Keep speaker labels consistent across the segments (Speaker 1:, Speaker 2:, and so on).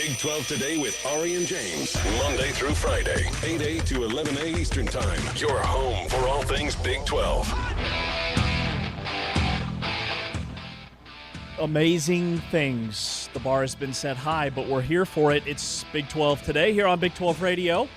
Speaker 1: Big 12 Today with Ari and James. Monday through Friday, 8A to 11A Eastern Time. Your home for all things Big 12.
Speaker 2: Amazing things. The bar has been set high, but we're here for it. It's Big 12 Today here on Big 12 Radio,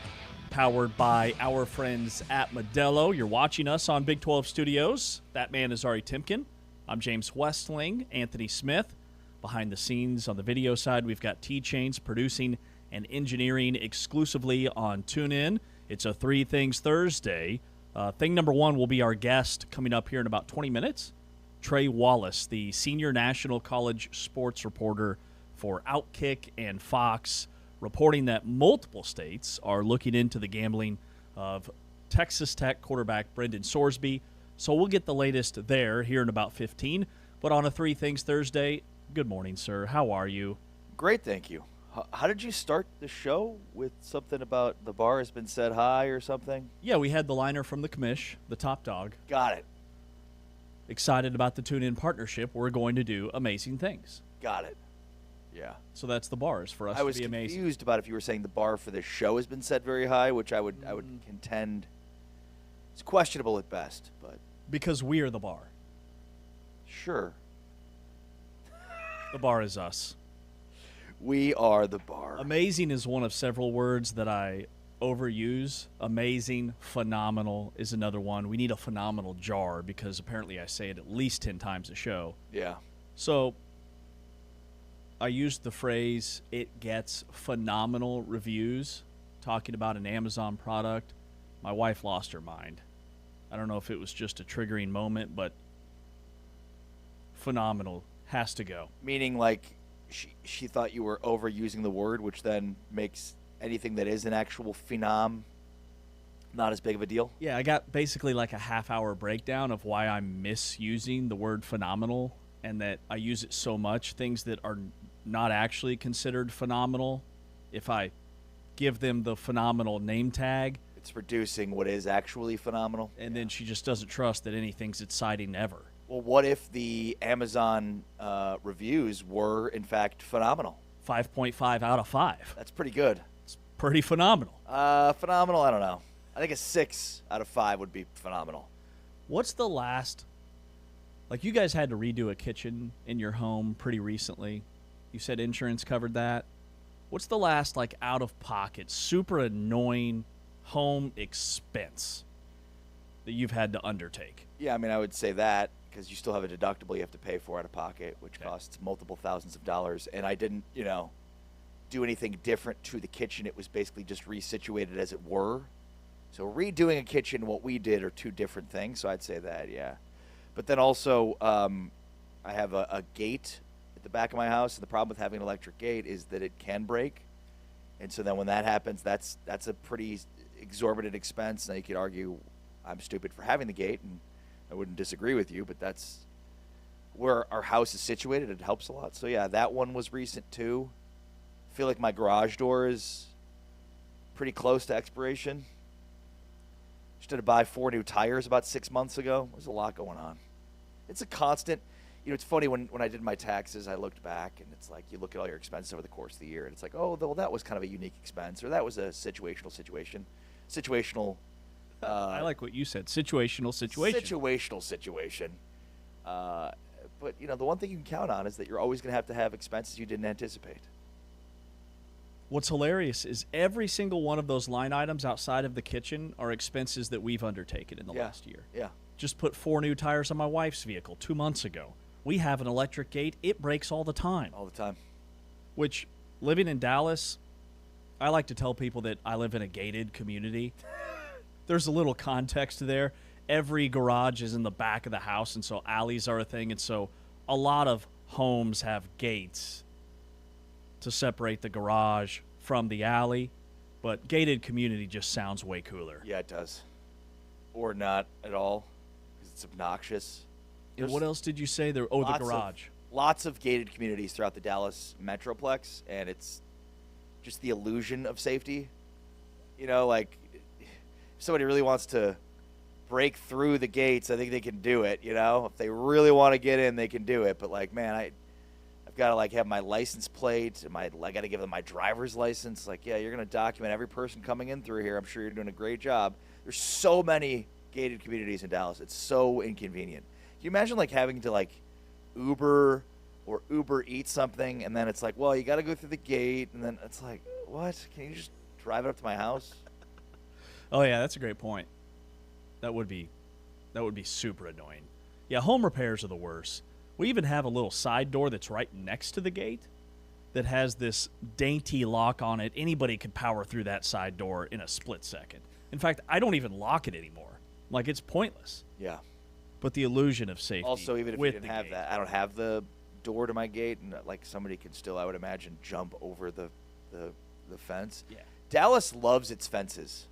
Speaker 2: powered by our friends at Modelo. You're watching us on Big 12 Studios. That man is Ari Timken. I'm James Westling, Anthony Smith. Behind the scenes on the video side, we've got T-Chains producing and engineering exclusively on TuneIn. It's a Three Things Thursday. Thing number one will be our guest coming up here in about 20 minutes. Trey Wallace, the senior national college sports reporter for Outkick and Fox, reporting that multiple states are looking into the gambling of Texas Tech quarterback Brendan Sorsby. So we'll get the latest there here in about 15. But on a Three Things Thursday, good morning, sir. How are you?
Speaker 3: Great, thank you. How did you start the show with something about the bar has been set high or something?
Speaker 2: Yeah, we had the liner from the commish, the top dog.
Speaker 3: Got it.
Speaker 2: Excited about the TuneIn partnership. We're going to do amazing things.
Speaker 3: Got it. Yeah.
Speaker 2: So that's the bars for us
Speaker 3: I
Speaker 2: to
Speaker 3: was
Speaker 2: be amazing.
Speaker 3: confused about if you were saying the bar for this show has been set very high, which I would contend it's questionable at best, but
Speaker 2: Because we are the bar.
Speaker 3: sure.
Speaker 2: The bar is us.
Speaker 3: We are the bar.
Speaker 2: Amazing is one of several words that I overuse. Amazing, phenomenal is another one. We need a phenomenal jar because apparently I say it at least 10 times a show.
Speaker 3: Yeah.
Speaker 2: So I used the phrase, it gets phenomenal reviews, talking about an Amazon product. My wife lost her mind. I don't know if it was just a triggering moment, but phenomenal has to go.
Speaker 3: Meaning like she thought you were overusing the word, which then makes anything that is an actual phenom not as big of a deal.
Speaker 2: Yeah, I got basically like a half-hour breakdown of why I'm misusing the word phenomenal and that I use it so much, things that are not actually considered phenomenal. If I give them the phenomenal name tag,
Speaker 3: It's reducing what is actually phenomenal.
Speaker 2: and then she just doesn't trust that anything's exciting ever.
Speaker 3: Well, what if the Amazon reviews were, in fact, phenomenal?
Speaker 2: 5.5 out of 5.
Speaker 3: That's pretty good.
Speaker 2: It's pretty phenomenal.
Speaker 3: Phenomenal, I don't know. I think a 6 out of 5 would be phenomenal.
Speaker 2: What's the last, like you guys had to redo a kitchen in your home pretty recently. You said insurance covered that. What's the last like out-of-pocket, super annoying home expense that you've had to undertake?
Speaker 3: Yeah, I mean, I would say that because you still have a deductible you have to pay for out of pocket, which costs multiple thousands of dollars. And I didn't, do anything different to the kitchen. It was basically just resituated as it were. So redoing a kitchen, what we did are two different things. So I'd say that, yeah. But then also, I have a gate at the back of my house. And the problem with having an electric gate is that it can break. And so then when that happens, that's a pretty exorbitant expense. Now you could argue I'm stupid for having the gate, and I wouldn't disagree with you, but that's where our house is situated. It helps a lot. So, yeah, that one was recent, too. I feel like my garage door is pretty close to expiration. Just had to buy 4 new tires about 6 months ago. There's a lot going on. It's a constant. It's funny when I did my taxes, I looked back, and it's like you look at all your expenses over the course of the year, and it's like, oh, well, that was kind of a unique expense, or that was a situational situation.
Speaker 2: I like what you said. Situational situation.
Speaker 3: Situational situation. But, the one thing you can count on is that you're always going to have expenses you didn't anticipate.
Speaker 2: What's hilarious is every single one of those line items outside of the kitchen are expenses that we've undertaken in the last year.
Speaker 3: Yeah.
Speaker 2: Just put 4 new tires on my wife's vehicle 2 months ago. We have an electric gate. It breaks all the time.
Speaker 3: All the time.
Speaker 2: Which, living in Dallas, I like to tell people that I live in a gated community. There's a little context there. Every garage is in the back of the house, and so alleys are a thing. And so a lot of homes have gates to separate the garage from the alley. But gated community just sounds way cooler.
Speaker 3: Yeah, it does. Or not at all, because it's obnoxious.
Speaker 2: And what else did you say there? Oh, the garage.
Speaker 3: Lots of gated communities throughout the Dallas Metroplex, and it's just the illusion of safety. Like if somebody really wants to break through the gates, I think they can do it, If they really want to get in, they can do it. But, like, man, I've got to like have my license plate. I got to give them my driver's license. Like, yeah, you're going to document every person coming in through here. I'm sure you're doing a great job. There's so many gated communities in Dallas. It's so inconvenient. Can you imagine like having to like Uber or Uber Eats something, and then it's like, well, you got to go through the gate, and then it's like, what? Can you just drive it up to my house?
Speaker 2: Oh yeah, that's a great point. That would be super annoying. Yeah, home repairs are the worst. We even have a little side door that's right next to the gate that has this dainty lock on it. Anybody could power through that side door in a split second. In fact, I don't even lock it anymore. Like, it's pointless.
Speaker 3: Yeah.
Speaker 2: But the illusion of safety.
Speaker 3: Also, even if you didn't have
Speaker 2: gate.
Speaker 3: that, I don't have the door to my gate, and like somebody can still, I would imagine, jump over the fence.
Speaker 2: Yeah.
Speaker 3: Dallas loves its fences.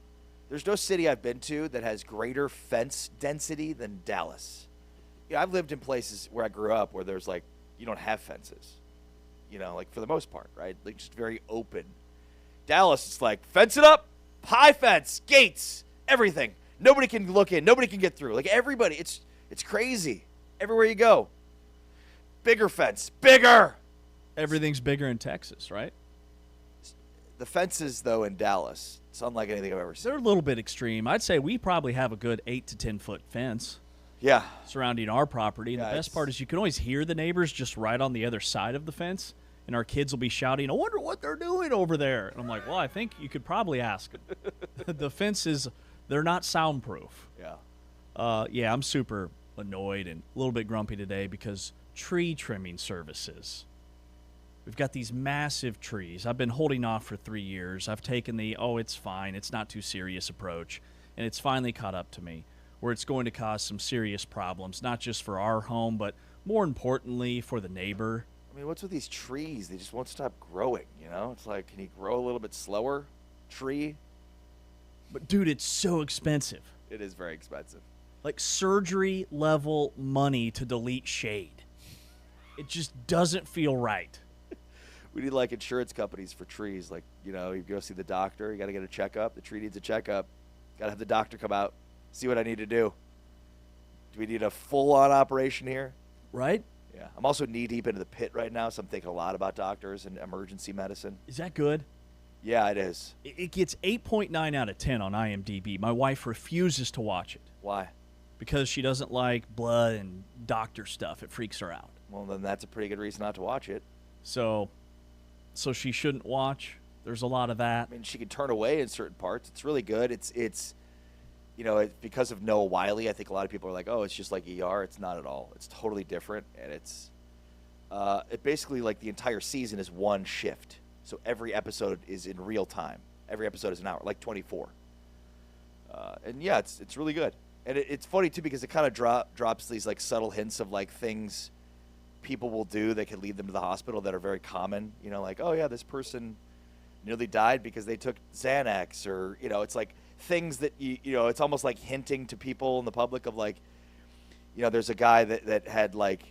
Speaker 3: There's no city I've been to that has greater fence density than Dallas. Yeah, I've lived in places where I grew up where there's like, you don't have fences, like for the most part, right? Like just very open. Dallas, it's like fence it up, high fence, gates, everything. Nobody can look in, nobody can get through. Like everybody, it's crazy. Everywhere you go, bigger fence, bigger.
Speaker 2: Everything's bigger in Texas, right?
Speaker 3: The fences though in Dallas, it's unlike anything I've ever seen.
Speaker 2: They're a little bit extreme. I'd say we probably have a good 8 to 10 foot fence.
Speaker 3: Yeah.
Speaker 2: Surrounding our property. And
Speaker 3: Yeah,
Speaker 2: the best part is you can always hear the neighbors just right on the other side of the fence. And our kids will be shouting, I wonder what they're doing over there. And I'm like, well, I think you could probably ask them. The fences, they're not soundproof.
Speaker 3: Yeah.
Speaker 2: Yeah, I'm super annoyed and a little bit grumpy today because tree trimming services. We've got these massive trees. I've been holding off for 3 years. I've taken the, it's fine, it's not too serious approach. And it's finally caught up to me, where it's going to cause some serious problems, not just for our home, but more importantly for the neighbor.
Speaker 3: I mean, what's with these trees? They just won't stop growing, It's like, can you grow a little bit slower, tree?
Speaker 2: But, dude, it's so expensive.
Speaker 3: It is very expensive.
Speaker 2: Like surgery-level money to delete shade. It just doesn't feel right.
Speaker 3: We need, like, insurance companies for trees. Like, you go see the doctor. You got to get a checkup. The tree needs a checkup. Got to have the doctor come out, see what I need to do. Do we need a full-on operation here?
Speaker 2: Right?
Speaker 3: Yeah. I'm also knee-deep into the pit right now, so I'm thinking a lot about doctors and emergency medicine.
Speaker 2: Is that good?
Speaker 3: Yeah, it is.
Speaker 2: It gets 8.9 out of 10 on IMDb. My wife refuses to watch it.
Speaker 3: Why?
Speaker 2: Because she doesn't like blood and doctor stuff. It freaks her out.
Speaker 3: Well, then that's a pretty good reason not to watch it.
Speaker 2: So she shouldn't watch. There's a lot of that.
Speaker 3: I mean, she can turn away in certain parts. It's really good. It's because of Noah Wiley, I think a lot of people are like, oh, it's just like ER. It's not at all. It's totally different, and it basically, like, the entire season is one shift. So every episode is in real time. Every episode is an hour, like 24. And yeah, it's really good. And it's funny too because it kind of drops these like subtle hints of like things people will do that can lead them to the hospital that are very common. Like, oh yeah, this person nearly died because they took Xanax, or it's like things that it's almost like hinting to people in the public of like, there's a guy that had like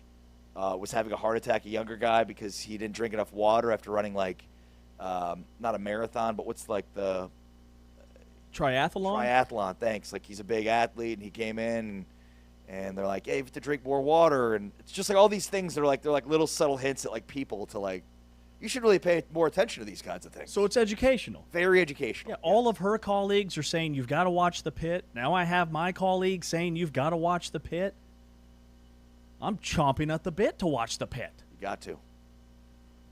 Speaker 3: was having a heart attack, a younger guy, because he didn't drink enough water after running like not a marathon, but what's like the triathlon, thanks. Like, he's a big athlete, and he came in, and they're like, hey, you have to drink more water. And it's just like all these things that are like little subtle hints at like people to like, you should really pay more attention to these kinds of things.
Speaker 2: So it's educational.
Speaker 3: Very educational.
Speaker 2: Yeah, all of her colleagues are saying you've got to watch The Pit. Now I have my colleagues saying you've got to watch The Pit. I'm chomping at the bit to watch The Pit.
Speaker 3: You got to.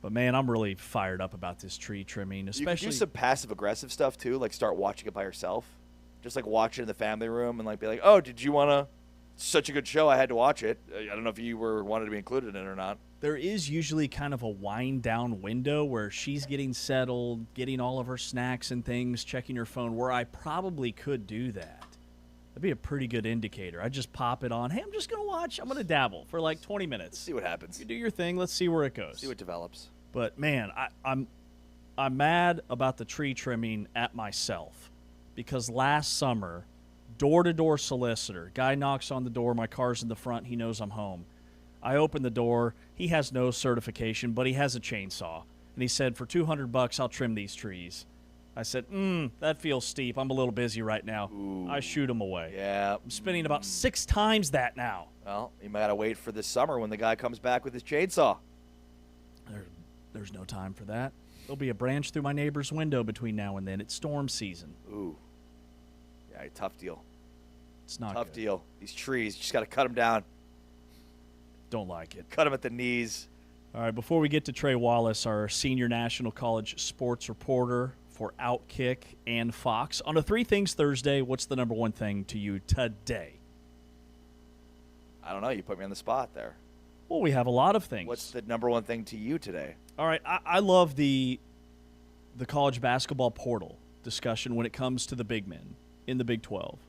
Speaker 2: But, man, I'm really fired up about this tree trimming, especially.
Speaker 3: You can do some passive-aggressive stuff, too, like start watching it by yourself. Just, like, watch it in the family room and, like, be like, oh, did you want to – such a good show, I had to watch it. I don't know if you wanted to be included in it or not.
Speaker 2: There is usually kind of a wind-down window where she's getting settled, getting all of her snacks and things, checking her phone, where I probably could do that. That'd be a pretty good indicator. I just pop it on. Hey, I'm just going to watch. I'm going to dabble for, like, 20 minutes.
Speaker 3: See what happens.
Speaker 2: You do your thing. Let's see where it goes.
Speaker 3: See what develops.
Speaker 2: But, man, I'm mad about the tree trimming at myself because last summer, door-to-door solicitor, guy knocks on the door, my car's in the front, he knows I'm home. I open the door, he has no certification, but he has a chainsaw. And he said, for $200, I'll trim these trees. I said, that feels steep. I'm a little busy right now.
Speaker 3: Ooh.
Speaker 2: I shoot him away.
Speaker 3: Yeah.
Speaker 2: I'm spending about 6 times that now.
Speaker 3: Well, you might gotta wait for this summer when the guy comes back with his chainsaw.
Speaker 2: There's no time for that. There'll be a branch through my neighbor's window between now and then. It's storm season.
Speaker 3: Ooh. Yeah, tough deal.
Speaker 2: It's not
Speaker 3: tough
Speaker 2: good.
Speaker 3: deal. These trees, you just got to cut them down.
Speaker 2: Don't like it.
Speaker 3: Cut them at the knees.
Speaker 2: All right, before we get to Trey Wallace, our senior National College sports reporter for Outkick and Fox, on a Three Things Thursday, what's the number one thing to you today?
Speaker 3: I don't know. You put me on the spot there.
Speaker 2: Well, we have a lot of things.
Speaker 3: What's the number one thing to you today?
Speaker 2: All right, I love the college basketball portal discussion when it comes to the big men in the Big 12.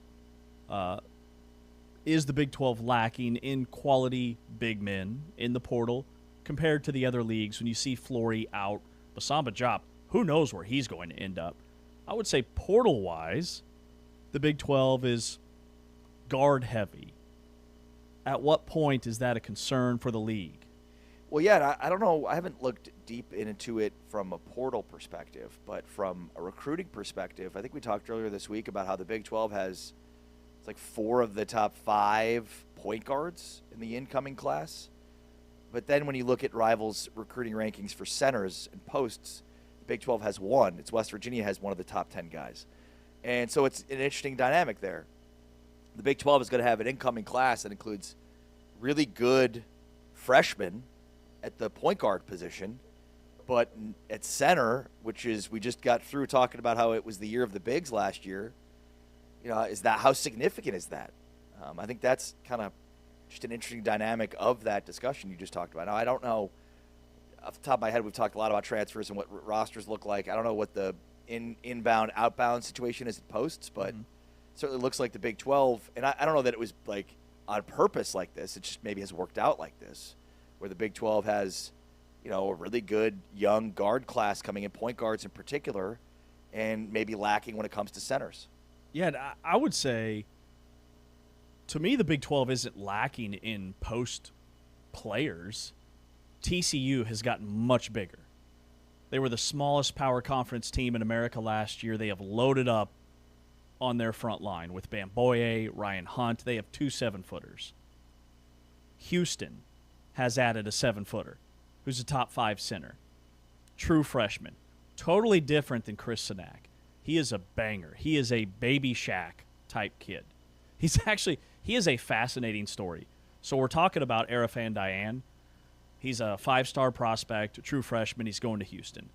Speaker 2: Is the Big 12 lacking in quality big men in the portal compared to the other leagues? When you see Flory out, Basamba Diop, who knows where he's going to end up? I would say portal-wise, the Big 12 is guard-heavy. At what point is that a concern for the league?
Speaker 3: Well, yeah, I don't know. I haven't looked deep into it from a portal perspective, but from a recruiting perspective, I think we talked earlier this week about how the Big 12 has it's like 4 of the top 5 point guards in the incoming class. But then when you look at rivals' recruiting rankings for centers and posts, the Big 12 has 1. It's West Virginia has one of the top 10 guys. And so it's an interesting dynamic there. The Big 12 is going to have an incoming class that includes really good freshmen at the point guard position, but at center, which is we just got through talking about how it was the year of the bigs last year. Is that how significant is that? I think that's kind of just an interesting dynamic of that discussion you just talked about. Now, I don't know. Off the top of my head, we've talked a lot about transfers and what rosters look like. I don't know what the inbound, outbound situation is at posts, but certainly looks like the Big 12. And I don't know that it was like on purpose like this. It just maybe has worked out like this, where the Big 12 has, a really good young guard class coming in, point guards in particular, and maybe lacking when it comes to centers.
Speaker 2: Yeah, I would say, to me, the Big 12 isn't lacking in post players. TCU has gotten much bigger. They were the smallest power conference team in America last year. They have loaded up on their front line with Bamboye, Ryan Hunt. They have 2 7-footers. Houston has added a 7-footer who's a top 5 center. True freshman. Totally different than Chris Sinak. He is a banger. He is a Baby Shaq type kid. He is a fascinating story. So we're talking about Arafan Diane. He's a 5-star prospect, a true freshman. He's going to Houston.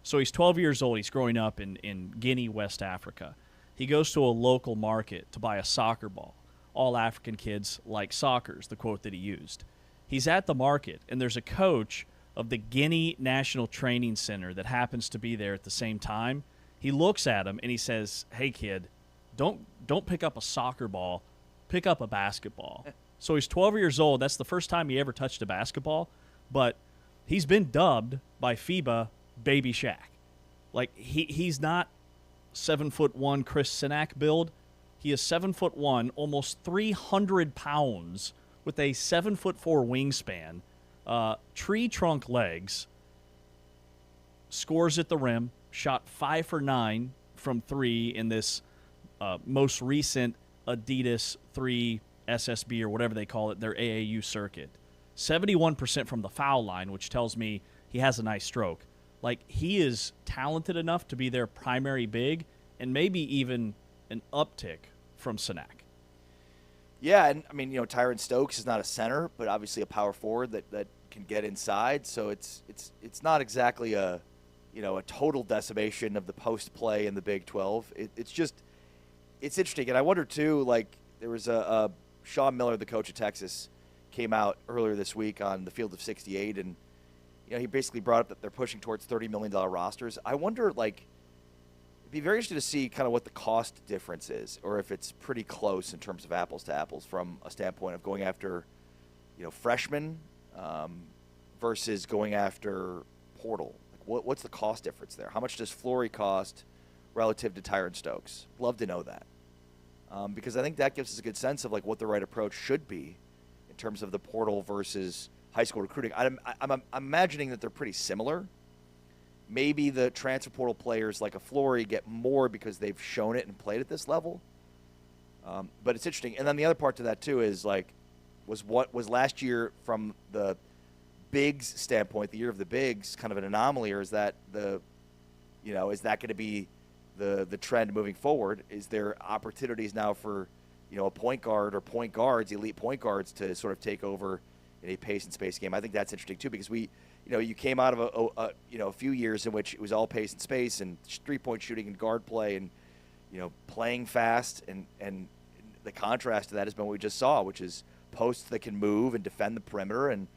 Speaker 2: So he's 12 years old. He's growing up in Guinea, West Africa. He goes to a local market to buy a soccer ball. All African kids like soccer is the quote that he used. He's at the market, and there's a coach of the Guinea National Training Center that happens to be there at the same time. He looks at him and he says, "Hey kid, don't pick up a soccer ball, pick up a basketball." So he's 12 years old. That's the first time he ever touched a basketball, but he's been dubbed by FIBA Baby Shaq. Like he's not 7'1" Chris Sinak build. He is 7'1", almost 300 pounds, with a 7'4" wingspan, tree trunk legs. Scores at the rim. Shot 5 for 9 from 3 in this most recent Adidas 3 SSB or whatever they call it, their AAU circuit. 71% from the foul line, which tells me he has a nice stroke. Like, he is talented enough to be their primary big and maybe even an uptick from Sinak.
Speaker 3: Yeah, and I mean, Tyron Stokes is not a center, but obviously a power forward that can get inside. So it's not exactly a total decimation of the post play in the Big 12. It's interesting. And I wonder, too, like, there was a Sean Miller, the coach of Texas, came out earlier this week on the Field of 68, and, he basically brought up that they're pushing towards $30 million rosters. I wonder, like, it'd be very interesting to see kind of what the cost difference is, or if it's pretty close in terms of apples to apples from a standpoint of going after, freshmen versus going after portal. What's the cost difference there? How much does Flory cost relative to Tyron Stokes? Love to know that. Because I think that gives us a good sense of like what the right approach should be in terms of the portal versus high school recruiting. I'm imagining that they're pretty similar. Maybe the transfer portal players like a Flory get more because they've shown it and played at this level. But it's interesting. And then the other part to that too is like, was last year from the bigs standpoint, the year of the bigs, kind of an anomaly, or is that is that going to be the trend moving forward? Is there opportunities now for a point guard or point guards, elite point guards, to sort of take over in a pace and space game? I think that's interesting too, because you came out of a few years in which it was all pace and space and 3-point shooting and guard play and playing fast, and the contrast to that has been what we just saw, which is posts that can move and defend the perimeter and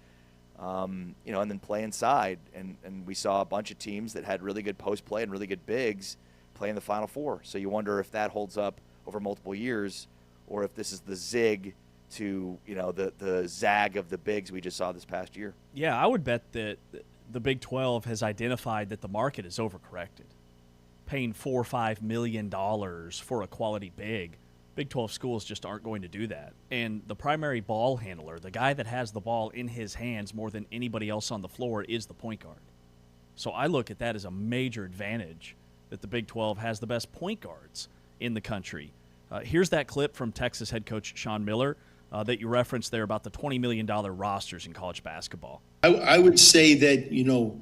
Speaker 3: and then play inside. And we saw a bunch of teams that had really good post play and really good bigs play in the Final Four. So you wonder if that holds up over multiple years, or if this is the zig to the zag of the bigs we just saw this past year.
Speaker 2: Yeah, I would bet that the Big 12 has identified that the market is overcorrected, paying $4 or $5 million for a quality big. Big 12 schools just aren't going to do that. And the primary ball handler, the guy that has the ball in his hands more than anybody else on the floor, is the point guard. So I look at that as a major advantage, that the Big 12 has the best point guards in the country. Here's that clip from Texas head coach Sean Miller that you referenced there about the $20 million rosters in college basketball.
Speaker 4: I would say that,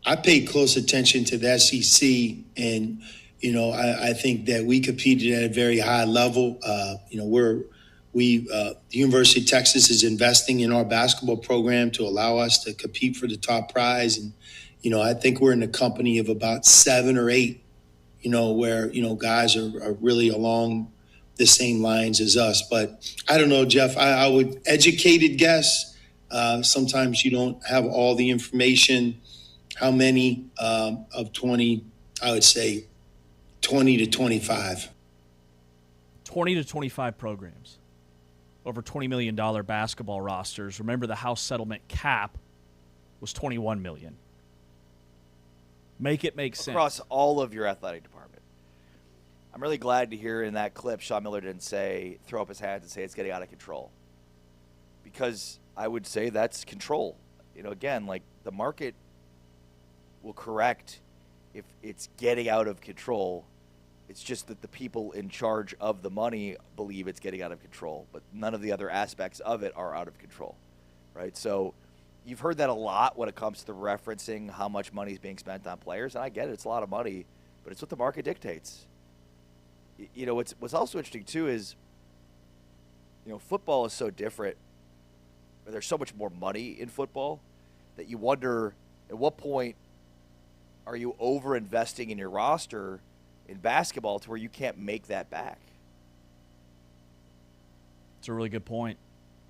Speaker 4: I pay close attention to the SEC, and, I think that we competed at a very high level. The University of Texas is investing in our basketball program to allow us to compete for the top prize. And, I think we're in the company of about 7 or 8, where, guys are really along the same lines as us. But I don't know, Jeff, I would educated guess. Sometimes you don't have all the information. How many of 20, I would say 20 to 25.
Speaker 2: 20 to 25 programs. Over $20 million basketball rosters. Remember, the House settlement cap was $21 million. Make it make sense.
Speaker 3: Across all of your athletic department. I'm really glad to hear in that clip Sean Miller didn't throw up his hands and say it's getting out of control. Because I would say that's control. Again, like, the market will correct if it's getting out of control. It's just that the people in charge of the money believe it's getting out of control, but none of the other aspects of it are out of control, right? So you've heard that a lot when it comes to referencing how much money is being spent on players, and I get it. It's a lot of money, but it's what the market dictates. What's also interesting, too, is, football is so different. There's so much more money in football that you wonder at what point are you over-investing in your roster in basketball to where you can't make that back?
Speaker 2: It's a really good point.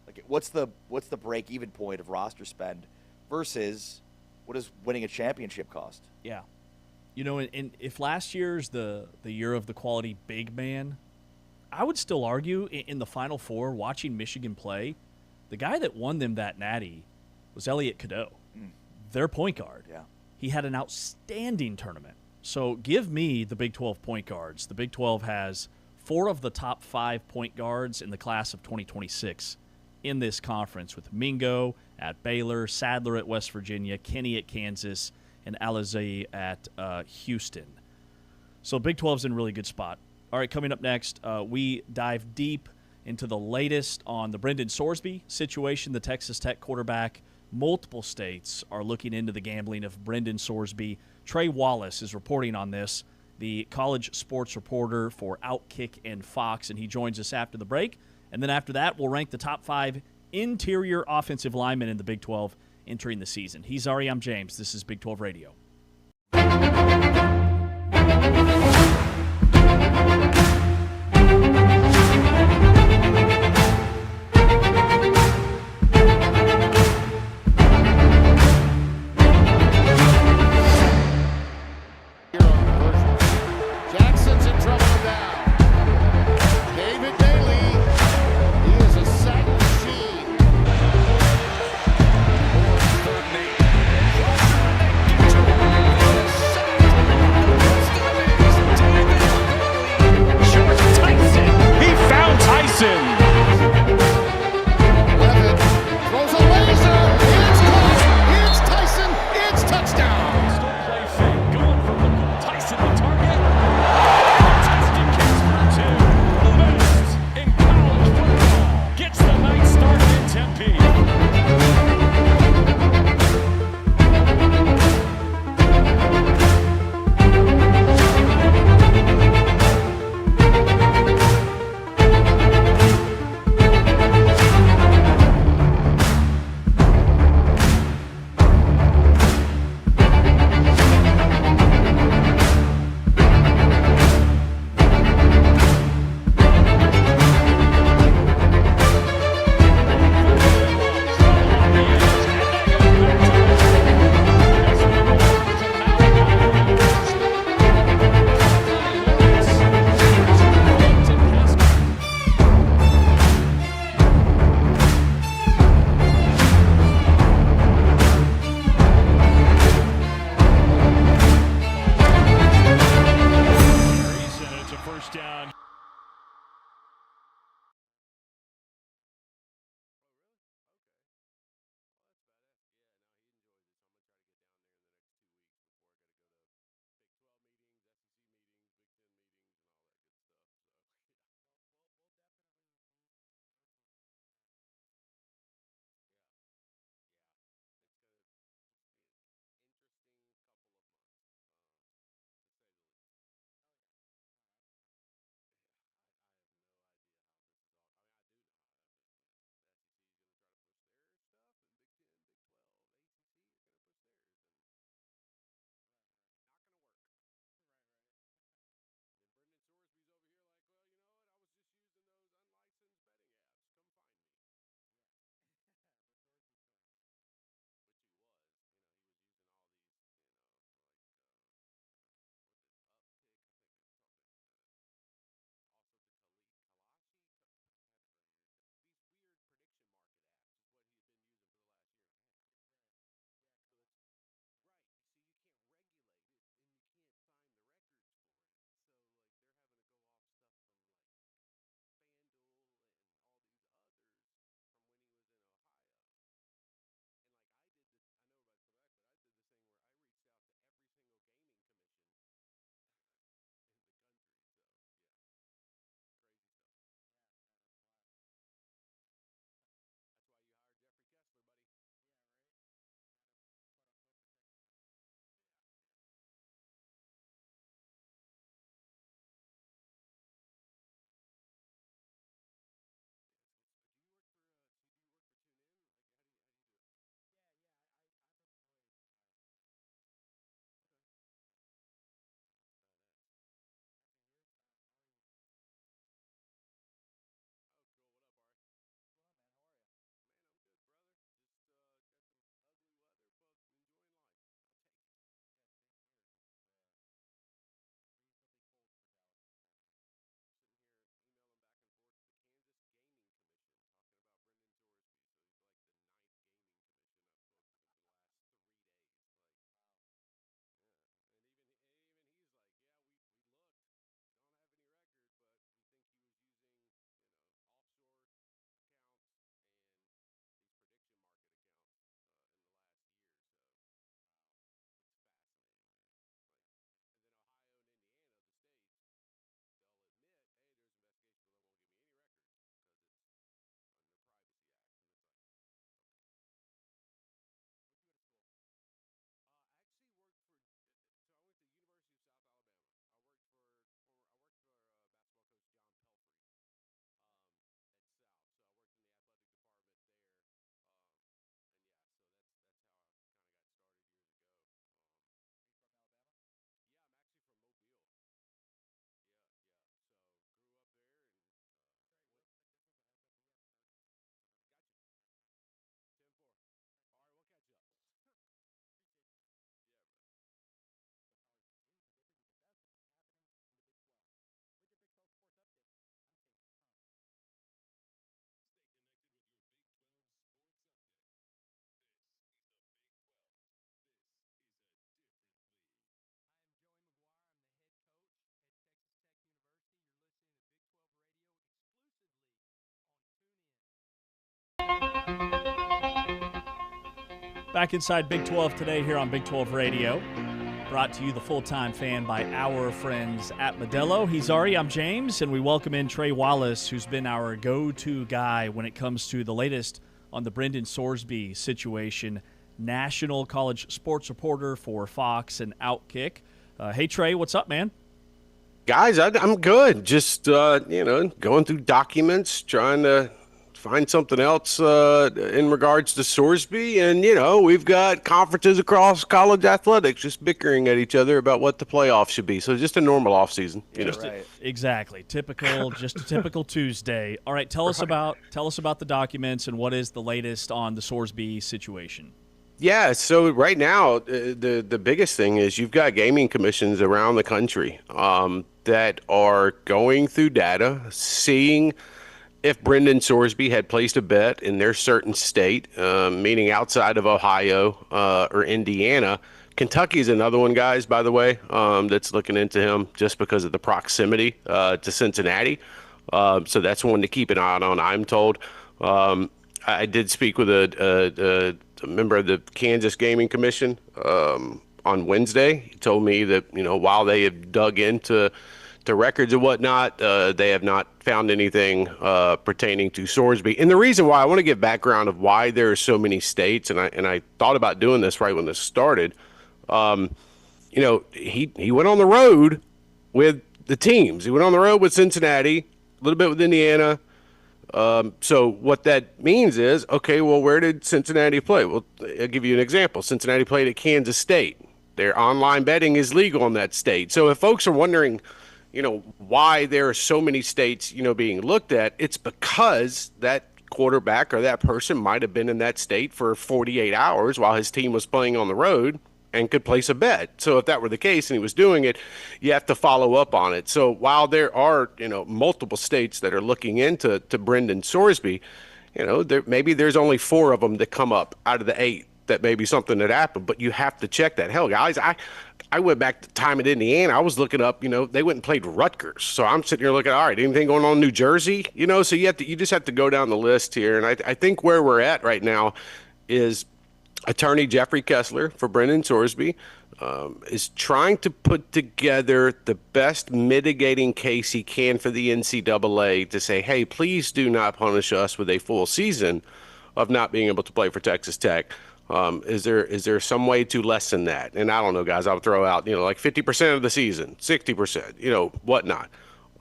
Speaker 3: Like, what's the break-even point of roster spend versus what does winning a championship cost?
Speaker 2: Yeah. And if last year's the year of the quality big man, I would still argue in the Final Four, watching Michigan play, the guy that won them that natty was Elliot Cadeau, their point guard.
Speaker 3: Yeah.
Speaker 2: He had an outstanding tournament. So give me the Big 12 point guards. The Big 12 has 4 of the top 5 point guards in the class of 2026 in this conference, with Mingo at Baylor, Sadler at West Virginia, Kenny at Kansas, and Alizé at Houston. So Big 12's in a really good spot. All right, coming up next, we dive deep into the latest on the Brendan Sorsby situation, the Texas Tech quarterback. Multiple states are looking into the gambling of Brendan Sorsby. Trey Wallace is reporting on this, the college sports reporter for Outkick and Fox, and he joins us after the break. And then after that, we'll rank the top 5 interior offensive linemen in the Big 12 entering the season. He's Ari, I'm James. This is Big 12 Radio.
Speaker 5: Jackson's in trouble now. David Bailey, he is a sack machine. Third and 8.
Speaker 2: Back inside Big 12 today here on Big 12 Radio. Brought to you, the full-time fan, by our friends at Modelo. He's Ari, I'm James, and we welcome in Trey Wallace, who's been our go-to guy when it comes to the latest on the Brendan Sorsby situation, national college sports reporter for Fox and Outkick. Hey, Trey, what's up, man?
Speaker 6: Guys, I'm good. Just, going through documents, trying to find something else in regards to Sorsby. And, we've got conferences across college athletics just bickering at each other about what the playoffs should be. So just a normal offseason.
Speaker 3: Right.
Speaker 2: Exactly. Just a typical Tuesday. All right, tell us about the documents and what is the latest on the Sorsby situation.
Speaker 6: Yeah, so right now, the biggest thing is you've got gaming commissions around the country that are going through data, seeing if Brendan Sorsby had placed a bet in their certain state, meaning outside of Ohio or Indiana. Kentucky is another one, guys, by the way, that's looking into him just because of the proximity to Cincinnati. So that's one to keep an eye on, I'm told. I did speak with a member of the Kansas Gaming Commission on Wednesday. He told me that, while they have dug into records and whatnot, they have not found anything pertaining to Sorsby. And the reason why, I want to give background of why there are so many states, and I thought about doing this right when this started. He went on the road with the teams. He went on the road with Cincinnati, a little bit with Indiana. So what that means is, okay, well, where did Cincinnati play? Well, I'll give you an example. Cincinnati played at Kansas State. Their online betting is legal in that state. So if folks are wondering, why there are so many states, being looked at, it's because that quarterback or that person might have been in that state for 48 hours while his team was playing on the road and could place a bet. So if that were the case and he was doing it, you have to follow up on it. So while there are, multiple states that are looking into Brendan Sorsby, maybe there's only 4 of them that come up out of the 8 that maybe something that happened, but you have to check that. Hell, guys, I went back to time at Indiana. I was looking up, they went and played Rutgers. So I'm sitting here looking, all right, anything going on in New Jersey? So you just have to go down the list here. And I think where we're at right now is Attorney Jeffrey Kessler for Brendan Sorsby is trying to put together the best mitigating case he can for the NCAA to say, hey, please do not punish us with a full season of not being able to play for Texas Tech. Is there some way to lessen that? And I don't know, guys, I'll throw out, like 50% of the season, 60%, whatnot.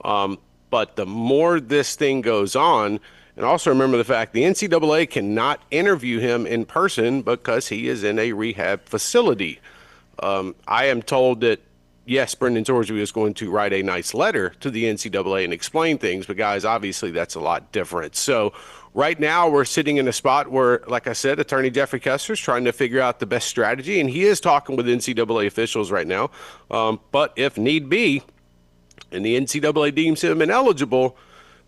Speaker 6: But the more this thing goes on, and also remember the fact the NCAA cannot interview him in person because he is in a rehab facility. I am told that, yes, Brendan Sorsby is going to write a nice letter to the NCAA and explain things, but guys, obviously that's a lot different. So right now we're sitting in a spot where, like I said, Attorney Jeffrey Kessler is trying to figure out the best strategy, and he is talking with NCAA officials right now. But if need be, and the NCAA deems him ineligible,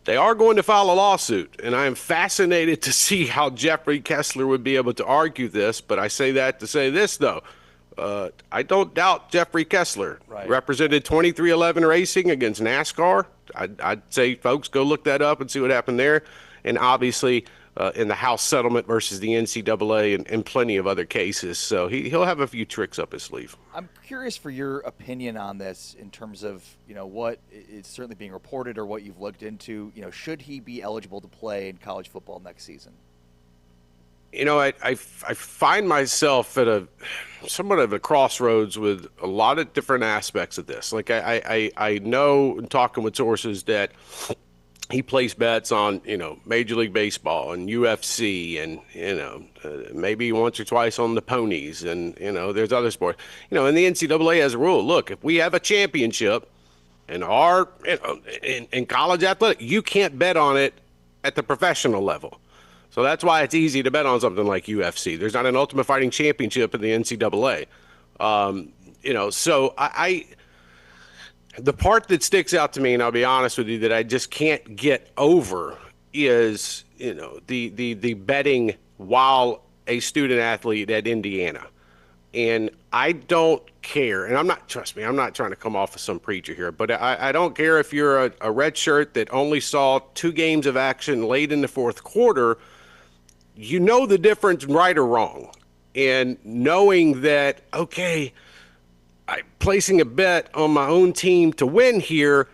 Speaker 6: they are going to file a lawsuit, and I am fascinated to see how Jeffrey Kessler would be able to argue this, but I say that to say this, though. I don't doubt Jeffrey Kessler represented 2311 Racing against NASCAR. I'd say, folks, go look that up and see what happened there. And obviously in the House settlement versus the NCAA and plenty of other cases. So he'll have a few tricks up his sleeve.
Speaker 3: I'm curious for your opinion on this in terms of, what is certainly being reported or what you've looked into. Should he be eligible to play in college football next season?
Speaker 6: I find myself at somewhat of a crossroads with a lot of different aspects of this. Like I know, in talking with sources, that he placed bets on, Major League Baseball and UFC and, maybe once or twice on the ponies and, there's other sports. And the NCAA has a rule. Look, if we have a championship in in college athletics, you can't bet on it at the professional level. So that's why it's easy to bet on something like UFC. There's not an Ultimate Fighting Championship in the NCAA. So the part that sticks out to me, and I'll be honest with you, that I just can't get over is, the betting while a student athlete at Indiana. And I don't care, and I'm not trying to come off as some preacher here, but I don't care if you're a red shirt that only saw 2 games of action late in the fourth quarter. The difference, right or wrong. and knowing that, okay, placing a bet on my own team to win here,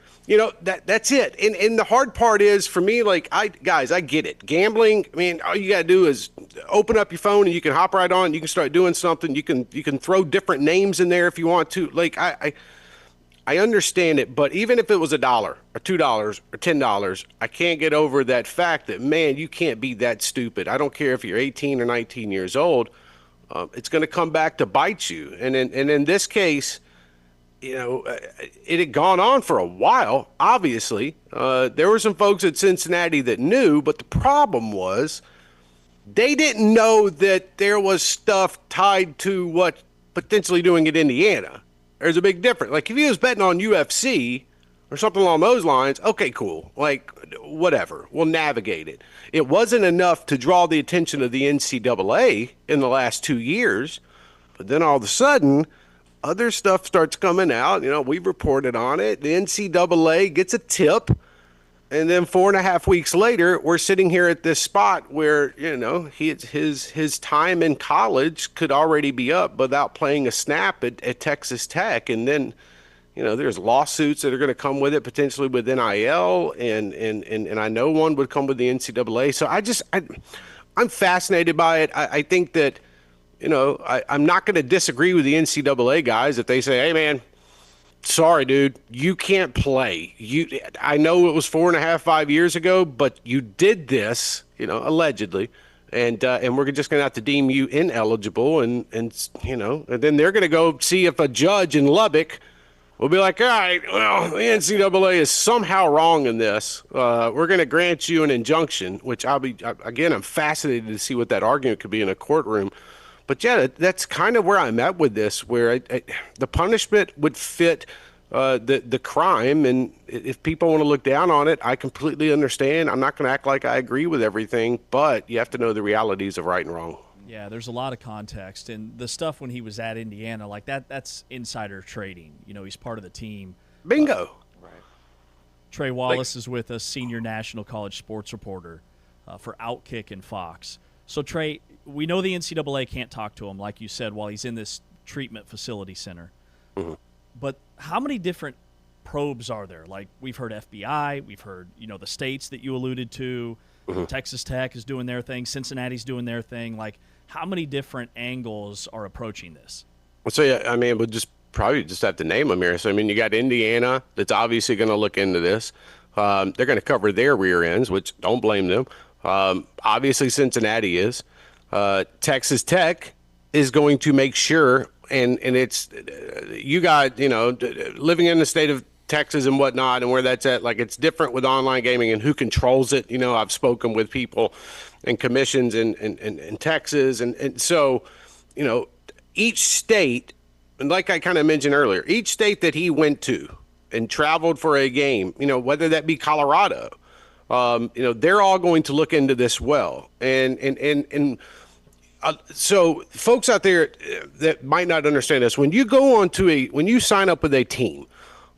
Speaker 6: that's it. And the hard part is for me, I get it. Gambling, I mean, all you got to do is open up your phone and you can hop right on. You can start doing something. You can throw different names in there if you want to. I understand it, but even if it was $1 or $2 or $10, I can't get over that fact that, man, you can't be that stupid. I don't care if you're 18 or 19 years old. It's going to come back to bite you. And in this case, it had gone on for a while, obviously. There were some folks at Cincinnati that knew, but the problem was they didn't know that there was stuff tied to what potentially doing at Indiana. There's a big difference. Like if he was betting on UFC or something along those lines, okay, cool. Whatever. We'll navigate it. It wasn't enough to draw the attention of the NCAA in the last 2 years. But then all of a sudden, other stuff starts coming out. We've reported on it. The NCAA gets a tip. And then 4.5 weeks later, we're sitting here at this spot where, his time in college could already be up without playing a snap at Texas Tech. And then, there's lawsuits that are going to come with it, potentially with NIL. And I know one would come with the NCAA. So I'm fascinated by it. I think that, I'm not going to disagree with the NCAA guys if they say, hey, man, sorry, dude, you can't play. I know it was 4.5, 5 years ago, but you did this, allegedly, and we're just going to have to deem you ineligible, and then they're going to go see if a judge in Lubbock will be like, all right, well, the NCAA is somehow wrong in this. We're going to grant you an injunction, which I'm fascinated to see what that argument could be in a courtroom. But yeah, that's kind of where I'm at with this, where the punishment would fit the crime. And if people want to look down on it, I completely understand. I'm not going to act like I agree with everything, but you have to know the realities of right and wrong.
Speaker 2: Yeah, there's a lot of context. And the stuff when he was at Indiana, that's insider trading. He's part of the team.
Speaker 6: Bingo.
Speaker 3: Right.
Speaker 2: Trey Wallace is with us, senior national college sports reporter for Outkick and Fox. So, Trey, we know the NCAA can't talk to him, like you said, while he's in this treatment facility center. Mm-hmm. But how many different probes are there? Like, we've heard FBI, we've heard, the states that you alluded to. Mm-hmm. Texas Tech is doing their thing. Cincinnati's doing their thing. Like, how many different angles are approaching this?
Speaker 6: So, yeah, we'll probably just have to name them here. So, you got Indiana that's obviously going to look into this. They're going to cover their rear ends, which don't blame them. Obviously, Cincinnati is. Texas Tech is going to make sure, and it's you got living in the state of Texas and whatnot, and where that's at. Like, it's different with online gaming and who controls it. I've spoken with people and commissions in Texas, and so each state, and like I kind of mentioned earlier, each state that he went to and traveled for a game, whether that be Colorado. They're all going to look into this well. So folks out there that might not understand this, when you sign up with a team,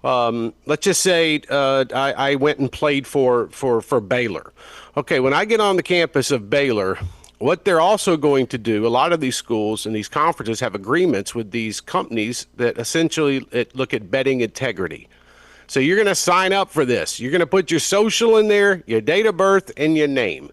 Speaker 6: let's just say I went and played for Baylor. Okay, when I get on the campus of Baylor, what they're also going to do, a lot of these schools and these conferences have agreements with these companies that essentially look at betting integrity. So you're going to sign up for this. You're going to put your social in there, your date of birth, and your name.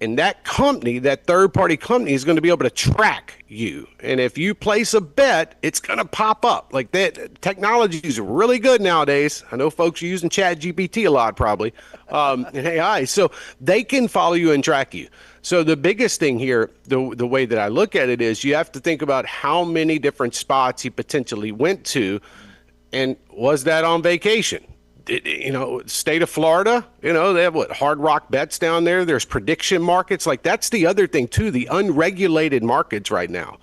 Speaker 6: And that company, that third-party company, is going to be able to track you. And if you place a bet, it's going to pop up. Like, that technology is really good nowadays. I know folks are using ChatGPT a lot, probably, and AI. So they can follow you and track you. So the biggest thing here, the way that I look at it is you have to think about how many different spots he potentially went to. And was that on vacation? State of Florida, they have Hard Rock bets down there. There's prediction markets. Like, that's the other thing too, the unregulated markets right now.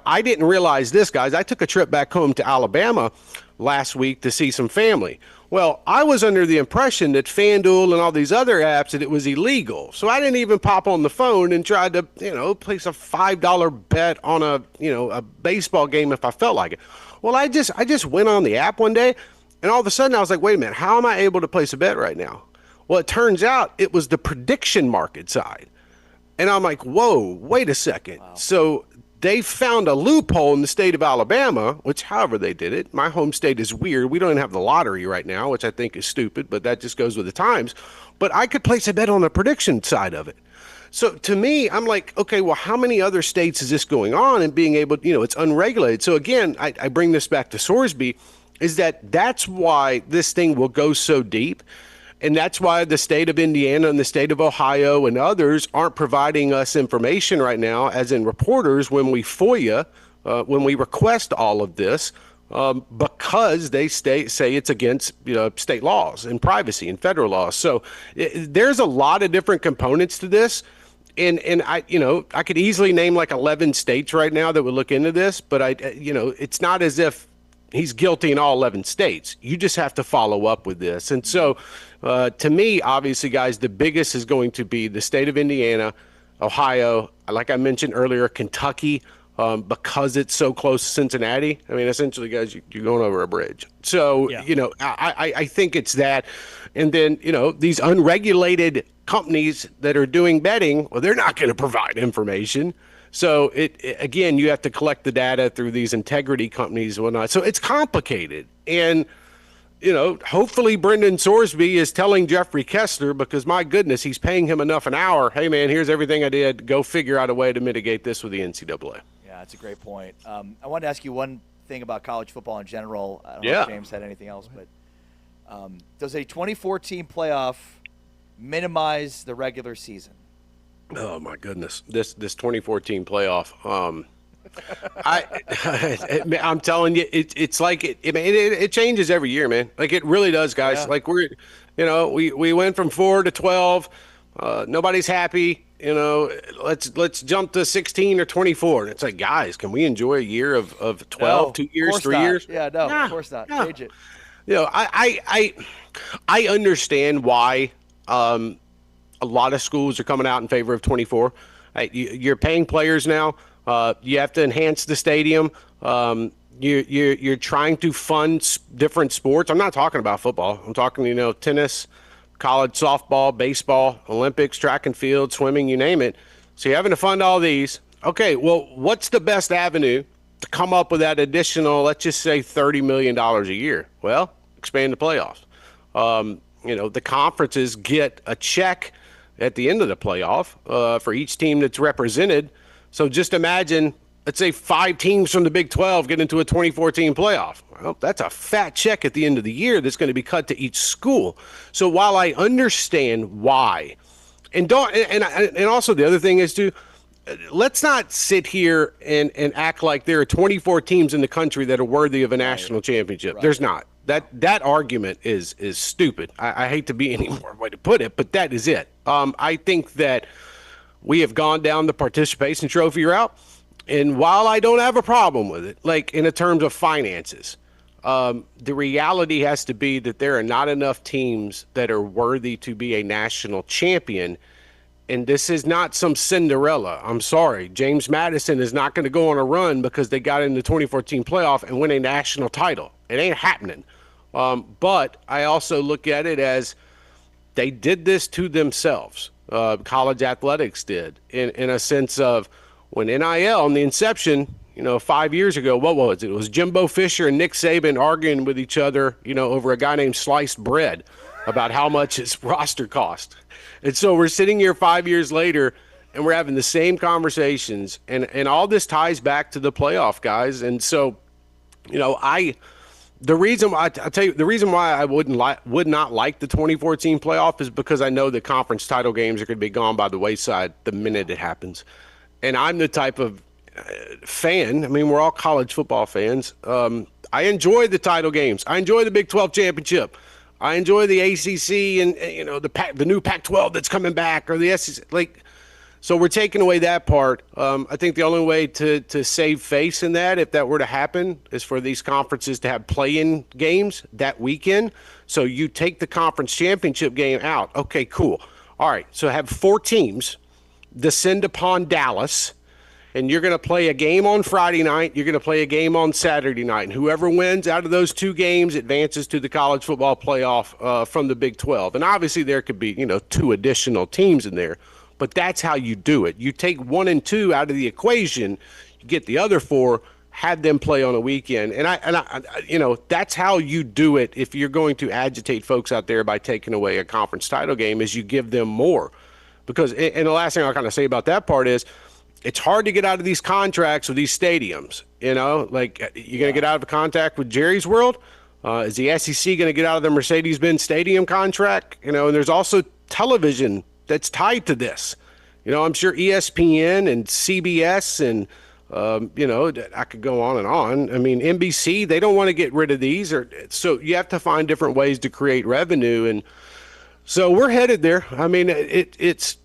Speaker 6: I didn't realize this, guys. I took a trip back home to Alabama last week to see some family. Well, I was under the impression that FanDuel and all these other apps, that it was illegal. So I didn't even pop on the phone and try to, place a $5 bet on a baseball game if I felt like it. Well, I just went on the app one day, and all of a sudden I was like, wait a minute, how am I able to place a bet right now? Well, it turns out it was the prediction market side. And I'm like, whoa, wait a second. Wow. So they found a loophole in the state of Alabama, which however they did it. My home state is weird. We don't even have the lottery right now, which I think is stupid, but that just goes with the times. But I could place a bet on the prediction side of it. So to me, I'm like, okay, well, how many other states is this going on and being able, it's unregulated. So again, I bring this back to Sorsby, is that's why this thing will go so deep. And that's why the state of Indiana and the state of Ohio and others aren't providing us information right now, as in reporters, when we FOIA, when we request all of this, because they say it's against state laws and privacy and federal laws. So there's a lot of different components to this. And I could easily name like 11 states right now that would look into this, but it's not as if he's guilty in all 11 states. You just have to follow up with this. And so to me, obviously, guys, the biggest is going to be the state of Indiana, Ohio, like I mentioned earlier, Kentucky, because it's so close to Cincinnati. I mean, essentially, guys, you're going over a bridge. So, yeah. I think it's that. And then, these unregulated companies that are doing betting, well, they're not going to provide information. So again, you have to collect the data through these integrity companies and whatnot. So it's complicated. And, hopefully Brendan Sorsby is telling Jeffrey Kessler, because my goodness, he's paying him enough an hour. Hey man, here's everything I did. Go figure out a way to mitigate this with the NCAA.
Speaker 3: Yeah, that's a great point. I wanted to ask you one thing about college football in general. I don't know if James had anything else, but does a 2014 playoff minimize the regular season?
Speaker 6: Oh my goodness, this 2014 playoff. I'm telling you, it's like it changes every year, man. Like it really does, guys. Yeah. Like we went from 4 to 12. Nobody's happy. Let's jump to 16 or 24. And it's like, guys, can we enjoy a year of 12,
Speaker 3: no,
Speaker 6: 2 years, 3
Speaker 3: not.
Speaker 6: years?
Speaker 3: Yeah, no, of course not.
Speaker 6: No.
Speaker 3: Change it.
Speaker 6: I understand why. A lot of schools are coming out in favor of 24. You're paying players now. You have to enhance the stadium. You're trying to fund different sports. I'm not talking about football. I'm talking, tennis, college softball, baseball, Olympics, track and field, swimming, you name it. So you're having to fund all these. Okay, well, what's the best avenue to come up with that additional, let's just say $30 million a year? Well, expand the playoffs. The conferences get a check at the end of the playoff for each team that's represented. So just imagine, let's say 5 teams from the Big 12 get into a 2014 playoff. Well, that's a fat check at the end of the year that's going to be cut to each school. So while I understand why, and also the other thing is let's not sit here and act like there are 24 teams in the country that are worthy of a national championship. Right. There's not. That argument is stupid. I hate to be any more way to put it, but that is it. I think that we have gone down the participation trophy route, and while I don't have a problem with it, like in terms of finances, the reality has to be that there are not enough teams that are worthy to be a national champion. And this is not some Cinderella. I'm sorry. James Madison is not going to go on a run because they got in the 2014 playoff and win a national title. It ain't happening. But I also look at it as they did this to themselves. College athletics did in a sense of when NIL in the inception, 5 years ago, what was it? It was Jimbo Fisher and Nick Saban arguing with each other, over a guy named Sliced Bread about how much his roster cost. And so we're sitting here 5 years later and we're having the same conversations and all this ties back to the playoff, guys. And so, the reason why I would not like the 2014 playoff is because I know the conference title games are going to be gone by the wayside the minute it happens. And I'm the type of fan. I mean, we're all college football fans. I enjoy the title games. I enjoy the Big 12 championship. I enjoy the ACC and the new Pac-12 that's coming back or the SEC. So we're taking away that part. I think the only way to save face in that, if that were to happen, is for these conferences to have play-in games that weekend. So you take the conference championship game out. Okay, cool. All right, so have 4 teams descend upon Dallas, and you're going to play a game on Friday night. You're going to play a game on Saturday night. And whoever wins out of those 2 games advances to the college football playoff from the Big 12. And obviously there could be, 2 additional teams in there. but that's how you do it. You take 1 and 2 out of the equation, you get the other 4, have them play on a weekend. And I that's how you do it if you're going to agitate folks out there by taking away a conference title game, is you give them more. Because, and the last thing I'll kind of say about that part is, it's hard to get out of these contracts with these stadiums. Like, you're going to get out of a contract with Jerry's World. Is the SEC going to get out of the Mercedes-Benz Stadium contract? And there's also television that's tied to this. I'm sure ESPN and CBS and, I could go on and on. I mean, NBC, they don't want to get rid of these. So you have to find different ways to create revenue. And so we're headed there. I mean, it's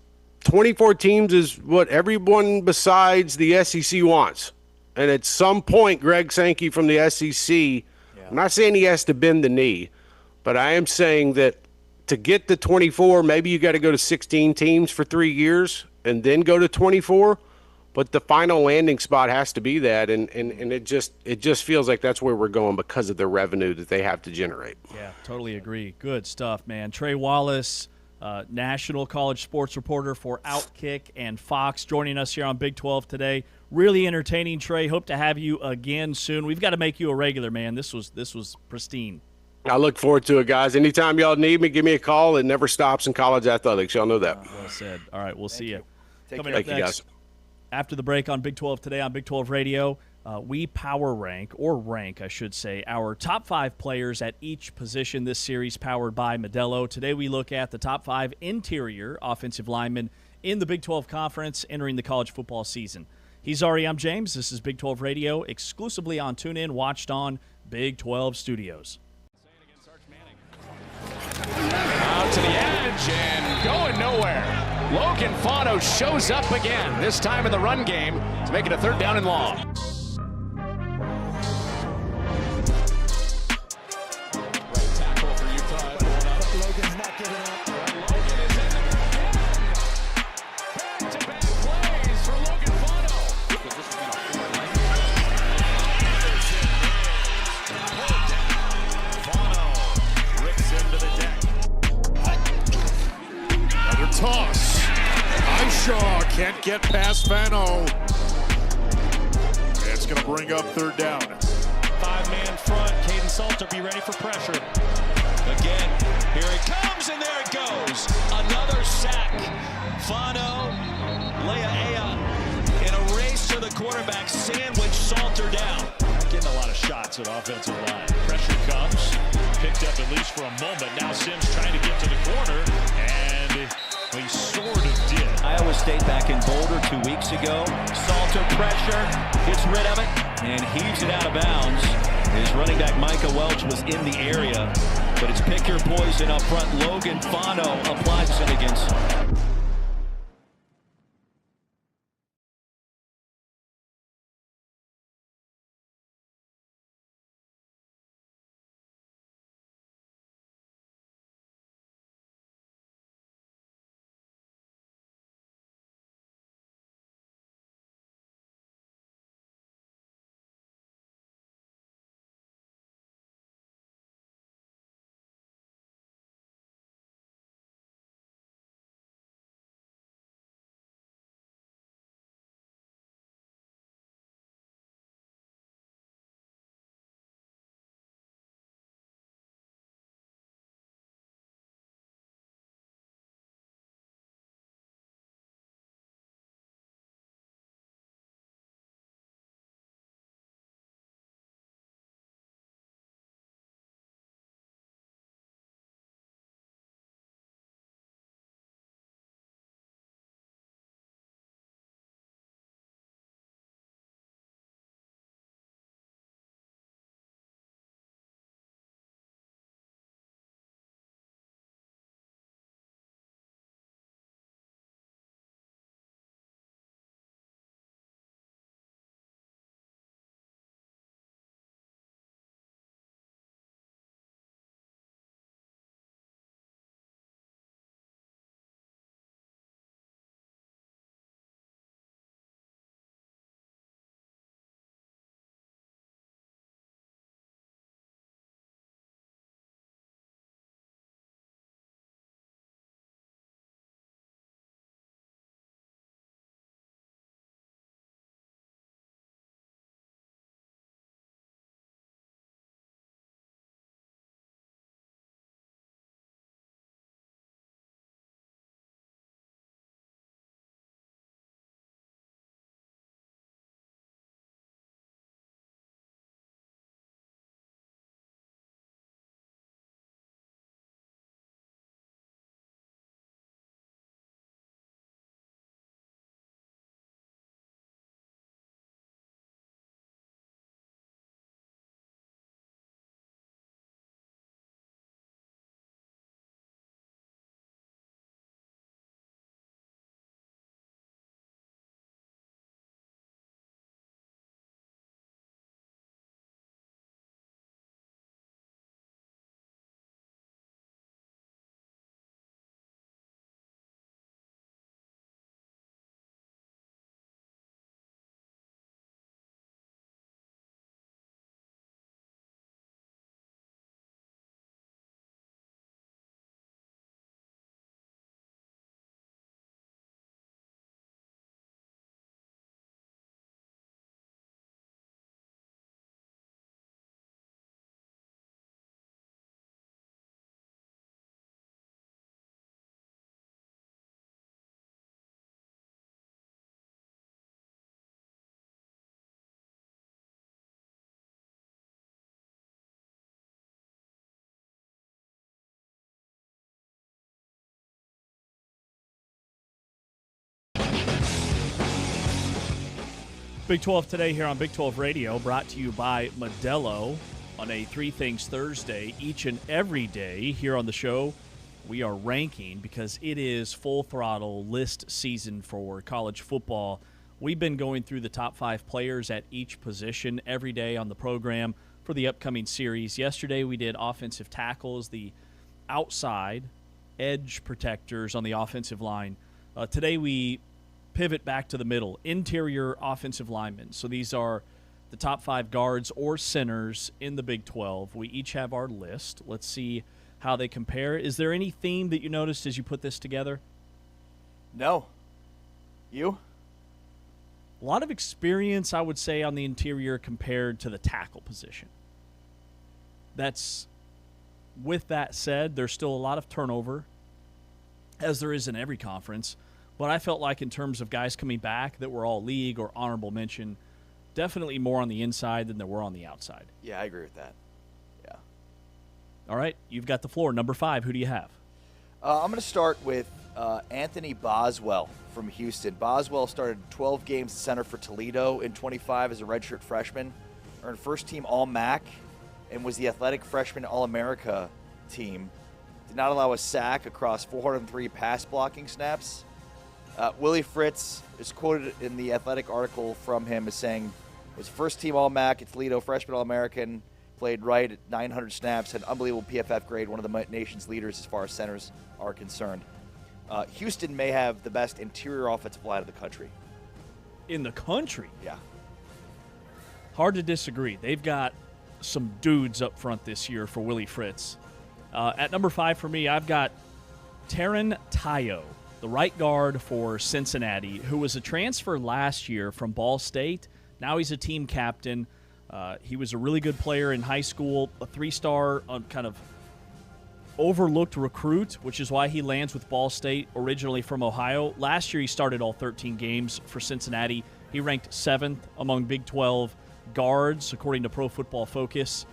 Speaker 6: 24 teams is what everyone besides the SEC wants. And at some point, Greg Sankey from the SEC, I'm not saying he has to bend the knee, but I am saying that to get to 24, maybe you got to go to 16 teams for 3 years and then go to 24. But the final landing spot has to be that, and it just feels like that's where we're going because of the revenue that they have to generate.
Speaker 2: Yeah, totally agree. Good stuff, man. Trey Wallace, national college sports reporter for Outkick and Fox, joining us here on Big 12 today. Really entertaining, Trey. Hope to have you again soon. We've got to make you a regular, man. This was pristine. I
Speaker 6: look forward to it, guys. Anytime y'all need me, give me a call. It never stops in college athletics. Y'all know that.
Speaker 2: Well said. All right, we'll see you.
Speaker 3: Coming
Speaker 2: up
Speaker 6: Thank you,
Speaker 2: next,
Speaker 6: guys.
Speaker 2: After the break on Big 12 today on Big 12 Radio, we power rank, or rank, I should say, our top 5 players at each position this series, powered by Modelo. Today we look at the top 5 interior offensive linemen in the Big 12 Conference entering the college football season. He's Ari, I'm James. This is Big 12 Radio, exclusively on TuneIn, watched on Big 12 Studios.
Speaker 5: Out to the edge and going nowhere. Logan Fano shows up again, this time in the run game to make it a 3rd down and long. Right tackle for Utah. Logan's not giving up. Logan is in there again. Back-to-back plays for Logan Fano. Fano rips into the deck. Another toss. Shaw can't get past Fano. It's going to bring up 3rd down.
Speaker 7: 5-man front. Caden Salter be ready for pressure. Again, here it comes, and there it goes. Another sack. Fano, Leia in a race to the quarterback, sandwich Salter down.
Speaker 8: Getting a lot of shots at offensive line. Pressure comes, picked up at least for a moment. Now Sims trying to get to the corner, and he sort of did.
Speaker 7: Iowa State back in Boulder 2 weeks ago. Salter pressure, gets rid of it, and heaves it out of bounds. His running back Micah Welch was in the area, but it's pick your poison up front. Logan Fano applies it against
Speaker 2: Big 12 today here on Big 12 Radio, brought to you by Modelo on a Three Things Thursday. Each and every day here on the show, we are ranking because it is full throttle list season for college football. We've been going through the top 5 players at each position every day on the program for the upcoming series. Yesterday we did offensive tackles, the outside edge protectors on the offensive line. Today we pivot back to the middle, interior offensive linemen. So these are the top 5 guards or centers in the Big 12. We each have our list. Let's see how they compare. Is there any theme that you noticed as you put this together?
Speaker 3: No. You?
Speaker 2: A lot of experience, I would say, on the interior compared to the tackle position. With that said, there's still a lot of turnover, as there is in every conference. But I felt like in terms of guys coming back that were all league or honorable mention, definitely more on the inside than there were on the outside.
Speaker 3: Yeah, I agree with that. Yeah.
Speaker 2: All right, you've got the floor. Number 5, who do you have?
Speaker 3: I'm going to start with Anthony Boswell from Houston. Boswell started 12 games at center for Toledo in 25 as a redshirt freshman, earned first-team All-MAC, and was the athletic freshman All-America team. Did not allow a sack across 403 pass blocking snaps. Willie Fritz is quoted in the Athletic article from him as saying, was first-team All-MAC at Toledo, freshman All-American, played right at 900 snaps, had an unbelievable PFF grade, one of the nation's leaders as far as centers are concerned. Houston may have the best interior offensive line of the country.
Speaker 2: In the country?
Speaker 3: Yeah.
Speaker 2: Hard to disagree. They've got some dudes up front this year for Willie Fritz. At number 5 for me, I've got Taron Tayo, the right guard for Cincinnati, who was a transfer last year from Ball State. Now he's a team captain. He was a really good player in high school, a 3-star kind of overlooked recruit, which is why he lands with Ball State, originally from Ohio. Last year he started all 13 games for Cincinnati. He ranked 7th among Big 12 guards, according to Pro Football Focus.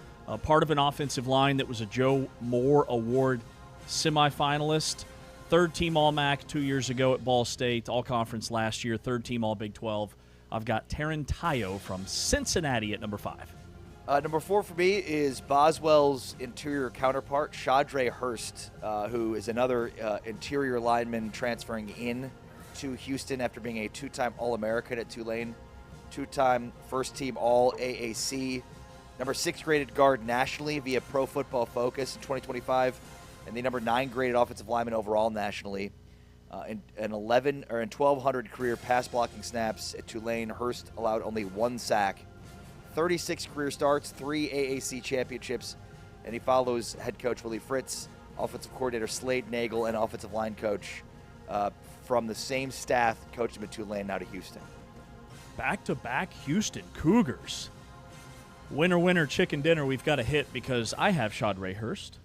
Speaker 2: Part of an offensive line that was a Joe Moore Award semifinalist. 3rd-team All-MAC 2 years ago at Ball State, All-Conference last year, 3rd-team All-Big 12. I've got Taron Tayo from Cincinnati at number 5.
Speaker 3: Number 4 for me is Boswell's interior counterpart, Shadre Hurst, who is another interior lineman transferring in to Houston after being a 2-time All-American at Tulane, 2-time first-team All-AAC, number 6 graded guard nationally via Pro Football Focus in 2025, and the number 9 graded offensive lineman overall nationally. In 1,200 career pass blocking snaps at Tulane, Hurst allowed only 1 sack, 36 career starts, 3 AAC championships, and he follows head coach Willie Fritz, offensive coordinator Slade Nagel, and offensive line coach from the same staff that coached him at Tulane, now to Houston.
Speaker 2: Back-to-back Houston Cougars. Winner, winner, chicken dinner, we've got a hit because I have Shadre Hurst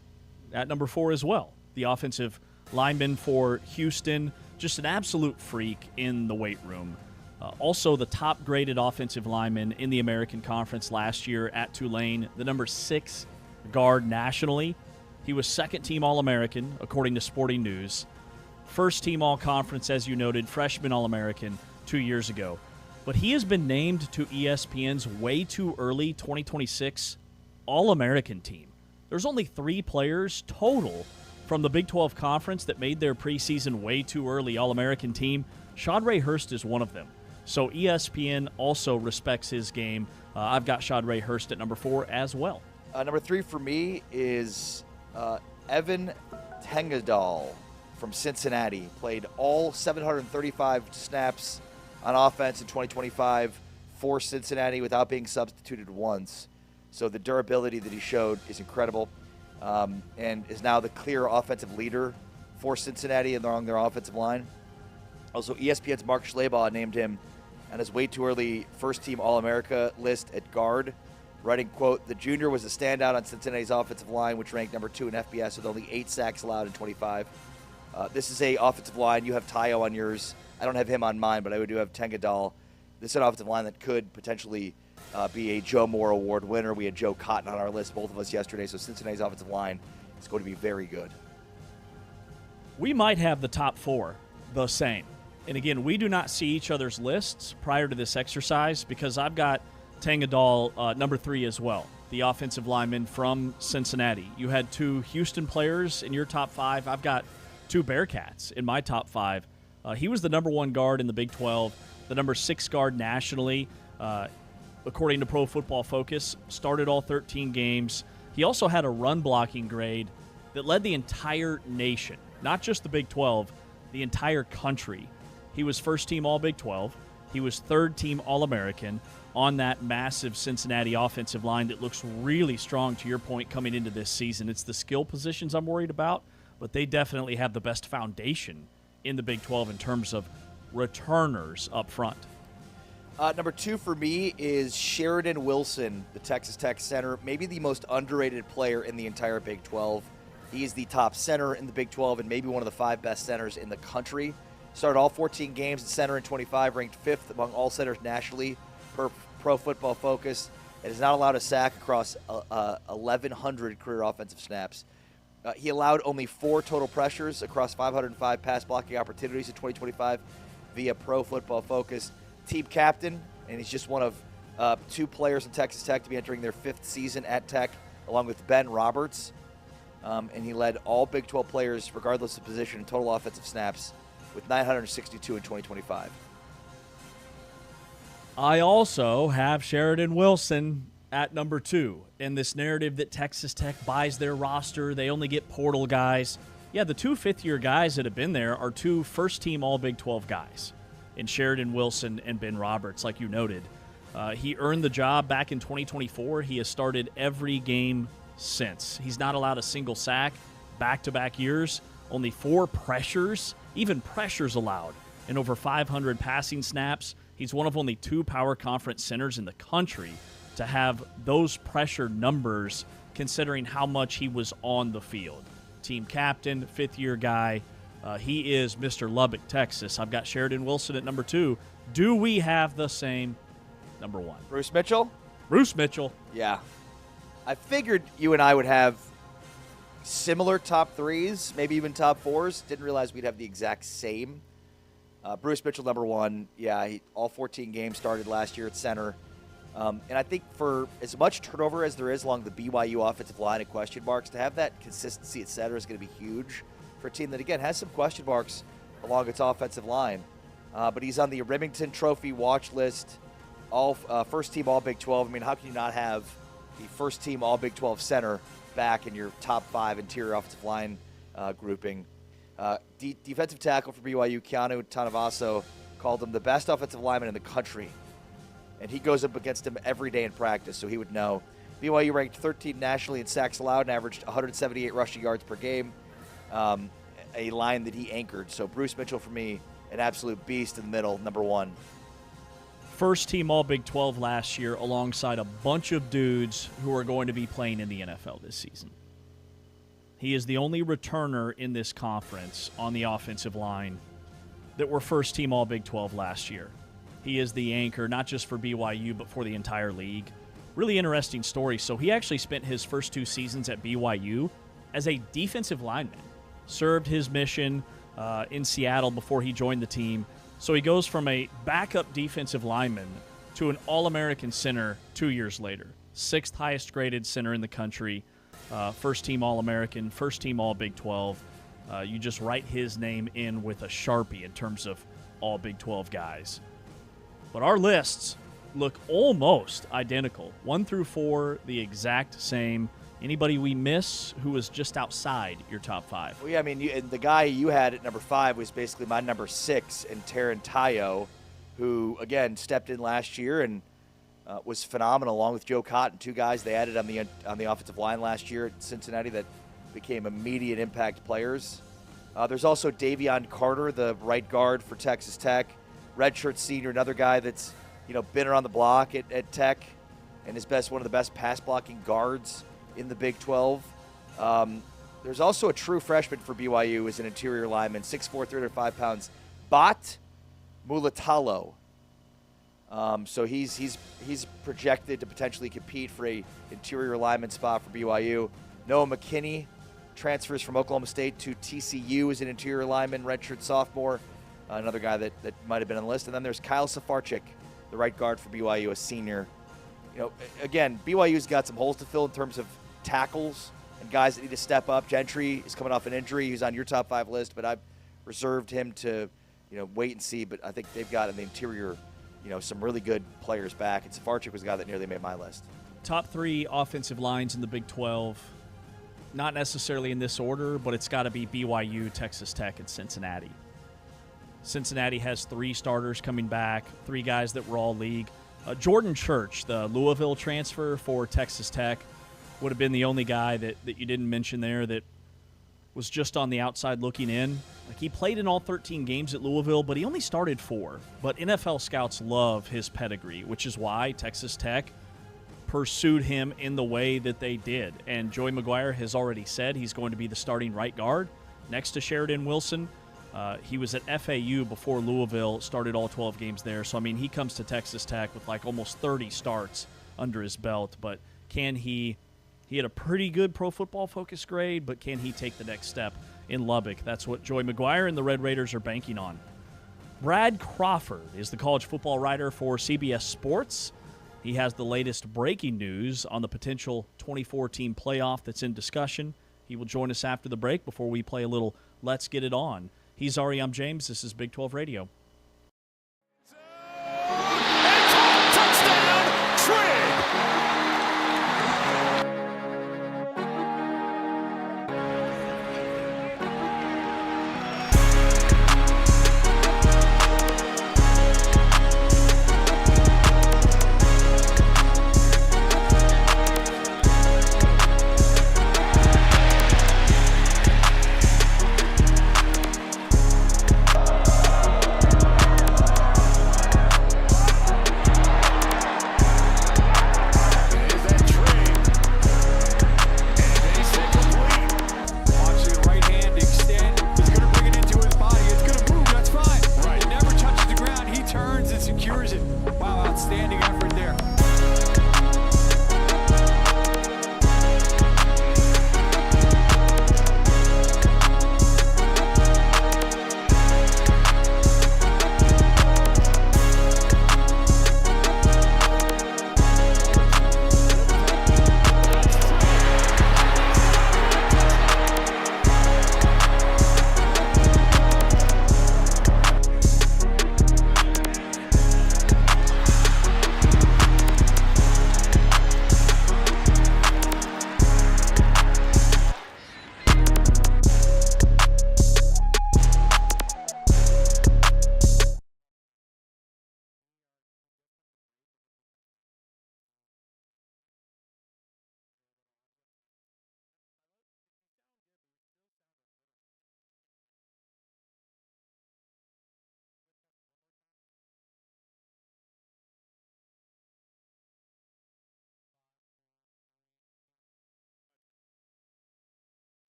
Speaker 2: at number 4 as well. The offensive lineman for Houston, just an absolute freak in the weight room. Also the top-graded offensive lineman in the American Conference last year at Tulane, the number 6 guard nationally. He was 2nd-team All-American, according to Sporting News. 1st-team All-Conference, as you noted, freshman All-American 2 years ago. But he has been named to ESPN's way too early 2026 All-American team. There's only 3 players total from the Big 12 Conference that made their preseason way too early All-American team. Shadre Hurst is one of them. So ESPN also respects his game. I've got Shadre Hurst at number 4 as well.
Speaker 3: Number 3 for me is Evan Tengadal from Cincinnati. Played all 735 snaps on offense in 2025 for Cincinnati without being substituted once. So the durability that he showed is incredible, and is now the clear offensive leader for Cincinnati along their offensive line. Also, ESPN's Mark Schlabach named him on his way too early first-team All-America list at guard, writing, quote, "The junior was a standout on Cincinnati's offensive line, which ranked number 2 in FBS with only 8 sacks allowed in 25. This is a offensive line. You have Tayo on yours. I don't have him on mine, but I do have Tengadal. This is an offensive line that could potentially be a Joe Moore Award winner. We had Joe Cotton on our list, both of us yesterday, so Cincinnati's offensive line is going to be very good.
Speaker 2: We might have the top 4 the same. And again, we do not see each other's lists prior to this exercise because I've got Tangadal number 3 as well, the offensive lineman from Cincinnati. You had 2 Houston players in your top 5. I've got 2 Bearcats in my top 5. He was the number 1 guard in the Big 12, the number 6 guard nationally, according to Pro Football Focus, started all 13 games. He also had a run blocking grade that led the entire nation, not just the Big 12, the entire country. He was first team All Big 12. He was third team All-American on that massive Cincinnati offensive line that looks really strong, to your point, coming into this season. It's the skill positions I'm worried about, but they definitely have the best foundation in the Big 12 in terms of returners up front.
Speaker 3: Number 2 for me is Sheridan Wilson, the Texas Tech center, maybe the most underrated player in the entire Big 12. He is the top center in the Big 12 and maybe one of the 5 best centers in the country. Started all 14 games at center in 25, ranked 5th among all centers nationally per Pro Football Focus, and is not allowed a sack across 1,100 career offensive snaps. He allowed only 4 total pressures across 505 pass blocking opportunities in 2025 via Pro Football Focus. Team captain, and he's just one of 2 players in Texas Tech to be entering their 5th season at Tech, along with Ben Roberts. And he led all Big 12 players, regardless of position, in total offensive snaps, with 962 in 2025.
Speaker 2: I also have Sheridan Wilson at number 2 in this narrative that Texas Tech buys their roster. They only get portal guys. Yeah, the 2 fifth-year guys that have been there are 2 first-team All-Big 12 guys in Sheridan Wilson and Ben Roberts, like you noted. He earned the job back in 2024. He has started every game since. He's not allowed a single sack back-to-back years. Only 4 pressures, even pressures allowed, in over 500 passing snaps. He's one of only 2 power conference centers in the country to have those pressure numbers, considering how much he was on the field. Team captain, 5th-year guy. He is Mr. Lubbock, Texas. I've got Sheridan Wilson at number 2. Do we have the same number 1?
Speaker 3: Bruce Mitchell?
Speaker 2: Bruce Mitchell.
Speaker 3: Yeah. I figured you and I would have similar top 3s, maybe even top 4s. Didn't realize we'd have the exact same. Bruce Mitchell, number 1. Yeah, all 14 games started last year at center. And I think for as much turnover as there is along the BYU offensive line and question marks, to have that consistency at center is going to be huge for a team that, again, has some question marks along its offensive line. But he's on the Remington Trophy watch list, all first-team All-Big 12. I mean, how can you not have the first-team All-Big 12 center back in your top 5 interior offensive line grouping? Defensive tackle for BYU, Keanu Tanavaso, called him the best offensive lineman in the country. And he goes up against him every day in practice, so he would know. BYU ranked 13th nationally in sacks allowed and averaged 178 rushing yards per game, a line that he anchored. So Bruce Mitchell, for me, an absolute beast in the middle, number 1.
Speaker 2: First team All Big 12 last year alongside a bunch of dudes who are going to be playing in the NFL this season. He is the only returner in this conference on the offensive line that were first team All Big 12 last year. He is the anchor, not just for BYU, but for the entire league. Really interesting story. So he actually spent his first 2 seasons at BYU as a defensive lineman. Served his mission in Seattle before he joined the team. So he goes from a backup defensive lineman to an All-American center 2 years later. 6th highest graded center in the country. First team All-American, first team All Big 12. You just write his name in with a Sharpie in terms of All Big 12 guys. But our lists look almost identical. 1 through 4, the exact same. Anybody we miss who was just outside your top 5?
Speaker 3: Well, yeah, I mean, and the guy you had at number 5 was basically my number 6, and Taron Tayo, who, again, stepped in last year and was phenomenal, along with Joe Cotton, 2 guys they added on the offensive line last year at Cincinnati that became immediate impact players. There's also Davion Carter, the right guard for Texas Tech, redshirt senior, another guy that's been around the block at Tech, and is one of the best pass blocking guards in the Big 12. There's also a true freshman for BYU as an interior lineman, 6'4", 305 pounds, Bat Mulatalo. So he's projected to potentially compete for a interior lineman spot for BYU. Noah McKinney transfers from Oklahoma State to TCU as an interior lineman, redshirt sophomore. another guy that might have been on the list. And then there's Kyle Safarczyk, the right guard for BYU, a senior. You know, again, BYU's got some holes to fill in terms of tackles and guys that need to step up. Gentry is coming off an injury. He's on your top 5 list, but I've reserved him to, wait and see. But I think they've got in the interior, some really good players back. And Safarczyk was a guy that nearly made my list.
Speaker 2: Top 3 offensive lines in the Big 12. Not necessarily in this order, but it's got to be BYU, Texas Tech, and Cincinnati. Cincinnati has 3 starters coming back, 3 guys that were all league. Jordan Church, the Louisville transfer for Texas Tech, would have been the only guy that you didn't mention there that was just on the outside looking in. Like, he played in all 13 games at Louisville, but he only started 4. But NFL scouts love his pedigree, which is why Texas Tech pursued him in the way that they did. And Joey McGuire has already said he's going to be the starting right guard next to Sheridan Wilson. He was at FAU before Louisville, started all 12 games there. So, I mean, he comes to Texas Tech with like almost 30 starts under his belt. But can he had a pretty good Pro Football Focus grade, but can he take the next step in Lubbock? That's what Joey McGuire and the Red Raiders are banking on. Brad Crawford is the college football writer for CBS Sports. He has the latest breaking news on the potential 2014 playoff that's in discussion. He will join us after the break before we play a little Let's Get It On. He's Ari, I'm James. This is Big 12 Radio.
Speaker 5: Touchdown, Trigg!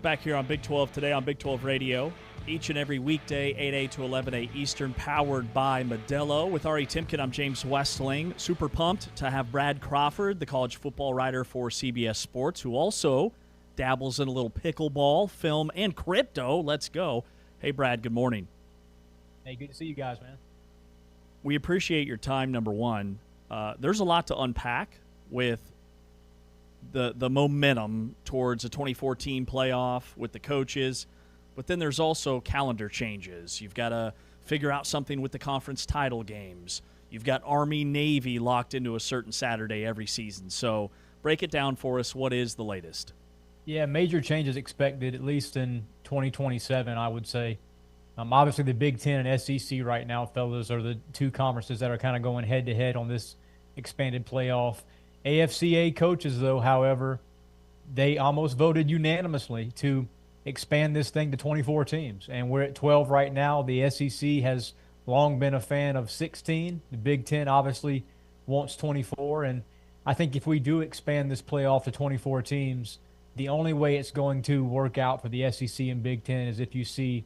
Speaker 2: Back here on Big 12 today on Big 12 Radio, each and every weekday, 8A to 11A Eastern, powered by Modelo. With Ari Timken, I'm James Westling. Super pumped to have Brad Crawford, the college football writer for CBS Sports, who also dabbles in a little pickleball, film, and crypto. Let's go. Hey, Brad, good morning.
Speaker 9: Hey, good to see you guys, man.
Speaker 2: We appreciate your time, number one. There's a lot to unpack with the momentum towards a 2014 playoff with the coaches, but then there's also calendar changes. You've got to figure out something with the conference title games. You've got Army-Navy locked into a certain Saturday every season. So break it down for us. What is the latest?
Speaker 9: Yeah, major changes expected, at least in 2027, I would say. Obviously, the Big Ten and SEC right now, fellas, are the two conferences that are kind of going head-to-head on this expanded playoff. AFCA coaches, though, however, they almost voted unanimously to expand this thing to 24 teams. And we're at 12 right now. The SEC has long been a fan of 16. The Big Ten obviously wants 24. And I think if we do expand this playoff to 24 teams, the only way it's going to work out for the SEC and Big Ten is if you see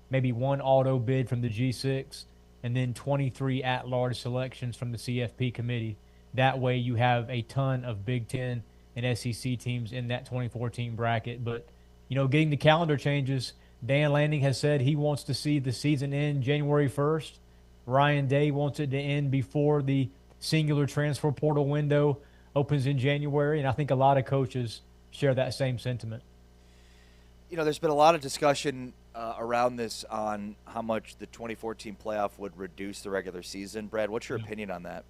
Speaker 9: maybe one auto bid from the G6 and then 23 at-large selections from the CFP committee. That way you have a ton of Big Ten and SEC teams in that 24-team bracket. But, you know, getting the calendar changes, Dan Lanning has said he wants to see the season end January 1st. Ryan Day wants it to end before the singular transfer portal window opens in January. And I think a lot of coaches share that same sentiment.
Speaker 3: You know, there's been a lot of discussion around this on how much the 2014 playoff would reduce the regular season. Brad, what's your opinion on that?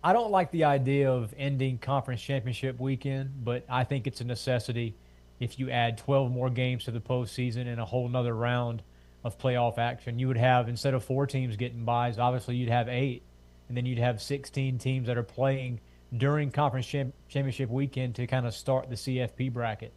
Speaker 9: I don't like the idea of ending conference championship weekend, but I think it's a necessity if you add 12 more games to the postseason and a whole nother round of playoff action. You would have, instead of 4 teams getting byes, obviously you'd have 8, and then you'd have 16 teams that are playing during conference championship weekend to kind of start the CFP bracket.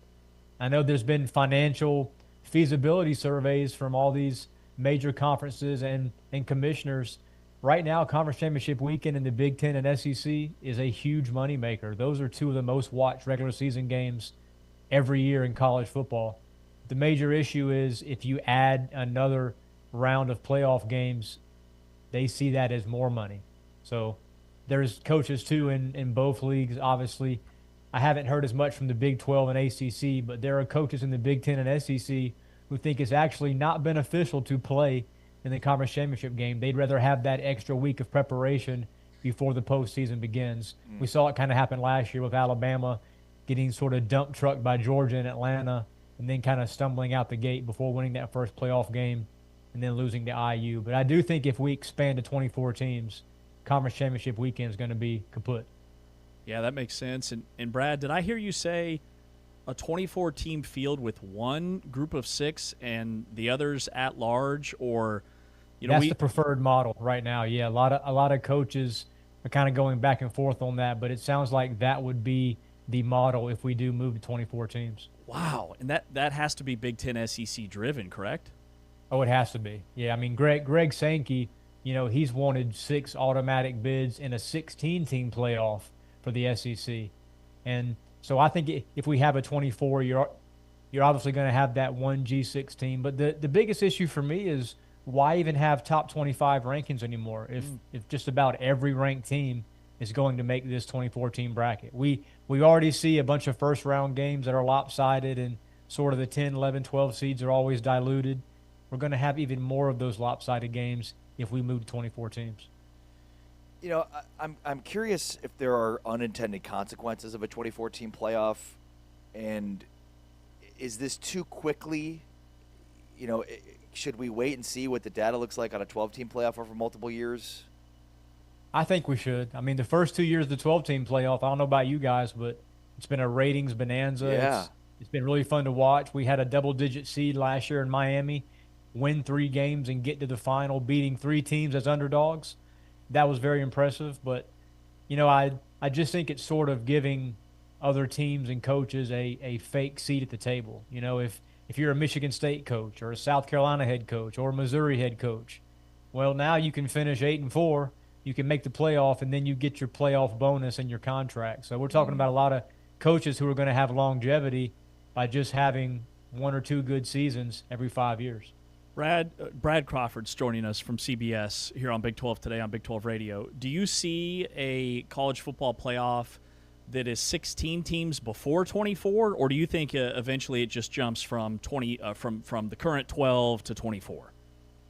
Speaker 9: I know there's been financial feasibility surveys from all these major conferences and commissioners. Right now, Conference Championship Weekend in the Big Ten and SEC is a huge moneymaker. Those are two of the most watched regular season games every year in college football. The major issue is if you add another round of playoff games, they see that as more money. So there's coaches, too, in both leagues. Obviously, I haven't heard as much from the Big 12 and ACC, but there are coaches in the Big Ten and SEC who think it's actually not beneficial to play in the conference championship game. They'd rather have that extra week of preparation before the postseason begins. We saw it kind of happen last year with Alabama getting sort of dump trucked by Georgia and Atlanta and then kind of stumbling out the gate before winning that first playoff game and then losing to IU. But I do think if we expand to 24 teams, conference championship weekend is going to be kaput.
Speaker 2: Yeah, that makes sense. And Brad, did I hear you say a 24-team field with one group of 6 and the others at large, or
Speaker 9: that's the preferred model right now? Yeah, a lot of coaches are kind of going back and forth on that, but it sounds like that would be the model if we do move to 24 teams.
Speaker 2: Wow, and that has to be Big Ten SEC driven, correct?
Speaker 9: Oh, it has to be. Yeah, I mean Greg Sankey, you know, he's wanted 6 automatic bids in a 16-team playoff for the SEC, and so I think if we have a 24, you're obviously going to have that one G6 team. But the biggest issue for me is why even have top 25 rankings anymore if just about every ranked team is going to make this 24-team bracket. We already see a bunch of first-round games that are lopsided, and sort of the 10, 11, 12 seeds are always diluted. We're going to have even more of those lopsided games if we move to 24 teams.
Speaker 3: You know, I'm curious if there are unintended consequences of a 24-team playoff, and is this too quickly? You know, should we wait and see what the data looks like on a 12-team playoff over multiple years?
Speaker 9: I think we should. I mean, the first 2 years of the 12-team playoff, I don't know about you guys, but it's been a ratings bonanza.
Speaker 3: Yeah.
Speaker 9: It's been really fun to watch. We had a double-digit seed last year in Miami, win 3 games and get to the final, beating 3 teams as underdogs. That was very impressive, but, you know, I just think it's sort of giving other teams and coaches a fake seat at the table. You know, if you're a Michigan State coach or a South Carolina head coach or a Missouri head coach, well, now you can finish 8-4, you can make the playoff, and then you get your playoff bonus in your contract. So we're talking about a lot of coaches who are going to have longevity by just having 1 or 2 good seasons every 5 years.
Speaker 2: Brad Crawford's joining us from CBS here on Big 12 today on Big 12 Radio. Do you see a college football playoff that is 16 teams before 24, or do you think eventually it just jumps from 20 from the current 12 to 24?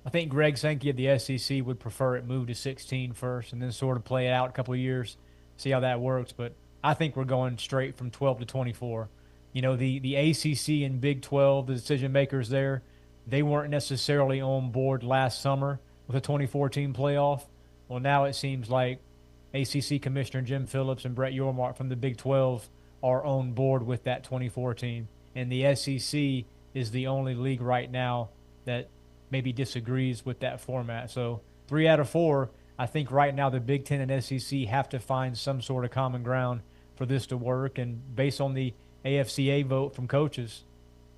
Speaker 9: I think Greg Sankey of the SEC would prefer it move to 16 first and then sort of play it out a couple of years, see how that works. But I think we're going straight from 12 to 24. You know, the ACC and Big 12, the decision makers there, they weren't necessarily on board last summer with a 2014 playoff. Well, now it seems like ACC Commissioner Jim Phillips and Brett Yormark from the Big 12 are on board with that 2014. And the SEC is the only league right now that maybe disagrees with that format. So 3 out of 4, I think right now the Big 10 and SEC have to find some sort of common ground for this to work. And based on the AFCA vote from coaches,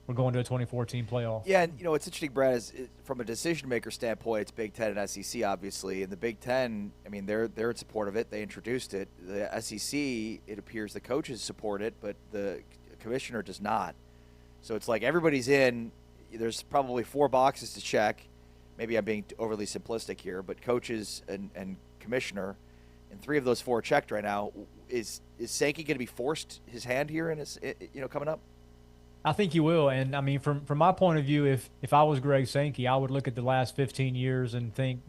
Speaker 9: we're going to a 2014 playoff.
Speaker 3: Yeah, and what's interesting, Brad, is from a decision-maker standpoint, it's Big Ten and SEC, obviously. And the Big Ten, I mean, they're in support of it. They introduced it. The SEC, it appears the coaches support it, but the commissioner does not. So it's like everybody's in. There's probably 4 boxes to check. Maybe I'm being overly simplistic here, but coaches and commissioner, and 3 of those 4 checked right now. Is Sankey going to be forced his hand here in his, coming up?
Speaker 9: I think he will. And, I mean, from my point of view, if I was Greg Sankey, I would look at the last 15 years and think,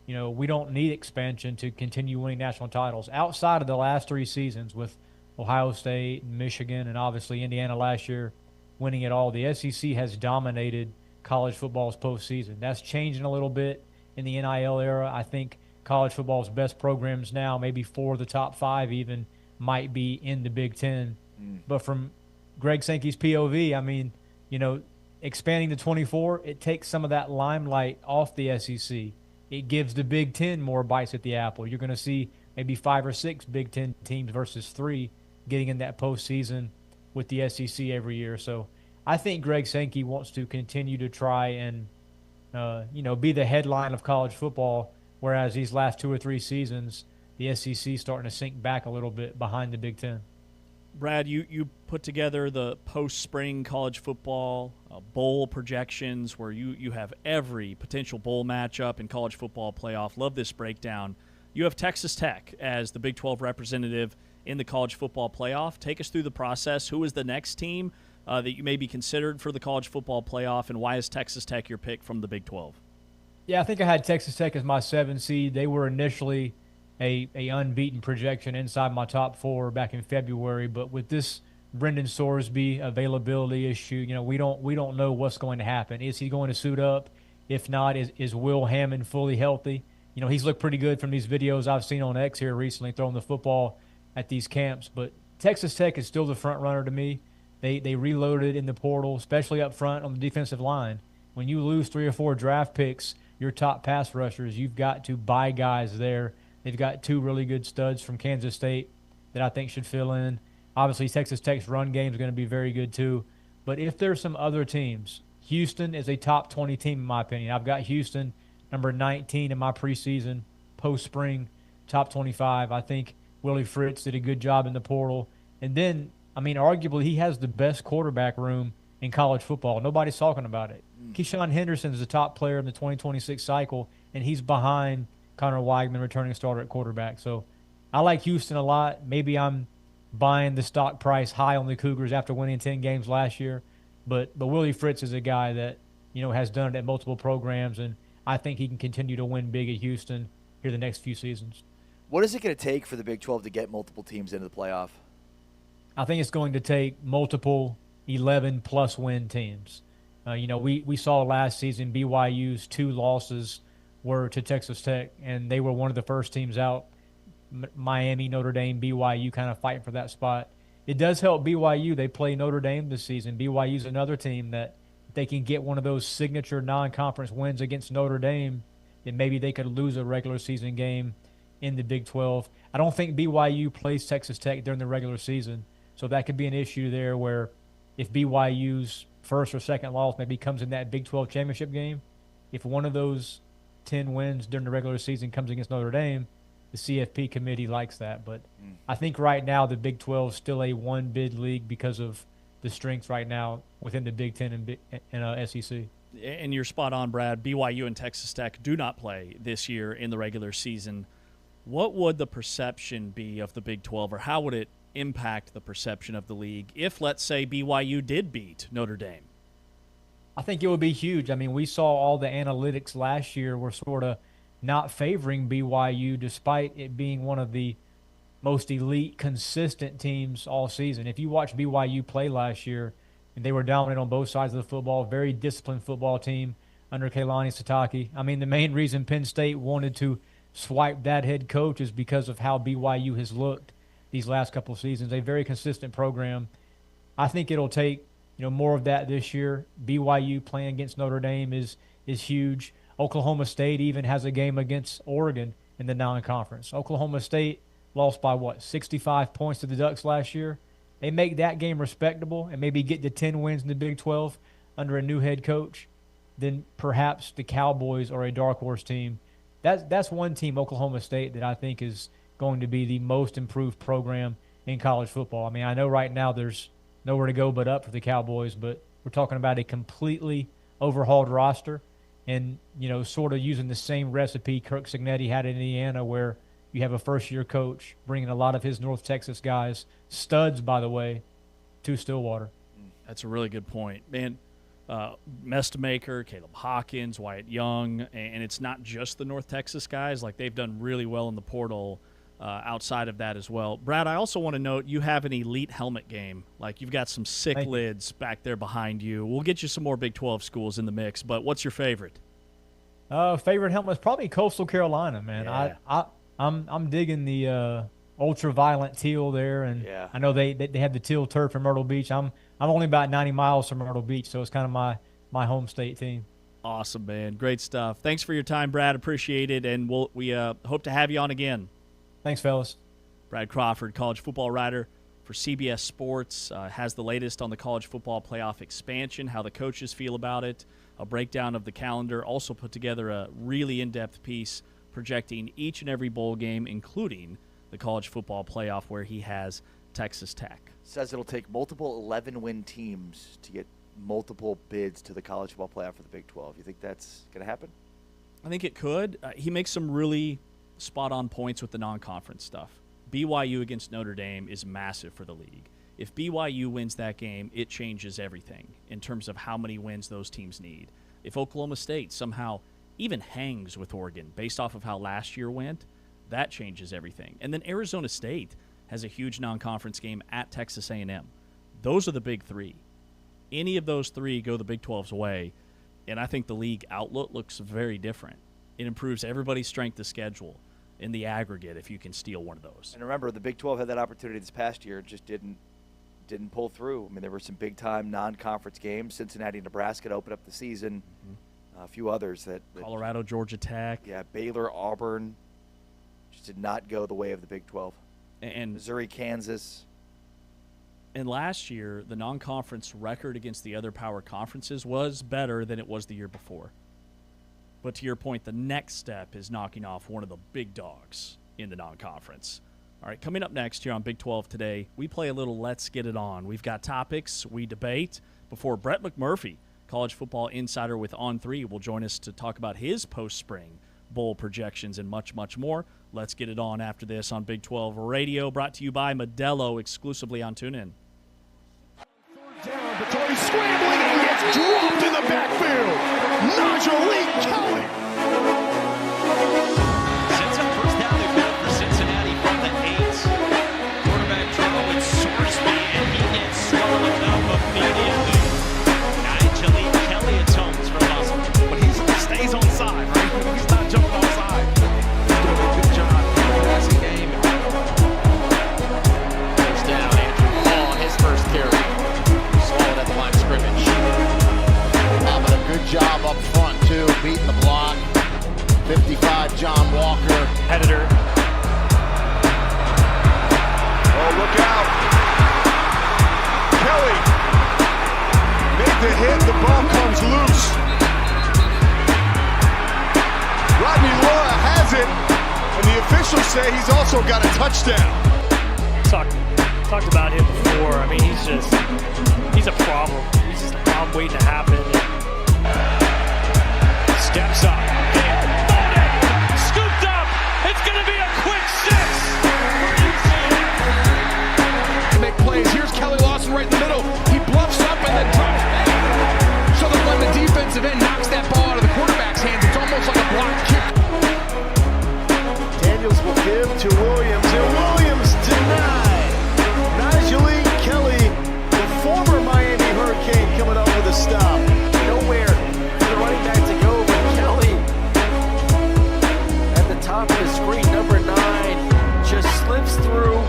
Speaker 9: we don't need expansion to continue winning national titles. Outside of the last 3 seasons with Ohio State, Michigan, and obviously Indiana last year winning it all, the SEC has dominated college football's postseason. That's changing a little bit in the NIL era. I think college football's best programs now, maybe 4 of the top 5 even, might be in the Big Ten. But from Greg Sankey's POV, I mean, expanding to 24, it takes some of that limelight off the SEC. It gives the Big Ten more bites at the apple. You're going to see maybe 5 or 6 Big Ten teams versus 3 getting in that postseason with the SEC every year. So I think Greg Sankey wants to continue to try and, be the headline of college football, whereas these last 2 or 3 seasons, the SEC is starting to sink back a little bit behind the Big Ten.
Speaker 2: Brad, you put together the post-spring college football bowl projections where you have every potential bowl matchup in college football playoff. Love this breakdown. You have Texas Tech as the Big 12 representative in the college football playoff. Take us through the process. Who is the next team that you may be considered for the college football playoff, and why is Texas Tech your pick from the Big 12?
Speaker 9: Yeah, I think I had Texas Tech as my 7 seed. They were initially a unbeaten projection inside my top 4 back in February, but with this Brendan Sorsby availability issue, we don't know what's going to happen. Is he going to suit up? If not, is Will Hammond fully healthy? He's looked pretty good from these videos I've seen on X here recently, throwing the football at these camps. But Texas Tech is still the front runner to me. They reloaded in the portal, especially up front on the defensive line. When you lose 3 or 4 draft picks, your top pass rushers, you've got to buy guys there. They've got 2 really good studs from Kansas State that I think should fill in. Obviously, Texas Tech's run game is going to be very good too. But if there's some other teams, Houston is a top 20 team in my opinion. I've got Houston number 19 in my preseason, post-spring, top 25. I think Willie Fritz did a good job in the portal. And then, arguably he has the best quarterback room in college football. Nobody's talking about it. Keyshawn Henderson is the top player in the 2026 cycle, and he's behind Connor Weigman, returning starter at quarterback. So I like Houston a lot. Maybe I'm buying the stock price high on the Cougars after winning 10 games last year. But Willie Fritz is a guy that, has done it at multiple programs, and I think he can continue to win big at Houston here the next few seasons.
Speaker 3: What is it going to take for the Big 12 to get multiple teams into the playoff?
Speaker 9: I think it's going to take multiple 11-plus win teams. We saw last season BYU's 2 losses were to Texas Tech, and they were one of the first teams out. Miami, Notre Dame, BYU kind of fighting for that spot. It does help BYU. They play Notre Dame this season. BYU's another team that if they can get one of those signature non-conference wins against Notre Dame, then maybe they could lose a regular season game in the Big 12. I don't think BYU plays Texas Tech during the regular season, so that could be an issue there where if BYU's first or second loss maybe comes in that Big 12 championship game, if one of those 10 wins during the regular season comes against Notre Dame, the CFP committee likes that. But I think right now the Big 12 is still a one-bid league because of the strengths right now within the Big Ten and SEC.
Speaker 2: And you're spot on, Brad. BYU and Texas Tech do not play this year in the regular season. What would the perception be of the Big 12, or how would it impact the perception of the league if, let's say, BYU did beat Notre Dame?
Speaker 9: I think it would be huge. I mean, we saw all the analytics last year were sort of not favoring BYU despite it being one of the most elite, consistent teams all season. If you watch BYU play last year, and they were dominant on both sides of the football, very disciplined football team under Keilani Sitake. I mean, the main reason Penn State wanted to swipe that head coach is because of how BYU has looked these last couple of seasons. A very consistent program. I think it'll take more of that this year. BYU playing against Notre Dame is huge. Oklahoma State even has a game against Oregon in the non-conference. Oklahoma State lost by 65 points to the Ducks last year. They make that game respectable and maybe get to 10 wins in the Big 12 under a new head coach, then perhaps the Cowboys are a dark horse team. That's one team, Oklahoma State, that I think is going to be the most improved program in college football. I mean, I know right now there's nowhere to go but up for the Cowboys, but we're talking about a completely overhauled roster and, sort of using the same recipe Kirk Cignetti had in Indiana, where you have a first-year coach bringing a lot of his North Texas guys, studs, by the way, to Stillwater.
Speaker 2: That's a really good point. Man, Mestamaker, Caleb Hawkins, Wyatt Young, and it's not just the North Texas guys. Like, they've done really well in the portal outside of that as well. Brad, I also want to note you have an elite helmet game. Like, you've got some sick lids back there behind you. We'll get you some more Big 12 schools in the mix, but what's your favorite?
Speaker 9: Favorite helmet is probably Coastal Carolina, man.
Speaker 2: Yeah.
Speaker 9: I'm digging the ultra-violent teal there, and I know they have the teal turf in Myrtle Beach. I'm only about 90 miles from Myrtle Beach, so it's kind of my home state team.
Speaker 2: Awesome, man. Great stuff. Thanks for your time, Brad. Appreciate it, and we hope to have you on again.
Speaker 9: Thanks, fellas.
Speaker 2: Brad Crawford, college football writer for CBS Sports, has the latest on the college football playoff expansion, how the coaches feel about it, a breakdown of the calendar, also put together a really in-depth piece projecting each and every bowl game, including the college football playoff where he has Texas Tech.
Speaker 3: Says it'll take multiple 11-win teams to get multiple bids to the college football playoff for the Big 12. You think that's going to happen?
Speaker 2: I think it could. He makes some really spot-on points with the non-conference stuff. BYU against Notre Dame is massive for the league. If BYU wins that game, it changes everything in terms of how many wins those teams need. If Oklahoma State somehow even hangs with Oregon based off of how last year went, that changes everything. And then Arizona State has a huge non-conference game at Texas A&M. Those are the big three. Any of those three go the Big 12's way, and I think the league outlook looks very different. It improves everybody's strength of schedule in the aggregate if you can steal one of those.
Speaker 3: And remember, the Big 12 had that opportunity this past year, just didn't pull through. I mean, there were some big-time non-conference games, Cincinnati, Nebraska to open up the season, a few others that
Speaker 2: Colorado, Georgia Tech.
Speaker 3: Yeah, Baylor, Auburn just did not go the way of the Big 12.
Speaker 2: And
Speaker 3: Missouri, Kansas.
Speaker 2: And last year, the non-conference record against the other power conferences was better than it was the year before. But to your point, the next step is knocking off one of the big dogs in the non-conference. All right, coming up next here on Big 12 Today, we play a little Let's Get It On. We've got topics, we debate, before Brett McMurphy, college football insider with On3, will join us to talk about his post-spring bowl projections and much, much more. Let's get it on after this on Big 12 Radio, brought to you by Modelo, exclusively on TuneIn.
Speaker 5: Down, Vittori scrambling and gets dropped in the backfield. Najee Kelly.
Speaker 7: Sets up first down and back for Cincinnati from the 8. Quarterback draw with Sorsby, and he gets swallowed up immediately. Najee Kelly atones for Muscle.
Speaker 5: But he stays on side, right? He's not jumping off side. He's doing a good job in the passing game.
Speaker 10: First down, Andrew Paul on his first carry. Swallowed at the line of scrimmage. But a good job up front, too, beating the block. 55, John Walker.
Speaker 5: Editor. Oh, look out. Kelly made the hit. The ball comes loose. Rodney Laura has it, and the officials say he's also got a touchdown.
Speaker 11: Tuck talked about him before. I mean, he's a problem. He's just a problem waiting to happen.
Speaker 5: Steps up. Scooped up. It's going to be a quick 6.
Speaker 12: Make plays. Here's Kelly Lawson right in the middle. He bluffs up and then drops back. So that when the defensive end knocks that ball out of the quarterback's hands, it's almost like a blocked kick.
Speaker 10: Daniels will give to Williams, and Williams denied. Najee Kelly, the former Miami Hurricane, coming up with a stop. Nowhere for the running back to go, but Kelly at the top of the screen, number 9, just slips through.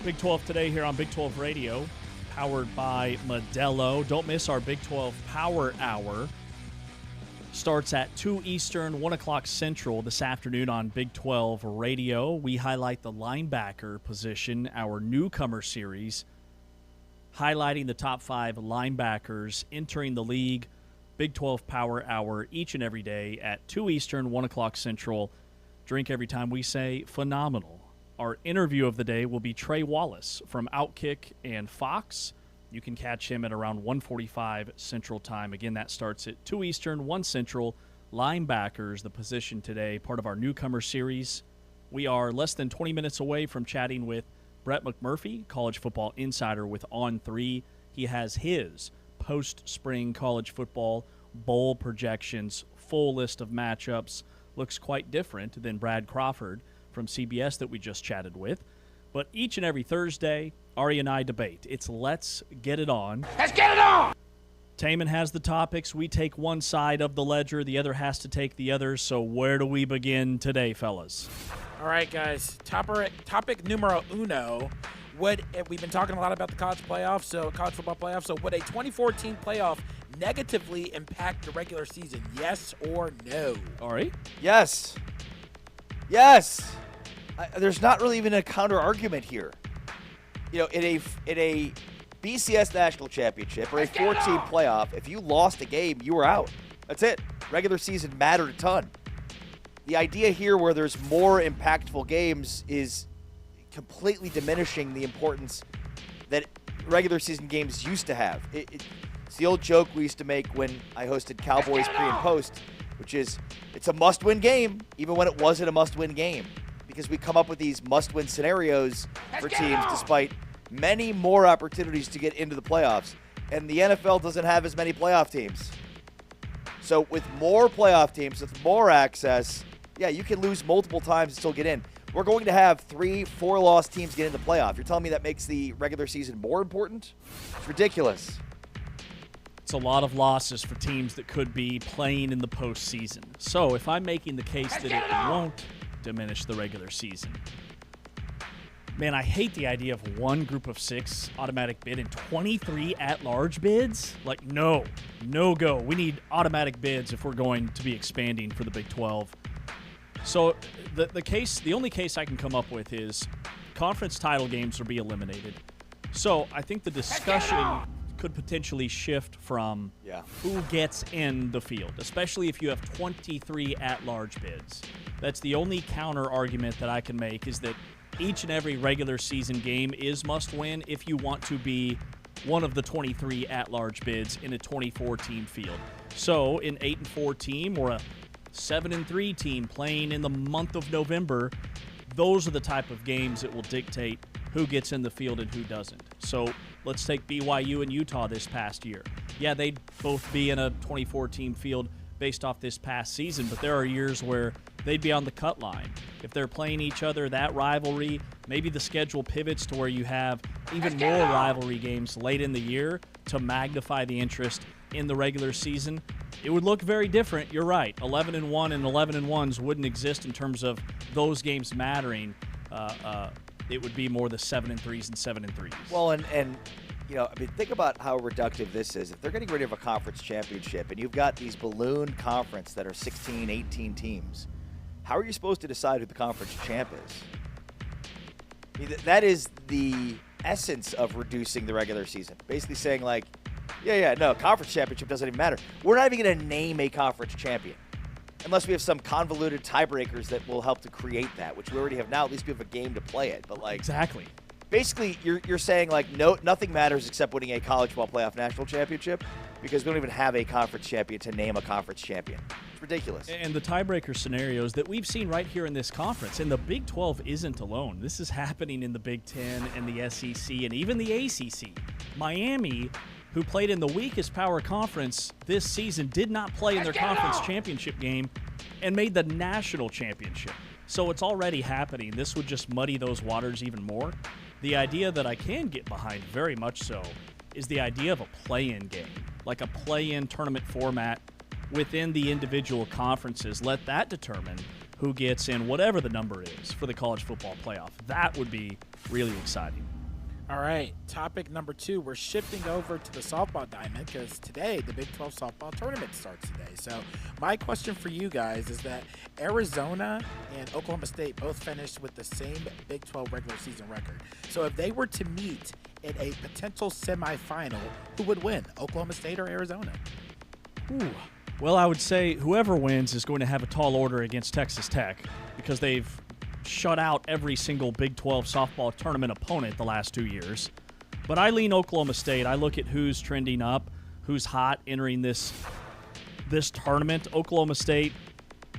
Speaker 2: Big 12 today here on Big 12 Radio, powered by Modelo. Don't miss our Big 12 Power Hour. Starts at 2 Eastern, 1 o'clock Central this afternoon on Big 12 Radio. We highlight the linebacker position, our newcomer series, highlighting the top 5 linebackers entering the league. Big 12 Power Hour each and every day at 2 Eastern, 1 o'clock Central. Drink every time we say phenomenal. Our interview of the day will be Trey Wallace from Outkick and Fox. You can catch him at around 1:45 Central Time. Again, that starts at 2 Eastern, 1 Central. Linebackers, the position today, part of our newcomer series. We are less than 20 minutes away from chatting with Brett McMurphy, college football insider with On3. He has his post-spring college football bowl projections, full list of matchups. Looks quite different than Brad Crawford from CBS that we just chatted with. But each and every Thursday, Ari and I debate. It's Let's Get It On.
Speaker 12: Let's get it on!
Speaker 2: Taman has the topics. We take one side of the ledger. The other has to take the other. So where do we begin today, fellas?
Speaker 13: All right, guys. Topic numero uno. We've been talking a lot about the college football playoffs. So would a 2014 playoff negatively impact the regular season? Yes or no?
Speaker 2: Ari?
Speaker 3: Yes. Yes. There's not really even a counter argument here. You know, in a BCS national championship or a 4-team playoff, if you lost a game, you were out. That's it. Regular season mattered a ton. The idea here where there's more impactful games is completely diminishing the importance that regular season games used to have. It's the old joke we used to make when I hosted Cowboys pre and post, which is it's a must-win game even when it wasn't a must-win game, because we come up with these must-win scenarios for teams despite many more opportunities to get into the playoffs. And the NFL doesn't have as many playoff teams. So with more playoff teams, with more access, yeah, you can lose multiple times and still get in. We're going to have 3-4 loss teams get into the playoff. You're telling me that makes the regular season more important? It's ridiculous.
Speaker 2: It's a lot of losses for teams that could be playing in the postseason. So if I'm making the case that it won't diminish the regular season, man, I hate the idea of one group of 6 automatic bid and 23 at-large bids. Like, no go. We need automatic bids if we're going to be expanding for the Big 12. So the only case I can come up with is conference title games will be eliminated. So I think the discussion could potentially shift from who gets in the field, especially if you have 23 at-large bids. That's the only counter argument that I can make, is that each and every regular season game is must-win if you want to be one of the 23 at-large bids in a 24-team field. So an 8-4 team or a 7-3 team playing in the month of November, those are the type of games that will dictate who gets in the field and who doesn't. So let's take BYU and Utah this past year. Yeah, they'd both be in a 24-team field based off this past season, but there are years where they'd be on the cut line. If they're playing each other, that rivalry, maybe the schedule pivots to where you have even more rivalry games late in the year to magnify the interest in the regular season. It would look very different. You're right. 11-1 and 11-1s wouldn't exist in terms of those games mattering. It would be more the 7-3s and 7-3s.
Speaker 3: Well, and you know, I mean, think about how reductive this is. If they're getting rid of a conference championship and you've got these balloon conference that are 16, 18 teams, how are you supposed to decide who the conference champ is? I mean, that is the essence of reducing the regular season. Basically saying, like, no, conference championship doesn't even matter. We're not even going to name a conference champion unless we have some convoluted tiebreakers that will help to create that, which we already have now. At least we have a game to play it. But like,
Speaker 2: exactly.
Speaker 3: Basically, you're saying, like, no, nothing matters except winning a college football playoff national championship, because we don't even have a conference champion to name a conference champion. It's ridiculous.
Speaker 2: And the tiebreaker scenarios that we've seen right here in this conference, and the Big 12 isn't alone. This is happening in the Big 10 and the SEC and even the ACC. Miami, who played in the weakest power conference this season, did not play in their conference championship game and made the national championship. So it's already happening. This would just muddy those waters even more. The idea that I can get behind very much so is the idea of a play-in game, like a play-in tournament format within the individual conferences. Let that determine who gets in, whatever the number is, for the college football playoff. That would be really exciting.
Speaker 13: All right, topic number 2. We're shifting over to the softball diamond because today the Big 12 softball tournament starts today. So my question for you guys is that Arizona and Oklahoma State both finished with the same Big 12 regular season record. So if they were to meet in a potential semifinal, who would win, Oklahoma State or Arizona?
Speaker 2: Ooh. Well, I would say whoever wins is going to have a tall order against Texas Tech because they've shut out every single Big 12 softball tournament opponent the last 2 years. But I lean Oklahoma State. I look at who's trending up, who's hot entering this tournament. Oklahoma State,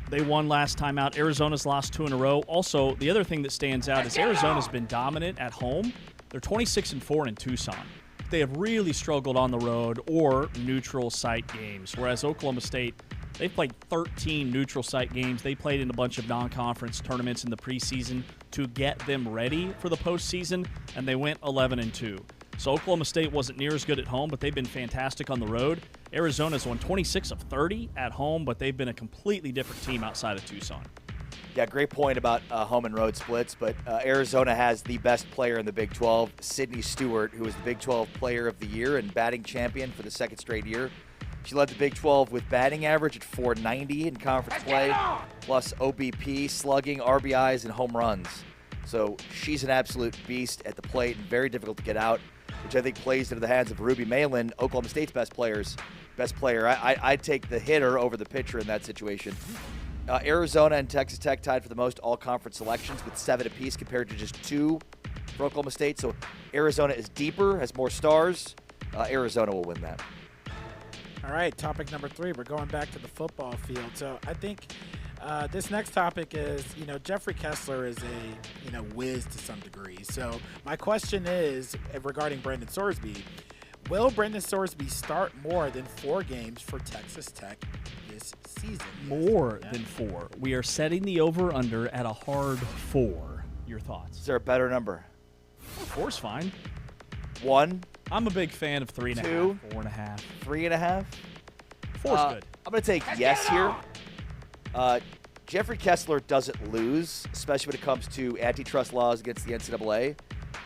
Speaker 2: they won last time out. Arizona's lost 2 in a row. Also, the other thing that stands out is Arizona's been dominant at home. They're 26-4 in Tucson. They have really struggled on the road or neutral site games, whereas Oklahoma State, they've played 13 neutral site games. They played in a bunch of non-conference tournaments in the preseason to get them ready for the postseason, and they went 11-2. So Oklahoma State wasn't near as good at home, but they've been fantastic on the road. Arizona's won 26 of 30 at home, but they've been a completely different team outside of Tucson.
Speaker 3: Yeah, great point about home and road splits, but Arizona has the best player in the Big 12, Sydney Stewart, who was the Big 12 Player of the Year and batting champion for the second straight year. She led the Big 12 with batting average at .490 in conference play, plus OBP, slugging, RBIs, and home runs. So she's an absolute beast at the plate and very difficult to get out, which I think plays into the hands of Ruby Malin, Oklahoma State's best player. I'd take the hitter over the pitcher in that situation. Arizona and Texas Tech tied for the most all-conference selections with 7 apiece compared to just 2 for Oklahoma State. So Arizona is deeper, has more stars. Arizona will win that.
Speaker 13: All right, topic number 3. We're going back to the football field. So I think this next topic is, Jeffrey Kessler is a, whiz to some degree. So my question is regarding Brendan Sorsby. Will Brendan Sorsby start more than 4 games for Texas Tech this season?
Speaker 2: More than 4. We are setting the over-under at a hard 4. Your thoughts?
Speaker 3: Is there a better number?
Speaker 2: 4's fine.
Speaker 3: 1?
Speaker 2: I'm a big fan of 3.5,
Speaker 3: 2,
Speaker 2: 4.5.
Speaker 3: 3.5?
Speaker 2: 4's good.
Speaker 3: I'm going to take yes here. Jeffrey Kessler doesn't lose, especially when it comes to antitrust laws against the NCAA.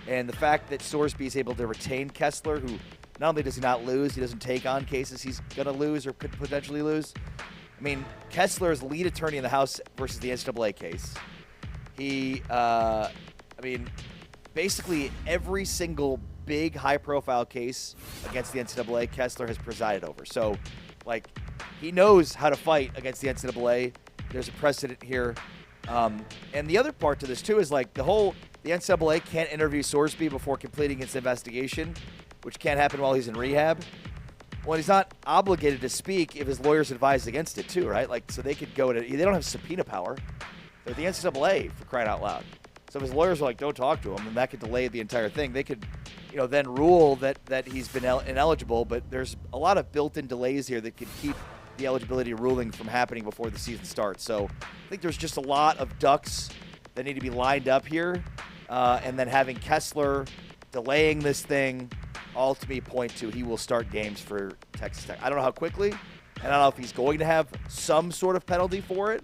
Speaker 3: And the fact that Sorsby is able to retain Kessler, who not only does he not lose, he doesn't take on cases he's going to lose or could potentially lose. I mean, Kessler is the lead attorney in the House versus the NCAA case. He, basically every single big high-profile case against the NCAA, Kessler has presided over. So, he knows how to fight against the NCAA. There's a precedent here. And the other part to this, too, is the NCAA can't interview Sorsby before completing its investigation, which can't happen while he's in rehab. Well, he's not obligated to speak if his lawyers advise against it, too, right? So they could go to – they don't have subpoena power. They're the NCAA, for crying out loud. So if his lawyers are like, don't talk to him, and that could delay the entire thing. They could, then rule that he's been ineligible, but there's a lot of built-in delays here that could keep the eligibility ruling from happening before the season starts. So I think there's just a lot of ducks that need to be lined up here, and then having Kessler delaying this thing all to me point to he will start games for Texas Tech. I don't know how quickly, and I don't know if he's going to have some sort of penalty for it,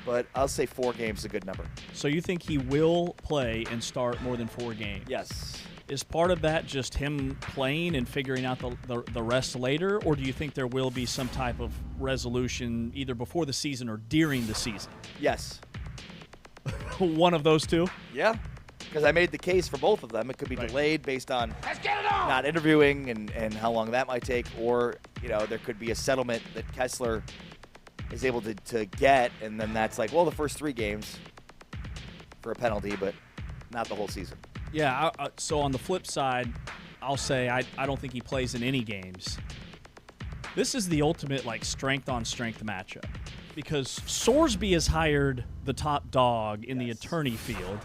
Speaker 3: but I'll say 4 games is a good number.
Speaker 2: So you think he will play and start more than 4 games?
Speaker 3: Yes.
Speaker 2: Is part of that just him playing and figuring out the rest later, or do you think there will be some type of resolution either before the season or during the season?
Speaker 3: Yes.
Speaker 2: One of those two?
Speaker 3: Yeah, because I made the case for both of them. It could be delayed based on not interviewing and how long that might take, or there could be a settlement that Kessler is able to get, and then that's the first 3 games for a penalty, but not the whole season.
Speaker 2: Yeah, so on the flip side, I'll say I don't think he plays in any games. This is the ultimate strength-on-strength matchup because Sorsby has hired the top dog in the attorney field,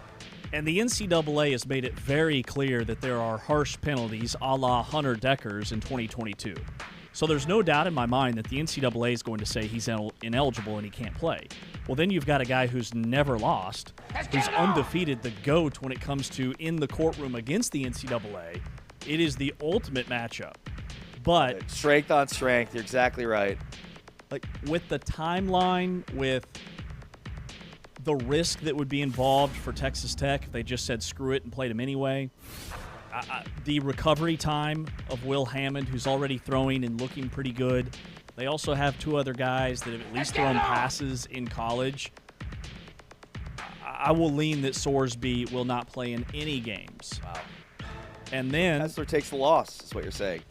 Speaker 2: and the NCAA has made it very clear that there are harsh penalties a la Hunter Deckers in 2022. So there's no doubt in my mind that the NCAA is going to say he's ineligible and he can't play. Well, then you've got a guy who's never lost, who's undefeated, the GOAT when it comes to in the courtroom against the NCAA. It is the ultimate matchup. But
Speaker 3: strength on strength, you're exactly right.
Speaker 2: With the timeline, with the risk that would be involved for Texas Tech if they just said screw it and played him anyway, the recovery time of Will Hammond, who's already throwing and looking pretty good. They also have 2 other guys that have at least thrown passes in college. I will lean that Sorsby will not play in any games.
Speaker 3: Wow.
Speaker 2: And then
Speaker 3: Kessler takes the loss, is what you're saying.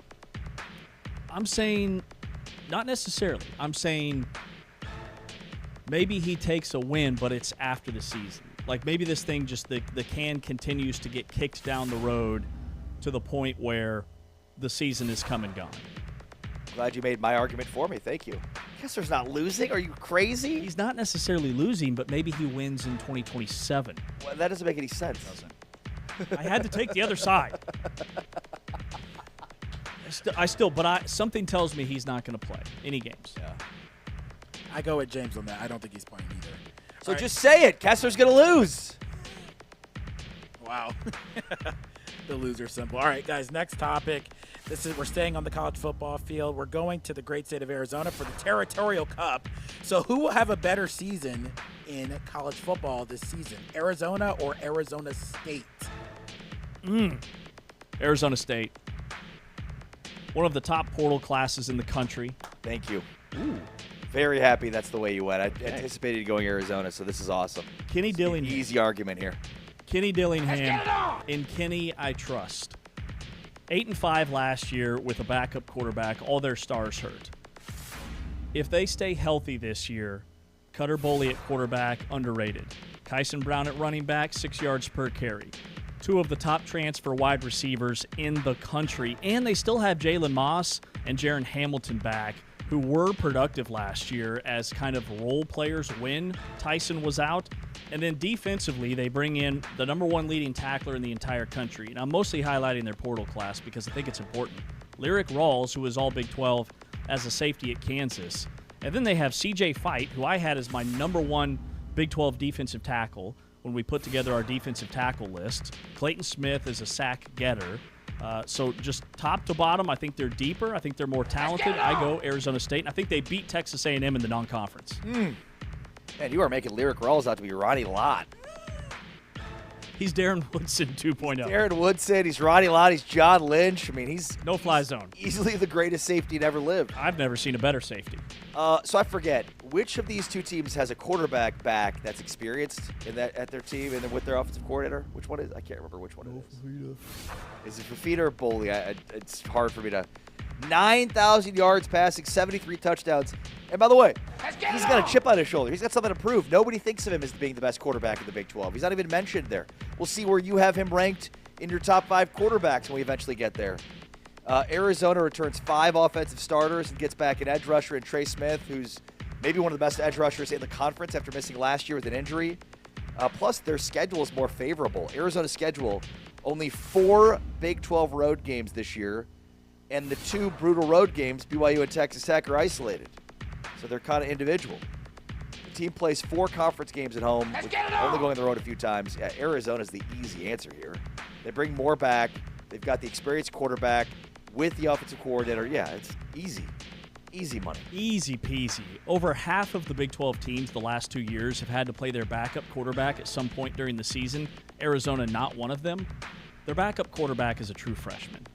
Speaker 2: I'm saying not necessarily. I'm saying maybe he takes a win, but it's after the season. Like maybe this thing just the can continues to get kicked down the road to the point where the season is come and gone.
Speaker 3: Glad you made my argument for me. Thank you. Kessler's not losing. Are you crazy?
Speaker 2: He's not necessarily losing, but maybe he wins in 2027.
Speaker 3: Well, that doesn't make any sense.
Speaker 2: I had to take the other side. Something tells me he's not going to play any games.
Speaker 3: Yeah.
Speaker 13: I go with James on that. I don't think he's playing either.
Speaker 3: So just say it. Kessler's going to lose.
Speaker 13: Wow. The loser symbol. All right, guys, next topic. We're staying on the college football field. We're going to the great state of Arizona for the Territorial Cup. So who will have a better season in college football this season, Arizona or Arizona State?
Speaker 2: Arizona State. One of the top portal classes in the country.
Speaker 3: Thank you.
Speaker 2: Ooh.
Speaker 3: Very happy that's the way you went. I anticipated you going Arizona, so this is awesome.
Speaker 2: Kenny Dillingham.
Speaker 3: Easy argument here.
Speaker 2: Kenny Dillingham. In Kenny, I trust. 8-5 last year with a backup quarterback. All their stars hurt. If they stay healthy this year, Cutter Boley at quarterback, underrated. Kyson Brown at running back, 6 yards per carry. 2 of the top transfer wide receivers in the country. And they still have Jalen Moss and Jaron Hamilton back, who were productive last year as kind of role players when Tyson was out. And then defensively, they bring in the number 1 leading tackler in the entire country. And I'm mostly highlighting their portal class because I think it's important. Lyric Rawls, who is all Big 12 as a safety at Kansas. And then they have C.J. Fight, who I had as my number 1 Big 12 defensive tackle when we put together our defensive tackle list. Clayton Smith is a sack getter. So just top to bottom, I think they're deeper. I think they're more talented. I go Arizona State, and I think they beat Texas A&M in the non-conference.
Speaker 3: Man, you are making Lyric Rawls out to be Ronnie Lott.
Speaker 2: He's Darren Woodson 2.0.
Speaker 3: Darren Woodson, he's Ronnie Lott, he's John Lynch. I mean, he's
Speaker 2: no-fly zone.
Speaker 3: Easily the greatest safety to ever live.
Speaker 2: I've never seen a better safety.
Speaker 3: So I forget, which of these two teams has a quarterback back that's experienced in that at their team and then with their offensive coordinator? Which one is? I can't remember which one it is. Is it Fafita or Boley? It's hard for me to. 9,000 yards passing, 73 touchdowns. And by the way, he's got a chip on his shoulder. He's got something to prove. Nobody thinks of him as being the best quarterback in the Big 12. He's not even mentioned there. We'll see where you have him ranked in your top 5 quarterbacks when we eventually get there. Arizona returns 5 offensive starters and gets back an edge rusher in Trey Smith, who's maybe one of the best edge rushers in the conference after missing last year with an injury. Plus, their schedule is more favorable. Arizona's schedule, only 4 Big 12 road games this year. And the 2 brutal road games, BYU and Texas Tech, are isolated. So they're kind of individual. The team plays 4 conference games at home, only going on the road a few times. Yeah, Arizona's the easy answer here. They bring more back. They've got the experienced quarterback with the offensive coordinator. Yeah, it's easy. Easy money.
Speaker 2: Easy peasy. Over half of the Big 12 teams the last 2 years have had to play their backup quarterback at some point during the season. Arizona not one of them. Their backup quarterback is a true freshman.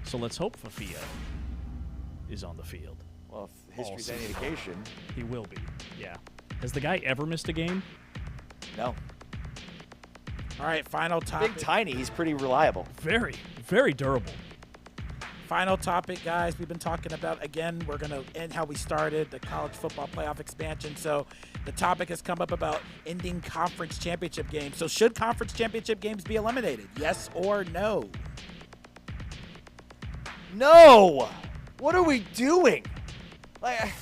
Speaker 2: So let's hope Fafita is on the field.
Speaker 3: Well, if history's any indication,
Speaker 2: he will be. Yeah. Has the guy ever missed a game?
Speaker 3: No.
Speaker 13: All right, final topic.
Speaker 3: Big tiny, he's pretty reliable.
Speaker 2: Very, very durable.
Speaker 13: Final topic, guys. We've been talking about, again, we're going to end how we started, the college football playoff expansion. So the topic has come up about ending conference championship games. So should conference championship games be eliminated? Yes or no?
Speaker 3: No! What are we doing? Like,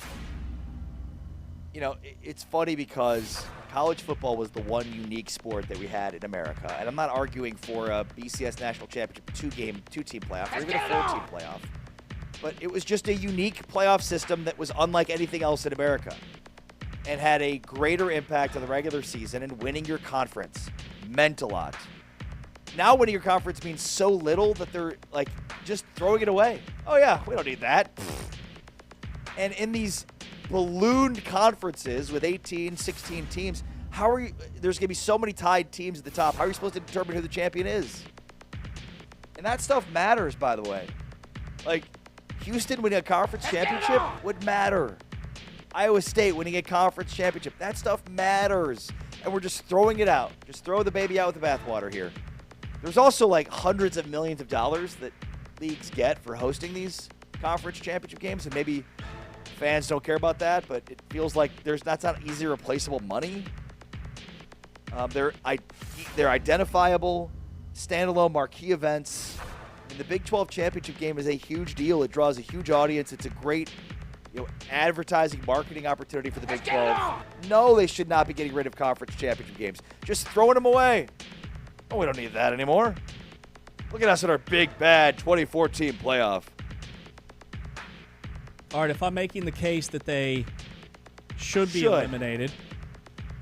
Speaker 3: you know, it's funny because college football was the one unique sport that we had in America. And I'm not arguing for a BCS National Championship 2-team playoff or even a 4-team playoff. But it was just a unique playoff system that was unlike anything else in America and had a greater impact on the regular season, and winning your conference meant a lot. Now winning your conference means so little that they're like just throwing it away. Oh yeah, we don't need that. And in these ballooned conferences with 18, 16 teams, how are you? There's gonna be so many tied teams at the top. How are you supposed to determine who the champion is? And that stuff matters, by the way. Like Houston winning a conference championship would matter. Iowa State winning a conference championship, that stuff matters. And we're just throwing it out. Just throw the baby out with the bathwater here. There's also like hundreds of millions of dollars that leagues get for hosting these conference championship games, and maybe fans don't care about that, but it feels like that's not easily replaceable money. They're identifiable, standalone marquee events. And the Big 12 championship game is a huge deal. It draws a huge audience. It's a great advertising, marketing opportunity for the Big 12. No, they should not be getting rid of conference championship games. Just throwing them away. Oh, we don't need that anymore. Look at us in our big, bad 2014 playoff.
Speaker 2: All right, if I'm making the case that they should be eliminated,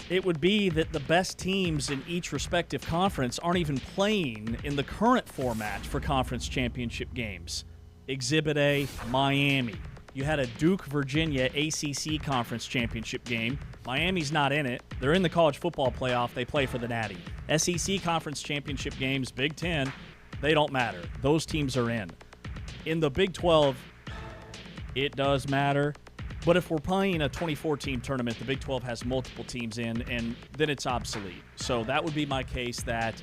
Speaker 2: it would be that the best teams in each respective conference aren't even playing in the current format for conference championship games. Exhibit A, Miami. You had a Duke-Virginia ACC conference championship game. Miami's not in it. They're in the college football playoff. They play for the Natty. SEC conference championship games, Big Ten, they don't matter. Those teams are in. In the Big 12, it does matter. But if we're playing a 24-team tournament, the Big 12 has multiple teams in, and then it's obsolete. So that would be my case that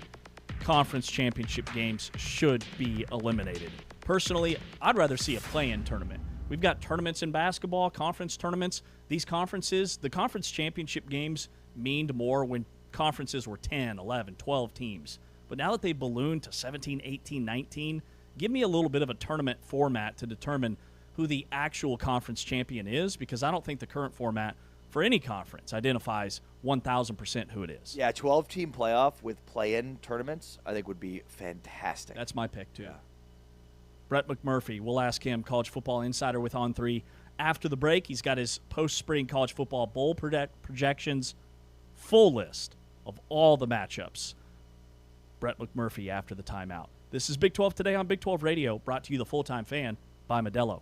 Speaker 2: conference championship games should be eliminated. Personally, I'd rather see a play-in tournament. We've got tournaments in basketball, conference tournaments. These conferences, the conference championship games meaned more when conferences were 10, 11, 12 teams. But now that they've ballooned to 17, 18, 19, give me a little bit of a tournament format to determine who the actual conference champion is, because I don't think the current format for any conference identifies 1,000% who it is.
Speaker 3: Yeah, 12-team playoff with play-in tournaments I think would be fantastic.
Speaker 2: That's my pick, too. Yeah. Brett McMurphy, we'll ask him, College Football Insider with On3. After the break, he's got his post-spring college football bowl projections, full list of all the matchups. Brett McMurphy after the timeout. This is Big 12 Today on Big 12 Radio, brought to you, the Full-Time Fan, by Modelo.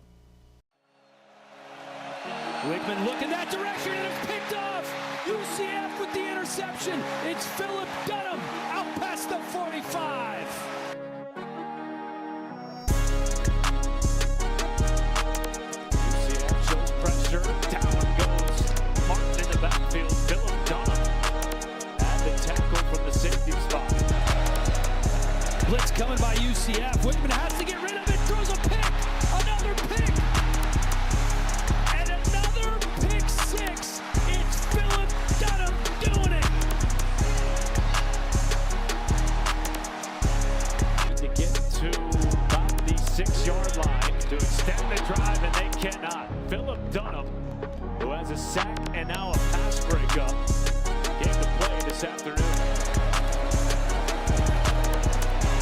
Speaker 5: Wickman look in that direction, and it's picked off. UCF with the interception. It's Philip Dunham out past the 45. UCF shows pressure. Down goes Martin in the backfield. Philip Dunham at the tackle from the safety spot. Blitz coming by UCF. Wickman has to get rid of it. Throws a pick. Another pick. Six. It's Philip Dunham doing it. To get to about the 6-yard line to extend the drive, and they cannot. Philip Dunham, who has a sack and now a pass breakup, gave the play this afternoon.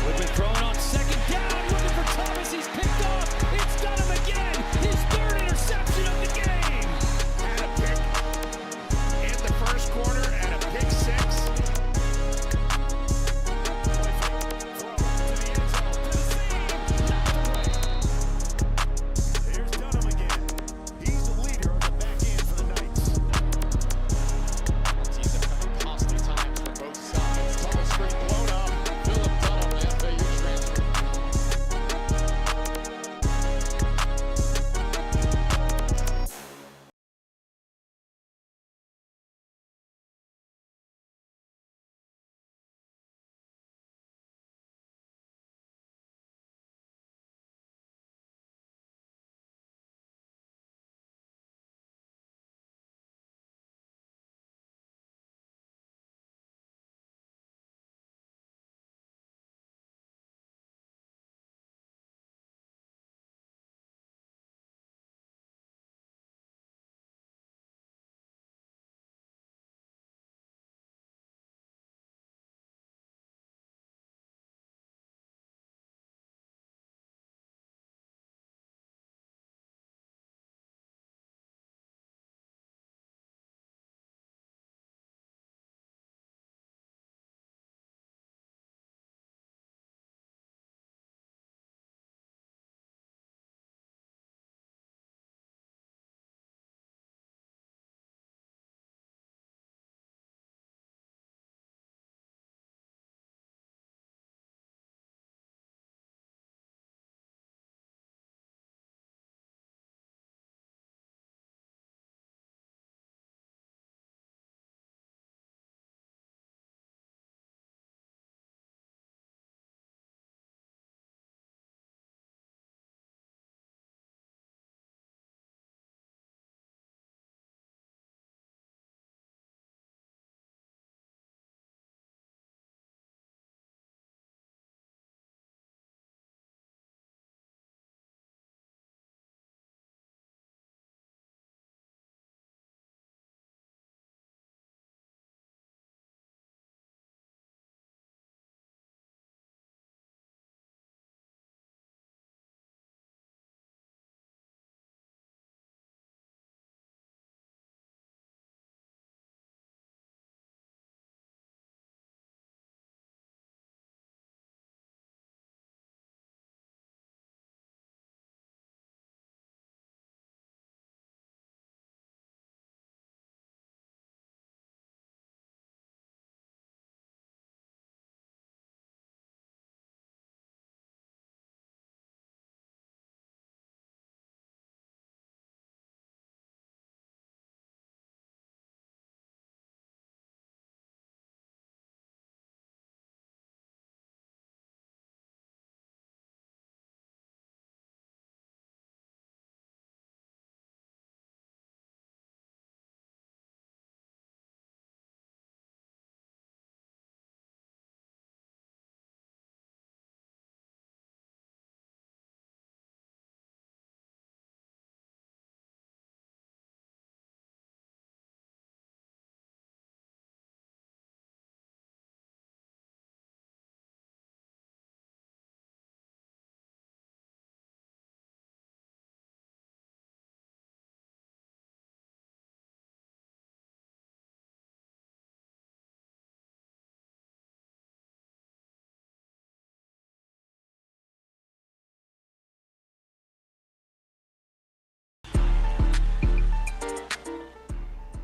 Speaker 5: We've been throwing on second down, looking for Thomas. He's picked off. It's Dunham again. His third interception of the game. First quarter and a pick six. Here's Dunham again. He's the leader on the back end for the Knights. Teams have come in costly times from both sides. Tunnel screen blown up. Philip Dunham, the FAU transfer.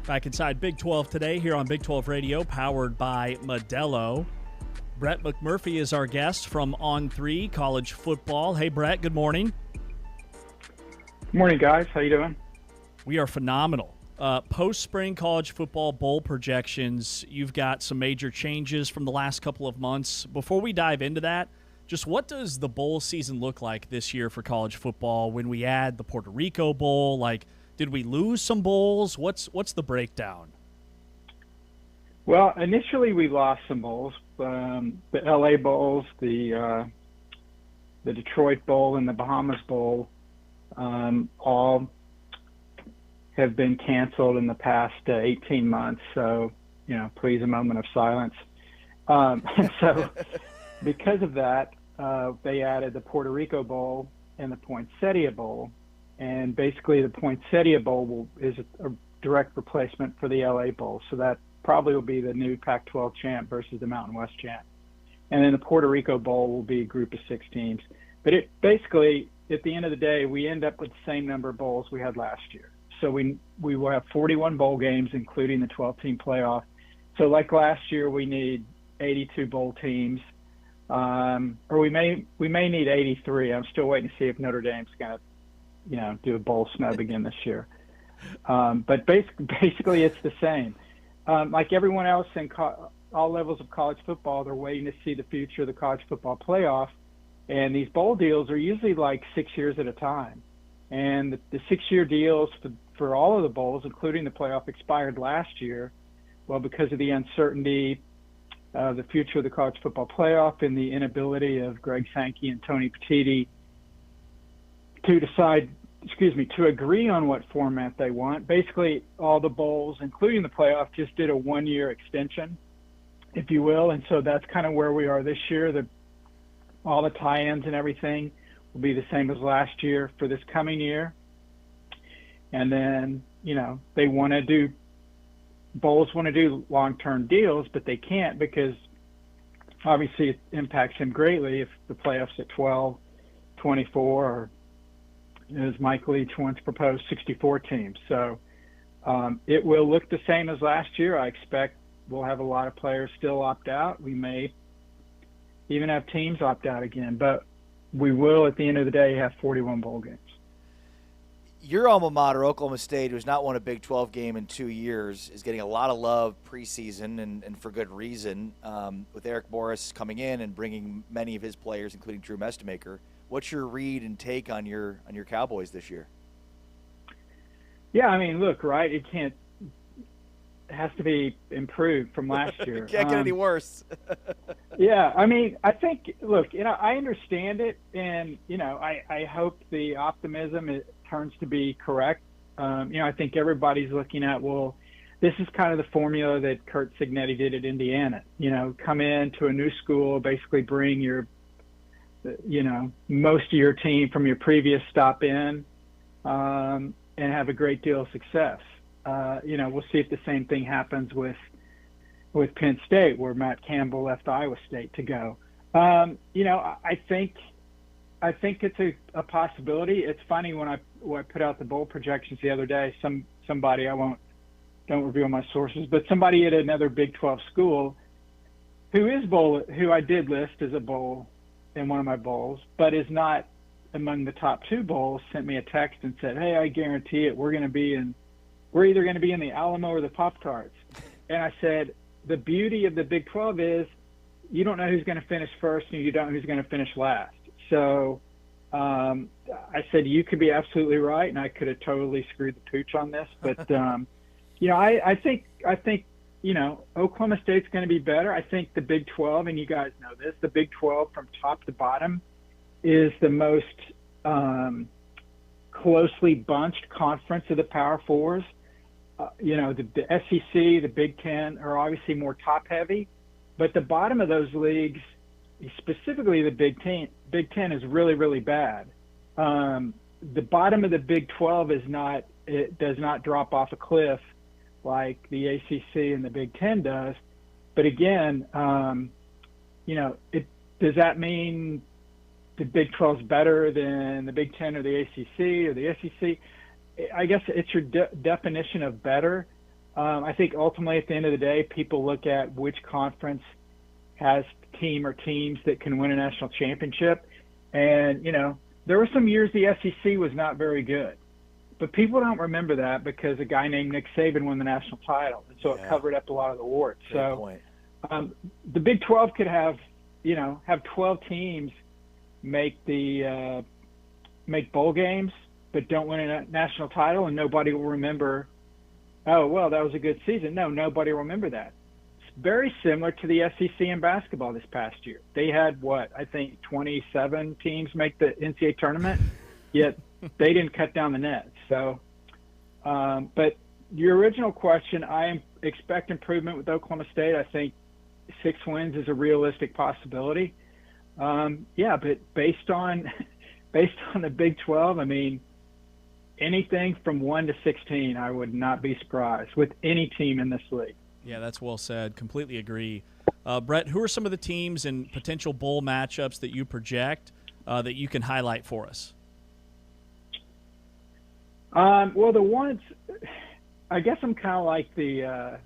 Speaker 2: Back inside Big 12 today here on Big 12 Radio, powered by Modelo. Brett McMurphy is our guest from On3 College Football. Hey, Brett, good morning.
Speaker 14: Good morning, guys. How you doing?
Speaker 2: We are phenomenal. Post-spring college football bowl projections, you've got some major changes from the last couple of months. Before we dive into that, just what does the bowl season look like this year for college football when we add the Puerto Rico Bowl? Like, did we lose some bowls? What's the breakdown?
Speaker 14: Well, initially we lost some bowls. The LA Bowls, the Detroit Bowl, and the Bahamas Bowl all have been canceled in the past 18 months. So, please, a moment of silence. And so because of that, they added the Puerto Rico Bowl and the Poinsettia Bowl. And basically the Poinsettia Bowl is a direct replacement for the LA Bowl. So that probably will be the new Pac-12 champ versus the Mountain West champ. And then the Puerto Rico Bowl will be a group of 6 teams. But it basically, at the end of the day, we end up with the same number of bowls we had last year. So we will have 41 bowl games, including the 12-team playoff. So like last year, we need 82 bowl teams. Or we may need 83. I'm still waiting to see if Notre Dame's going to do a bowl snub again this year. But basically it's the same. Like everyone else in all levels of college football, they're waiting to see the future of the college football playoff. And these bowl deals are usually like 6 years at a time. And the 6-year deals for all of the bowls, including the playoff, expired last year. Well, because of the uncertainty of the future of the college football playoff and the inability of Greg Sankey and Tony Petitti to agree on what format they want. Basically, all the bowls, including the playoff, just did a 1-year extension, if you will. And so that's kind of where we are this year. All the tie-ins and everything will be the same as last year for this coming year. And then, they want to do long-term deals, but they can't because obviously it impacts them greatly if the playoffs at 12, 24, or as Mike Leach once proposed, 64 teams. So it will look the same as last year. I expect we'll have a lot of players still opt out. We may even have teams opt out again, but we will, at the end of the day, have 41 bowl games.
Speaker 3: Your alma mater, Oklahoma State, who's not won a Big 12 game in 2 years, is getting a lot of love preseason, and for good reason, with Eric Morris coming in and bringing many of his players, including Drew Mestemaker. What's your read and take on your Cowboys this year?
Speaker 14: Yeah, I mean, look, right? It has to be improved from last year.
Speaker 3: Can't get any worse.
Speaker 14: Yeah, I mean, I think, look, I understand it, and I hope the optimism turns to be correct. I think everybody's looking at, well, this is kind of the formula that Kurt Signetti did at Indiana. Come into a new school, basically bring your most of your team from your previous stop in, and have a great deal of success. We'll see if the same thing happens with Penn State, where Matt Campbell left Iowa State to go. I think it's a possibility. It's funny when I put out the bowl projections the other day. Somebody, don't reveal my sources, but somebody at another Big 12 school who I did list as a bowl in one of my bowls, but is not among the top 2 bowls, sent me a text and said, "Hey, I guarantee it, we're either going to be in the Alamo or the Pop-Tarts." And I said, the beauty of the Big 12 is you don't know who's going to finish first and you don't know who's going to finish last. So I said, you could be absolutely right, and I could have totally screwed the pooch on this. But, I think Oklahoma State's going to be better. I think the Big 12, and you guys know this, the Big 12 from top to bottom is the most closely bunched conference of the Power Fours. The SEC, the Big Ten are obviously more top-heavy, but the bottom of those leagues, specifically the Big Ten is really, really bad. The bottom of the Big 12 does not drop off a cliff like the ACC and the Big Ten does. But again, does that mean the Big 12 is better than the Big Ten or the ACC or the SEC? I guess it's your definition of better. I think ultimately at the end of the day, people look at which conference has team or teams that can win a national championship. And, there were some years the SEC was not very good. But people don't remember that because a guy named Nick Saban won the national title. And so it covered up a lot of the warts.
Speaker 3: Great point.
Speaker 14: The Big 12 could have 12 teams make bowl games, but don't win a national title, and nobody will remember, oh, well, that was a good season. No, nobody will remember that. It's very similar to the SEC in basketball this past year. They had, 27 teams make the NCAA tournament, yet they didn't cut down the net. So, but your original question, I expect improvement with Oklahoma State. I think 6 wins is a realistic possibility. But based on the Big 12, I mean, anything from 1 to 16, I would not be surprised with any team in this league.
Speaker 2: Yeah, that's well said. Completely agree. Brett, who are some of the teams and potential bowl matchups that you project that you can highlight for us?
Speaker 14: Well, the ones, I guess I'm kind of like the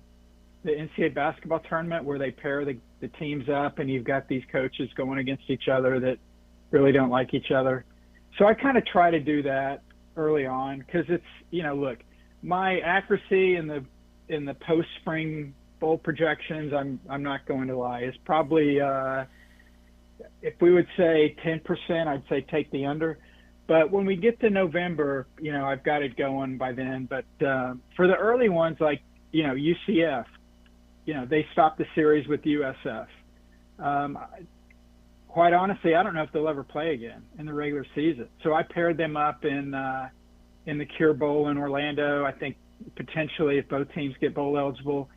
Speaker 14: NCAA basketball tournament where they pair the teams up and you've got these coaches going against each other that really don't like each other. So I kind of try to do that early on because it's, look, my accuracy in the post-spring bowl projections, I'm not going to lie, is probably, if we would say 10%, I'd say take the under. But when we get to November, I've got it going by then. But for the early ones, like, UCF, they stopped the series with USF. Quite honestly, I don't know if they'll ever play again in the regular season. So I paired them up in the Cure Bowl in Orlando. I think potentially if both teams get bowl eligible,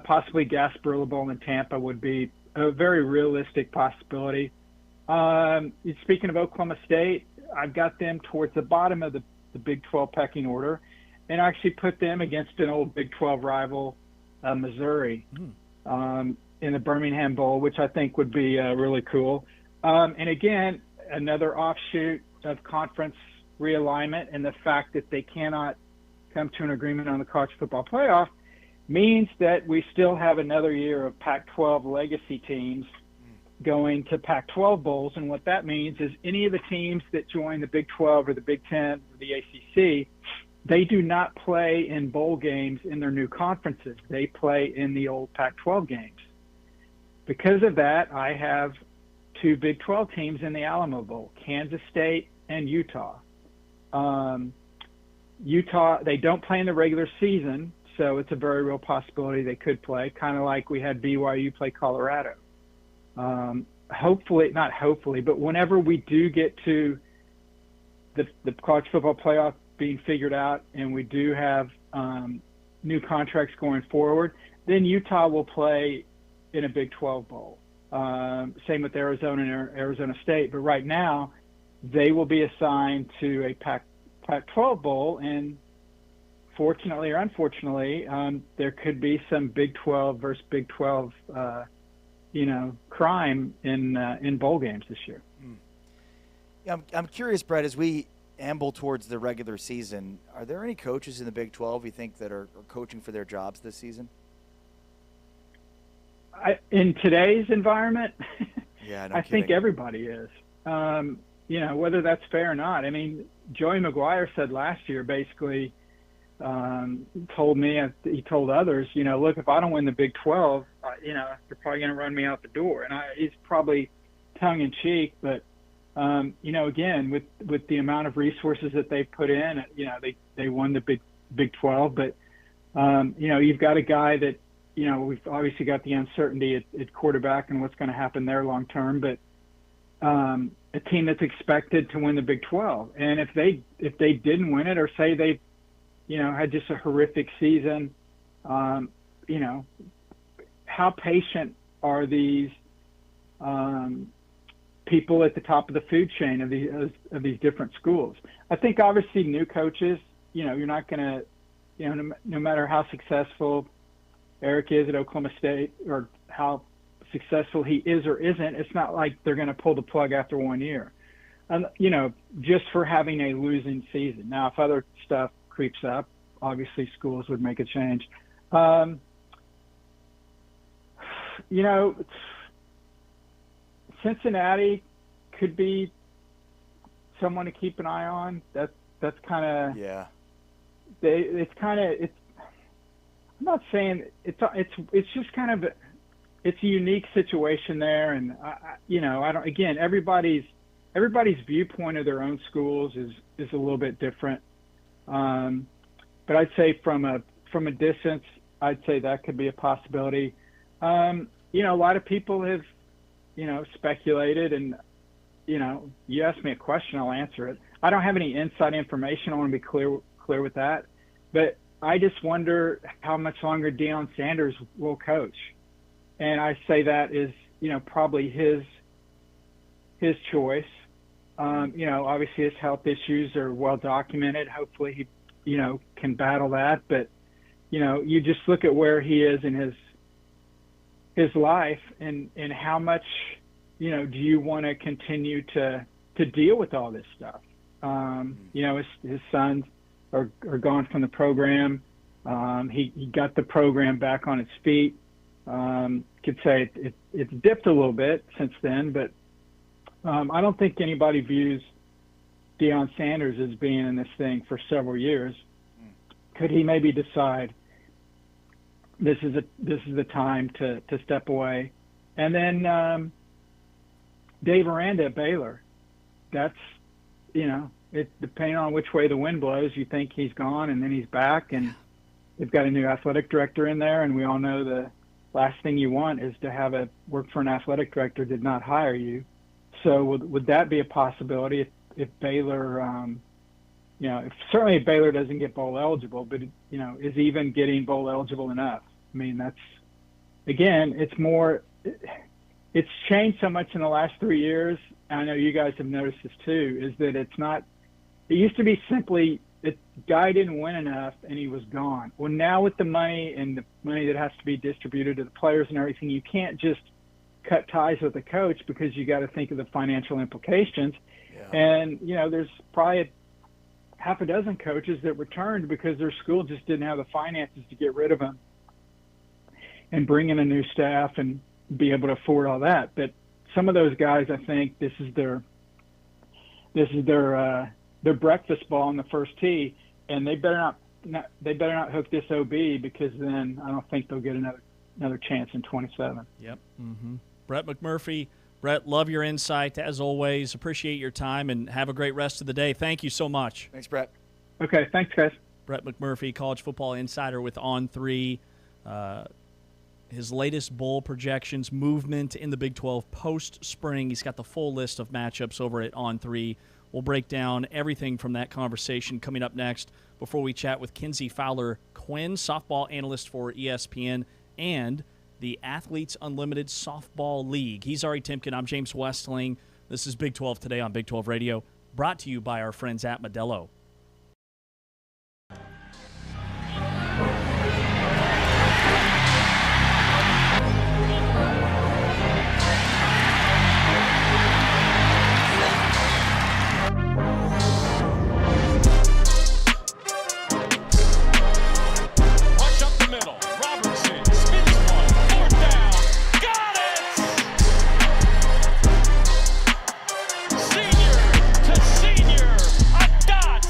Speaker 14: possibly Gasparilla Bowl in Tampa would be a very realistic possibility. Speaking of Oklahoma State, I've got them towards the bottom of the Big 12 pecking order, and I actually put them against an old Big 12 rival, Missouri, in the Birmingham Bowl, which I think would be really cool. And again, another offshoot of conference realignment and the fact that they cannot come to an agreement on the college football playoff means that we still have another year of Pac-12 legacy teams going to Pac-12 bowls, and what that means is any of the teams that join the Big 12 or the Big 10 or the ACC, they do not play in bowl games in their new conferences. They play in the old Pac-12 games. Because of that, I have 2 Big 12 teams in the Alamo Bowl, Kansas State and Utah. Utah, they don't play in the regular season, so it's a very real possibility they could play, kind of like we had BYU play Colorado. Hopefully, not hopefully, but whenever we do get to the college football playoff being figured out and we do have new contracts going forward, then Utah will play in a Big 12 bowl. Same with Arizona and Arizona State. But right now, they will be assigned to a Pac-12 bowl, and fortunately or unfortunately, there could be some Big 12 versus Big 12 crime in bowl games this year.
Speaker 3: Yeah, I'm curious, Brett, as we amble towards the regular season, are there any coaches in the Big 12 you think that are coaching for their jobs this season?
Speaker 14: In today's environment,
Speaker 3: yeah,
Speaker 14: I think everybody is. Whether that's fair or not. I mean, Joey McGuire said last year basically told me, he told others, look, if I don't win the Big 12, they're probably going to run me out the door. And he's probably tongue in cheek, but again, with the amount of resources that they put in, they won the Big 12. But you've got a guy that we've obviously got the uncertainty at quarterback and what's going to happen there long term, but a team that's expected to win the Big 12. And if they didn't win it, or say they had just a horrific season, how patient are these people at the top of the food chain of these different schools? I think obviously new coaches, you're not going to, no matter how successful Eric is at Oklahoma State or how successful he is or isn't, it's not like they're going to pull the plug after 1 year, just for having a losing season. Now, if other stuff creeps up, obviously schools would make a change. You know, Cincinnati could be someone to keep an eye on. That's kind of
Speaker 3: yeah.
Speaker 14: It's I'm not saying it's just kind of it's a unique situation there, and I don't. Again, everybody's viewpoint of their own schools is a little bit different. But I'd say from a distance, I'd say that could be a possibility. A lot of people have, speculated, and, you asked me a question, I'll answer it. I don't have any inside information. I want to be clear with that. But I just wonder how much longer Deion Sanders will coach. And I say that is, probably his choice. Obviously his health issues are well documented. Hopefully he, can battle that. But, you just look at where he is in his life and how much, do you want to continue to deal with all this stuff? His sons are gone from the program. He got the program back on its feet. Could say it's dipped a little bit since then, but I don't think anybody views Deion Sanders as being in this thing for several years. Could he maybe decide this is the time to step away? And then Dave Aranda at Baylor. That's it depending on which way the wind blows, you think he's gone and then he's back, and they've got a new athletic director in there, and we all know the last thing you want is to have work for an athletic director did not hire you. So would that be a possibility if Baylor, certainly if Baylor doesn't get bowl eligible, but is even getting bowl eligible enough? I mean, it's changed so much in the last 3 years. I know you guys have noticed this too, is that it used to be simply the guy didn't win enough and he was gone. Well, now with the money and the money that has to be distributed to the players and everything, you can't just cut ties with the coach because you got to think of the financial implications. Yeah. And, there's probably half a dozen coaches that returned because their school just didn't have the finances to get rid of them and bring in a new staff and be able to afford all that. But some of those guys, I think this is their breakfast ball on the first tee, and they better not hook this OB, because then I don't think they'll get another chance in 27.
Speaker 2: Yep. Mm-hmm. Brett McMurphy. Brett, love your insight as always. Appreciate your time, and have a great rest of the day. Thank you so much.
Speaker 3: Thanks, Brett.
Speaker 14: Okay, thanks, guys.
Speaker 2: Brett McMurphy, college football insider with On3. His latest bowl projections, movement in the Big 12 post-spring. He's got the full list of matchups over at On3. We'll break down everything from that conversation coming up next before we chat with Kinsey Fowler-Quinn, softball analyst for ESPN, and the Athletes Unlimited Softball League. He's Ari Timken. I'm James Westling. This is Big 12 Today on Big 12 Radio, brought to you by our friends at Modelo.
Speaker 5: Senior to senior, a dot.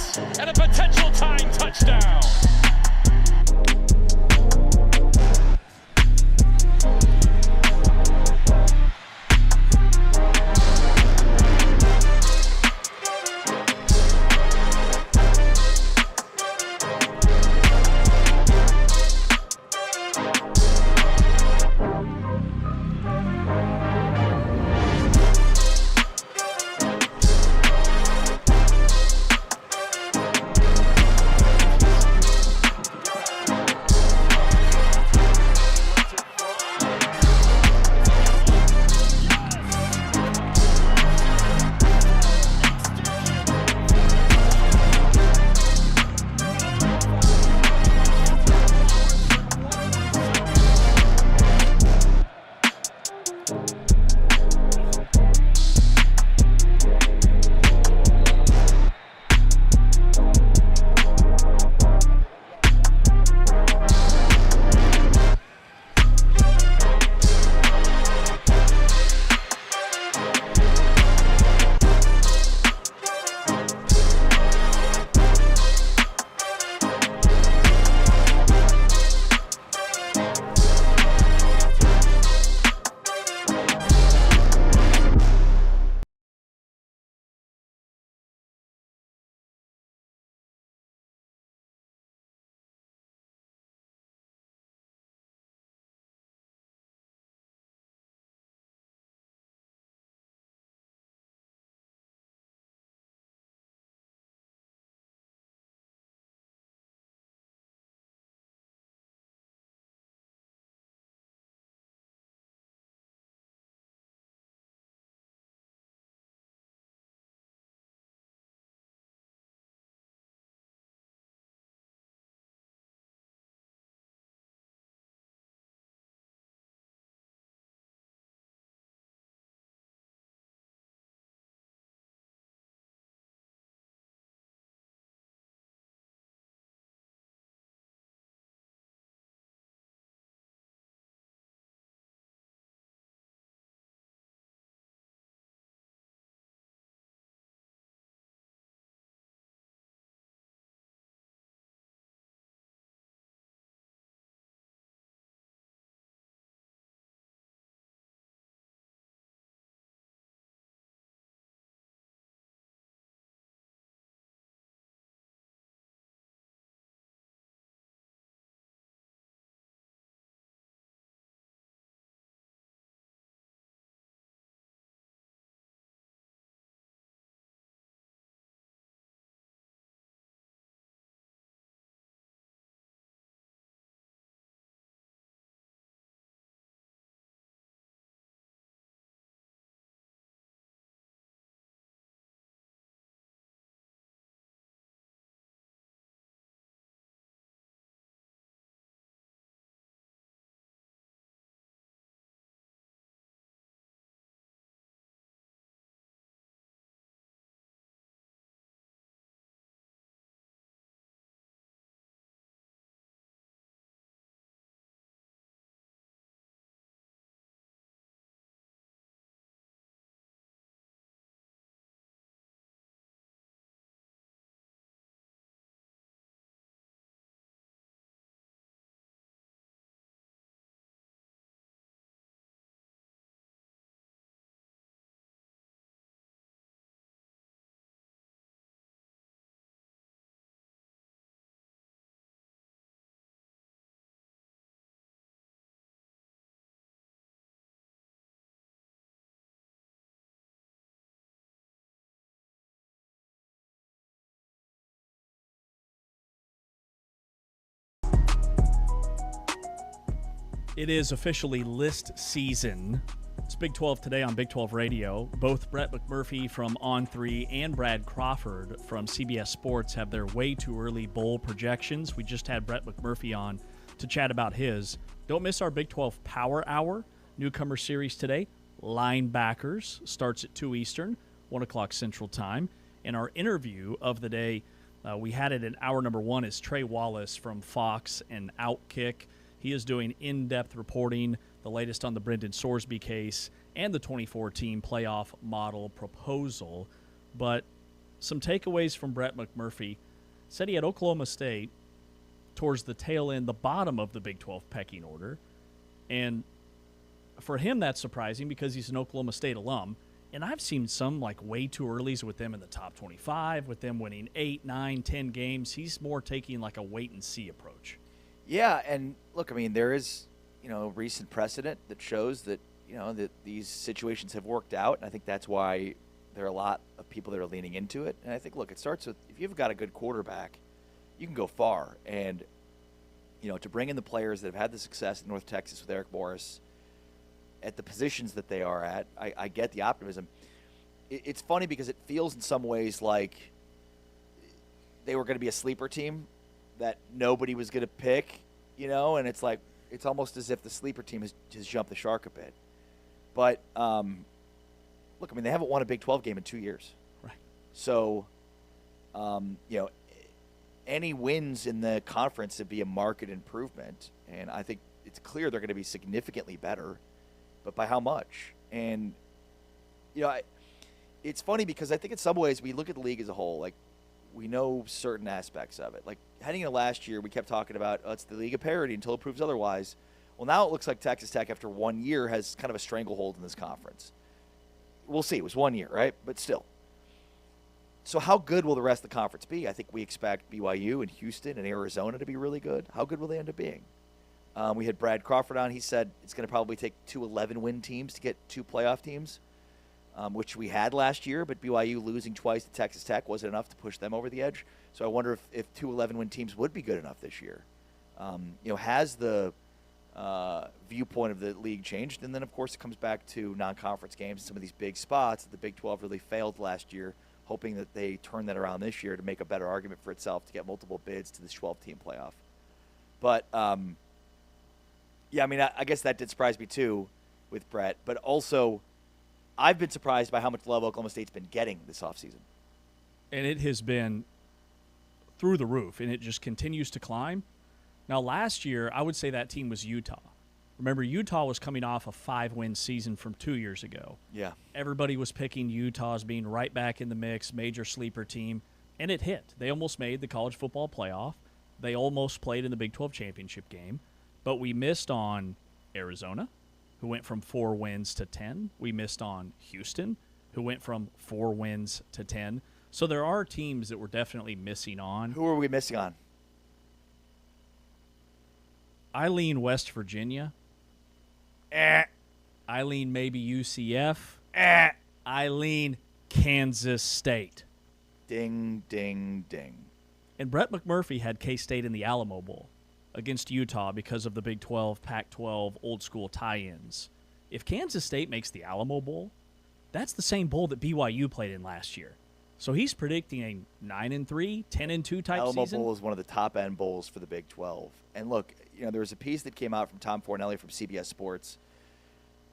Speaker 2: It is officially list season. It's Big 12 today on Big 12 Radio. Both Brett McMurphy from On3 and Brad Crawford from CBS Sports have their way too early bowl projections. We just had Brett McMurphy on to chat about his. Don't miss our Big 12 Power Hour newcomer series today. Linebackers starts at 2 Eastern, 1 o'clock Central Time. And our interview of the day, we had it in hour number 1, is Trey Wallace from Fox and Outkick. He is doing in-depth reporting, the latest on the Brendan Sorsby case, and the 2014 playoff model proposal. But some takeaways from Brett McMurphy. Said he had Oklahoma State towards the tail end, the bottom of the Big 12 pecking order. And for him, that's surprising because he's an Oklahoma State alum. And I've seen some like way too earlys with them in the top 25, with them winning 8, 9, 10 games. He's more taking like a wait-and-see approach.
Speaker 3: Yeah, and look, I mean, there is, recent precedent that shows that, that these situations have worked out. And I think that's why there are a lot of people that are leaning into it. And I think, look, it starts with if you've got a good quarterback, you can go far. And, to bring in the players that have had the success in North Texas with Eric Morris at the positions that they are at, I get the optimism. It's funny because it feels in some ways like they were going to be a sleeper team that nobody was going to pick, and it's like it's almost as if the sleeper team has jumped the shark a bit. But look, I mean, they haven't won a Big 12 game in 2 years.
Speaker 2: Right.
Speaker 3: So, any wins in the conference would be a market improvement, and I think it's clear they're going to be significantly better, but by how much? And, it's funny because I think in some ways we look at the league as a whole, like, we know certain aspects of it. Like, heading into last year, we kept talking about, it's the league of parity until it proves otherwise. Well, now it looks like Texas Tech, after 1 year, has kind of a stranglehold in this conference. We'll see. It was 1 year, right? But still. So how good will the rest of the conference be? I think we expect BYU and Houston and Arizona to be really good. How good will they end up being? We had Brad Crawford on. He said it's going to probably take 2 11-win teams to get 2 playoff teams. Which we had last year, but BYU losing twice to Texas Tech wasn't enough to push them over the edge. So I wonder if 2 11-win teams would be good enough this year. Has the viewpoint of the league changed? And then, of course, it comes back to non-conference games and some of these big spots that the Big 12 really failed last year, hoping that they turn that around this year to make a better argument for itself to get multiple bids to this 12-team playoff. But, I guess that did surprise me, too, with Brett. But also, I've been surprised by how much love Oklahoma State's been getting this offseason.
Speaker 2: And it has been through the roof, and it just continues to climb. Now, last year, I would say that team was Utah. Remember, Utah was coming off a 5-win season from 2 years ago.
Speaker 3: Yeah.
Speaker 2: Everybody was picking Utah as being right back in the mix, major sleeper team, and it hit. They almost made the college football playoff. They almost played in the Big 12 championship game, but we missed on Arizona, who went from 4 wins to 10. We missed on Houston, who went from 4 wins to 10. So there are teams that we're definitely missing on.
Speaker 3: Who are we missing on?
Speaker 2: I lean West Virginia. I lean maybe UCF. I lean Kansas State.
Speaker 3: Ding, ding, ding.
Speaker 2: And Brett McMurphy had K-State in the Alamo Bowl against Utah because of the Big 12, Pac-12, old-school tie-ins. If Kansas State makes the Alamo Bowl, that's the same bowl that BYU played in last year. So he's predicting a 9-3, 10-2 type
Speaker 3: Alamo
Speaker 2: season.
Speaker 3: Bowl is one of the top-end bowls for the Big 12. And look, there was a piece that came out from Tom Fornelli from CBS Sports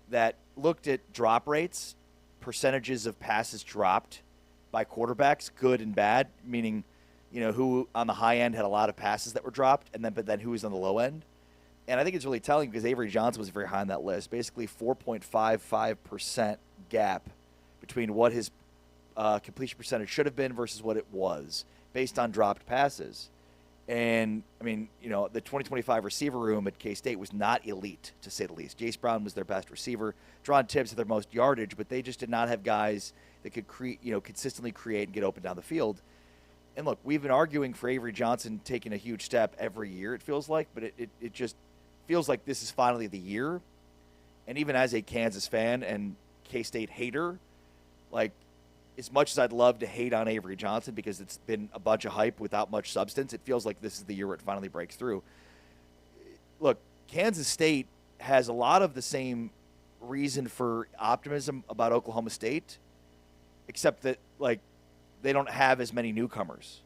Speaker 3: that looked at drop rates, percentages of passes dropped by quarterbacks, good and bad, meaning who on the high end had a lot of passes that were dropped, but then who was on the low end. And I think it's really telling because Avery Johnson was very high on that list. Basically 4.55% gap between what his completion percentage should have been versus what it was based on dropped passes. And, the 2025 receiver room at K-State was not elite, to say the least. Jace Brown was their best receiver. Drawn Tibbs had their most yardage, but they just did not have guys that could consistently create and get open down the field. And look, we've been arguing for Avery Johnson taking a huge step every year, it feels like, but it just feels like this is finally the year. And even as a Kansas fan and K-State hater, like, as much as I'd love to hate on Avery Johnson because it's been a bunch of hype without much substance, it feels like this is the year where it finally breaks through. Look, Kansas State has a lot of the same reason for optimism about Oklahoma State, except that, like, they don't have as many newcomers.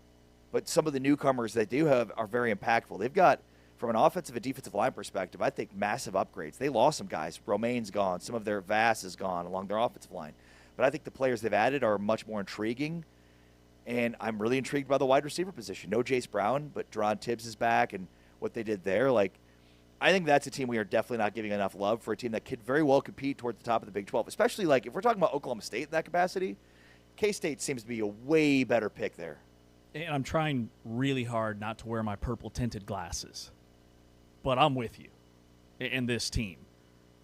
Speaker 3: But some of the newcomers they do have are very impactful. They've got, from an offensive and defensive line perspective, I think massive upgrades. They lost some guys. Romaine's gone. Some of their Vass is gone along their offensive line. But I think the players they've added are much more intriguing. And I'm really intrigued by the wide receiver position. No Jace Brown, but Deron Tibbs is back, and what they did there. Like, I think that's a team we are definitely not giving enough love for, a team that could very well compete towards the top of the Big 12, especially, like, if we're talking about Oklahoma State in that capacity. K-State seems to be a way better pick there.
Speaker 2: And I'm trying really hard not to wear my purple-tinted glasses. But I'm with you in this team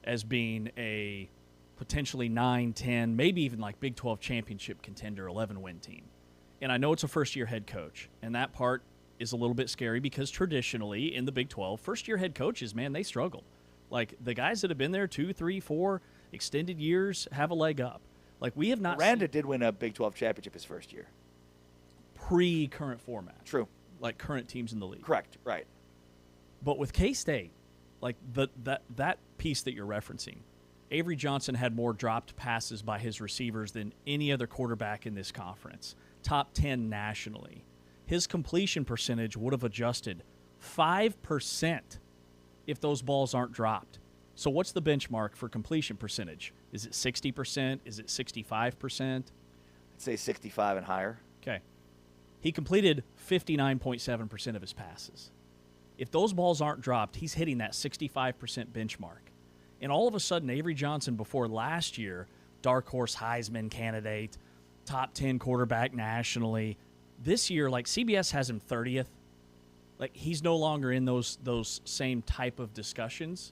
Speaker 2: as being a potentially 9, 10, maybe even like Big 12 championship contender, 11-win team. And I know it's a first-year head coach, and that part is a little bit scary because traditionally in the Big 12, first-year head coaches, man, they struggle. Like, the guys that have been there 2, 3, 4 extended years have a leg up. Like, we have not
Speaker 3: Miranda did win a Big 12 championship his first year.
Speaker 2: Pre-current format.
Speaker 3: True.
Speaker 2: Like current teams in the league.
Speaker 3: Correct, right.
Speaker 2: But with K-State, like that piece that you're referencing, Avery Johnson had more dropped passes by his receivers than any other quarterback in this conference. Top 10 nationally. His completion percentage would have adjusted 5% if those balls aren't dropped. So what's the benchmark for completion percentage? Is it 60%? Is it 65%?
Speaker 3: I'd say 65 and higher.
Speaker 2: Okay. He completed 59.7% of his passes. If those balls aren't dropped, he's hitting that 65% benchmark. And all of a sudden, Avery Johnson, before last year, dark horse Heisman candidate, top 10 quarterback nationally. This year, like, CBS has him 30th. Like, he's no longer in those same type of discussions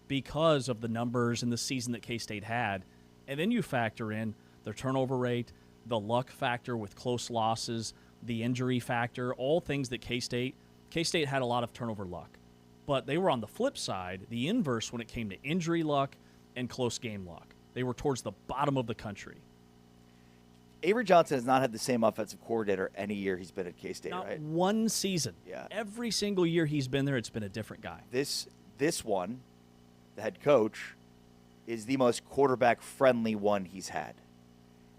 Speaker 2: because of the numbers and the season that K-State had. And then you factor in their turnover rate, the luck factor with close losses, the injury factor, all things that K-State had a lot of turnover luck. But they were on the flip side, the inverse when it came to injury luck and close game luck. They were towards the bottom of the country.
Speaker 3: Avery Johnson has not had the same offensive coordinator any year he's been at K-State,
Speaker 2: Not
Speaker 3: right?
Speaker 2: one season.
Speaker 3: Yeah.
Speaker 2: Every single year he's been there, it's been a different guy.
Speaker 3: This one, the head coach, is the most quarterback-friendly one he's had.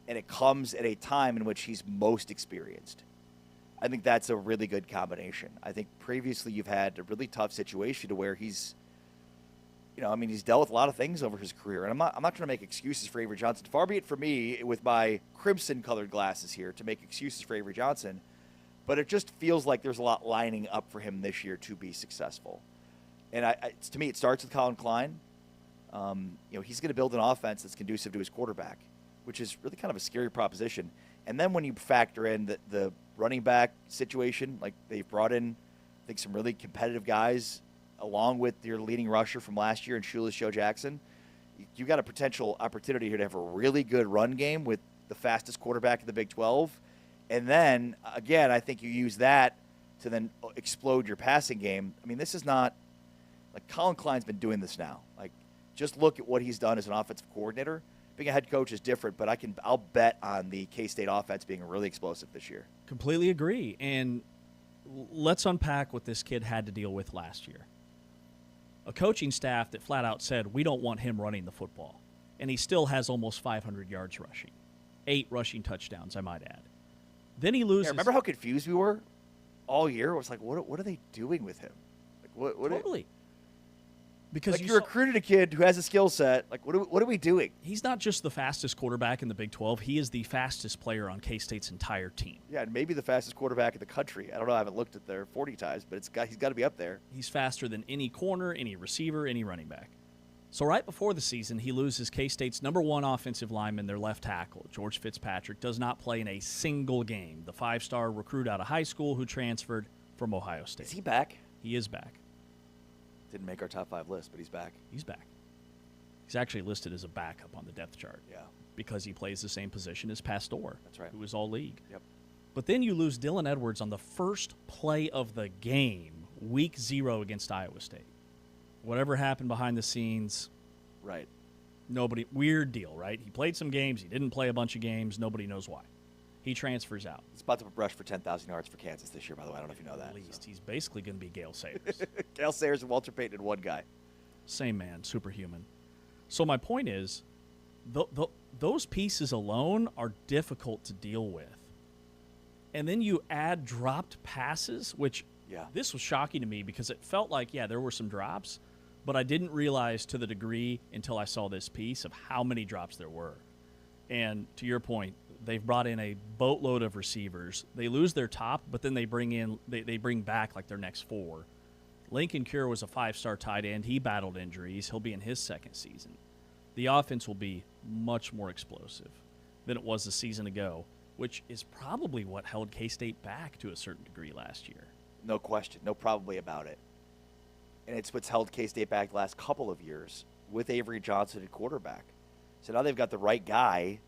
Speaker 3: And it comes at a time in which he's most experienced. I think that's a really good combination. I think previously you've had a really tough situation to where he's dealt with a lot of things over his career. And I'm not trying to make excuses for Avery Johnson. Far be it for me, with my crimson-colored glasses here, to make excuses for Avery Johnson. But it just feels like there's a lot lining up for him this year to be successful. And to me, it starts with Colin Klein. He's going to build an offense that's conducive to his quarterback, which is really kind of a scary proposition. And then when you factor in the running back situation, like they've brought in, I think, some really competitive guys along with your leading rusher from last year in Shoeless Joe Jackson, you've got a potential opportunity here to have a really good run game with the fastest quarterback in the Big 12. And then, again, I think you use that to then explode your passing game. I mean, this is not – like, Colin Klein's been doing this now. Like, just look at what he's done as an offensive coordinator. Being a head coach is different, but I'll bet on the K-State offense being really explosive this year.
Speaker 2: Completely agree. And let's unpack what this kid had to deal with last year. A coaching staff that flat out said, we don't want him running the football. And he still has almost 500 yards rushing. 8 rushing touchdowns, I might add. Then he loses.
Speaker 3: Yeah, remember how confused we were all year? It was like, what are they doing with him? Like, what
Speaker 2: totally. Because
Speaker 3: you recruited a kid who has a skill set. Like, what are we doing?
Speaker 2: He's not just the fastest quarterback in the Big 12. He is the fastest player on K-State's entire team.
Speaker 3: Yeah, and maybe the fastest quarterback in the country. I don't know. I haven't looked at their 40 times, but he's got to be up there.
Speaker 2: He's faster than any corner, any receiver, any running back. So right before the season, he loses K-State's number 1 offensive lineman, their left tackle. George Fitzpatrick does not play in a single game. The 5-star recruit out of high school who transferred from Ohio State.
Speaker 3: Is he back?
Speaker 2: He is back.
Speaker 3: Didn't make our top 5 list, but he's back.
Speaker 2: He's back. He's actually listed as a backup on the depth chart.
Speaker 3: Yeah.
Speaker 2: Because he plays the same position as Pastor.
Speaker 3: That's right.
Speaker 2: Who is all league.
Speaker 3: Yep.
Speaker 2: But then you lose Dylan Edwards on the first play of the game, week 0 against Iowa State. Whatever happened behind the scenes.
Speaker 3: Right.
Speaker 2: Weird deal, right? He played some games. He didn't play a bunch of games. Nobody knows why. He transfers out.
Speaker 3: He's about to rush for 10,000 yards for Kansas this year, by the way. I don't know if you know that.
Speaker 2: At least. He's basically going to be Gale Sayers.
Speaker 3: Gale Sayers and Walter Payton and one guy.
Speaker 2: Same man, superhuman. So my point is, those pieces alone are difficult to deal with. And then you add dropped passes, which this was shocking to me because it felt like, there were some drops, but I didn't realize to the degree until I saw this piece of how many drops there were. And to your point, they've brought in a boatload of receivers. They lose their top, but then they bring back like their next 4. Lincoln Cure was a 5-star tight end. He battled injuries. He'll be in his second season. The offense will be much more explosive than it was a season ago, which is probably what held K-State back to a certain degree last year.
Speaker 3: No question. No probably about it. And it's what's held K-State back the last couple of years with Avery Johnson at quarterback. So now they've got the right guy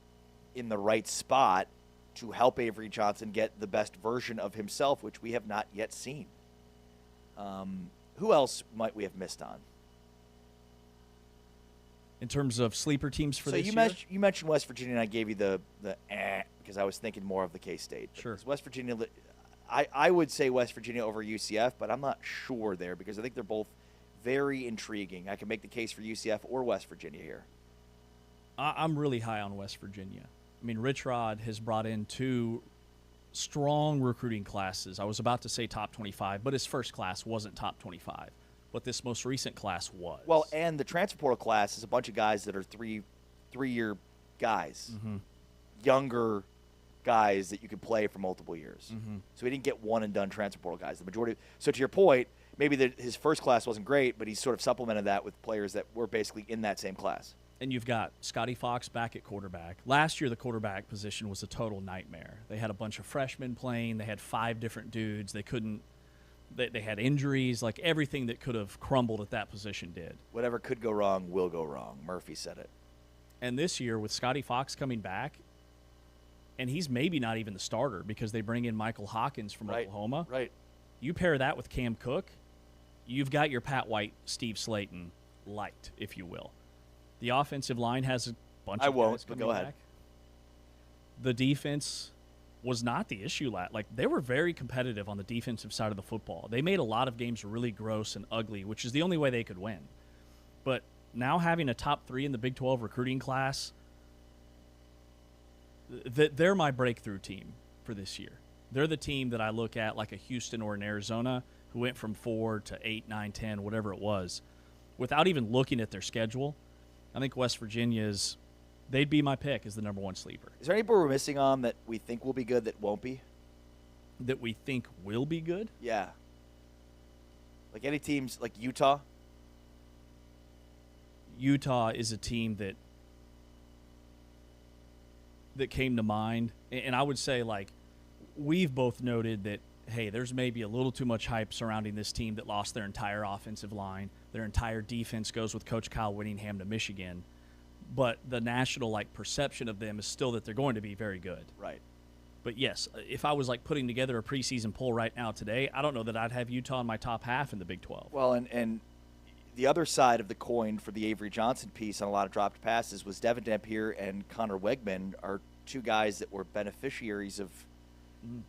Speaker 3: in the right spot to help Avery Johnson get the best version of himself, which we have not yet seen. Who else might we have missed on?
Speaker 2: In terms of sleeper teams for this year?
Speaker 3: So you mentioned West Virginia, and I gave you the because I was thinking more of the K-State.
Speaker 2: Sure.
Speaker 3: West Virginia, I would say West Virginia over UCF, but I'm not sure there because I think they're both very intriguing. I can make the case for UCF or West Virginia here.
Speaker 2: I'm really high on West Virginia. I mean, Rich Rod has brought in 2 strong recruiting classes. I was about to say top 25, but his first class wasn't top 25. But this most recent class was.
Speaker 3: Well, and the transfer portal class is a bunch of guys that are three-year guys, younger guys that you could play for multiple years. So he didn't get one-and-done transfer portal guys. The majority. So to your point, maybe his first class wasn't great, but he sort of supplemented that with players that were basically in that same class.
Speaker 2: And you've got Scotty Fox back at quarterback. Last year, the quarterback position was a total nightmare. They had a bunch of freshmen playing. They had 5 different dudes. They couldn't. They had injuries. Like everything that could have crumbled at that position did.
Speaker 3: Whatever could go wrong will go wrong. Murphy said it.
Speaker 2: And this year, with Scotty Fox coming back, and he's maybe not even the starter because they bring in Michael Hawkins from Oklahoma.
Speaker 3: Right.
Speaker 2: You pair that with Cam Cook, you've got your Pat White, Steve Slayton light, if you will. The offensive line has a bunch of guys coming back. The defense was not the issue. Like, they were very competitive on the defensive side of the football. They made a lot of games really gross and ugly, which is the only way they could win. But now having a top 3 in the Big 12 recruiting class, they're my breakthrough team for this year. They're the team that I look at like a Houston or an Arizona who went from 4 to 8, 9, 10, whatever it was, without even looking at their schedule. I think West Virginia's, they'd be my pick as the number 1 sleeper.
Speaker 3: Is there anybody we're missing on that we think will be good that won't be?
Speaker 2: That we think will be good?
Speaker 3: Yeah. Like any teams, like Utah?
Speaker 2: Utah is a team that came to mind. And I would say, like, we've both noted that, hey, there's maybe a little too much hype surrounding this team that lost their entire offensive line. Their entire defense goes with Coach Kyle Whittingham to Michigan. But the national, like, perception of them is still that they're going to be very good.
Speaker 3: Right.
Speaker 2: But, yes, if I was, like, putting together a preseason poll right now today, I don't know that I'd have Utah in my top half in the Big 12.
Speaker 3: Well, and the other side of the coin for the Avery Johnson piece on a lot of dropped passes was Devin Dampier and Connor Wegman are 2 guys that were beneficiaries of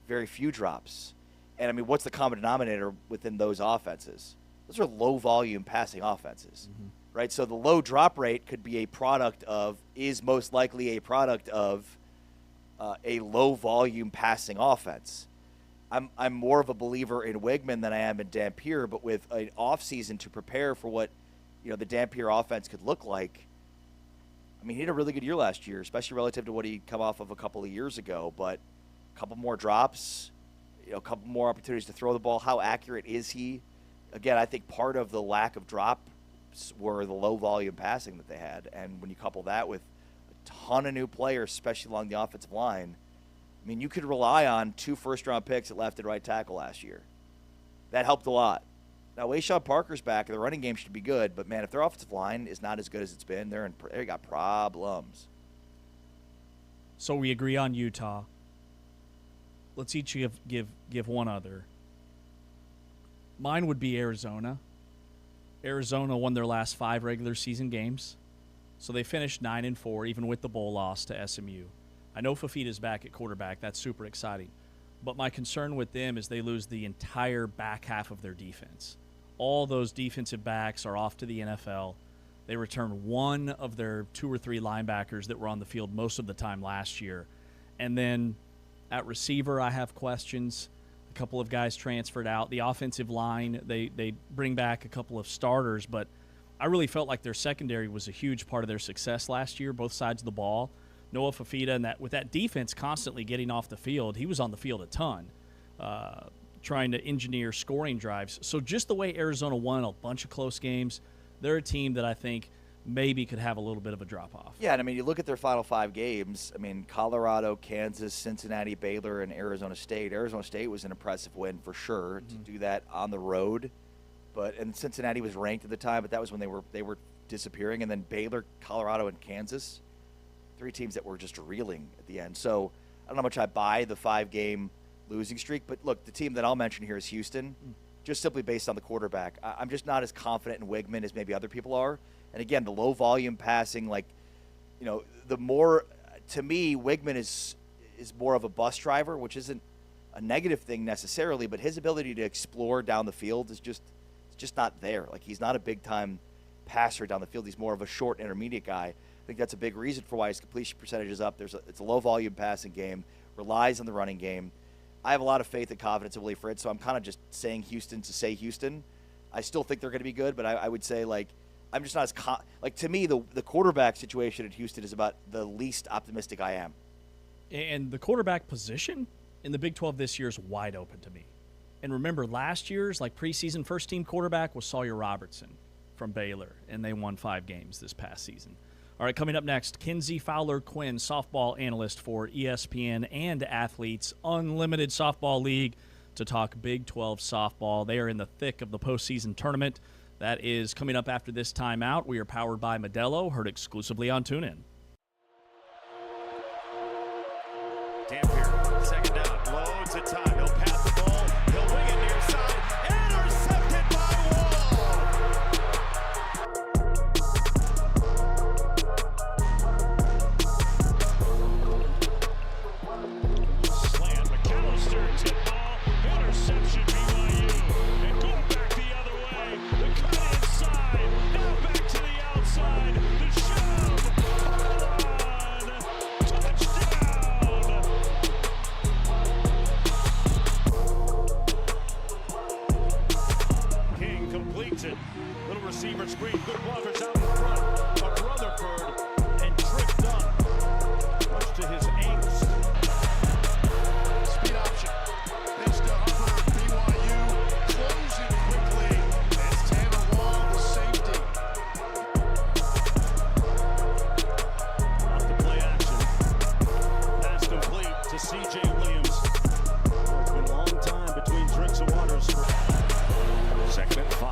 Speaker 3: very few drops. And, I mean, what's the common denominator within those offenses? Those are low-volume passing offenses, right? So the low drop rate could be is most likely a product of a low-volume passing offense. I'm more of a believer in Wegman than I am in Dampier, but with an offseason to prepare for what the Dampier offense could look like, I mean, he had a really good year last year, especially relative to what he'd come off of a couple of years ago, but a couple more drops, a couple more opportunities to throw the ball. How accurate is he? Again, I think part of the lack of drops were the low-volume passing that they had. And when you couple that with a ton of new players, especially along the offensive line, I mean, you could rely on 2 first-round picks at left and right tackle last year. That helped a lot. Now, Wayshawn Parker's back, and the running game should be good, but, man, if their offensive line is not as good as it's been, they got problems.
Speaker 2: So we agree on Utah. Let's each give one other. Mine would be Arizona. Arizona won their last 5 regular season games, so they finished 9-4, even with the bowl loss to SMU. I know Fafita's back at quarterback. That's super exciting. But my concern with them is they lose the entire back half of their defense. all those defensive backs are off to the NFL. They returned one of their 2 or 3 linebackers that were on the field most of the time last year. And then at receiver, I have questions. A couple of guys transferred out. The offensive line, they bring back a couple of starters, but I really felt like their secondary was a huge part of their success last year, both sides of the ball. Noah Fafita, and with that defense constantly getting off the field, he was on the field a ton, trying to engineer scoring drives. So just the way Arizona won a bunch of close games, they're a team that I think maybe could have a little bit of a drop-off.
Speaker 3: Yeah, and I mean, you look at their final 5 games. I mean, Colorado, Kansas, Cincinnati, Baylor, and Arizona State. Arizona State was an impressive win for sure to do that on the road. And Cincinnati was ranked at the time, but that was when they were disappearing. And then Baylor, Colorado, and Kansas, 3 teams that were just reeling at the end. So I don't know how much I buy the 5-game losing streak. But look, the team that I'll mention here is Houston, just simply based on the quarterback. I'm just not as confident in Wigman as maybe other people are. And again, the low volume passing, to me, Wigman is more of a bus driver, which isn't a negative thing necessarily, but his ability to explore down the field is just not there. Like, he's not a big time passer down the field. He's more of a short intermediate guy. I think that's a big reason for why his completion percentage is up. It's a low volume passing game, relies on the running game. I have a lot of faith and confidence in Willie Fritz, so I'm kind of just saying Houston to say Houston. I still think they're going to be good, but I would say, I'm just not as to me, the quarterback situation at Houston is about the least optimistic I am.
Speaker 2: And the quarterback position in the Big 12 this year is wide open to me. And remember, last year's preseason first-team quarterback was Sawyer Robertson from Baylor, and they won 5 games this past season. All right, coming up next, Kinsey Fowler-Quinn, softball analyst for ESPN and Athletes Unlimited Softball League, to talk Big 12 softball. They are in the thick of the postseason tournament. That is coming up after this timeout. We are powered by Modelo, heard exclusively on TuneIn.
Speaker 5: Dampier, second down, loads of time. He'll pass the ball. He'll wing it near side. Intercepted by Wall. Slant, McAllister, tip ball, interception, BYU. And going back the other way. The cut inside, now back to the outside. The shove, touchdown. King completes it. Little receiver screen. Good blockers out in front of Rutherford. And tripped up. Much to his angst. Speed option. Pitch to Hubbard. BYU closing quickly. As Tanner Wall, the safety. Off the play action. Pass complete to C.J. Williams. It's been a long time between drinks and waters for 2nd and 5.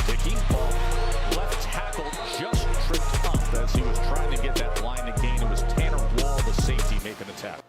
Speaker 5: Dickey, ball left tackle just tripped up as he was trying to get that line to gain. It was Tanner Wall, the safety, making the tackle.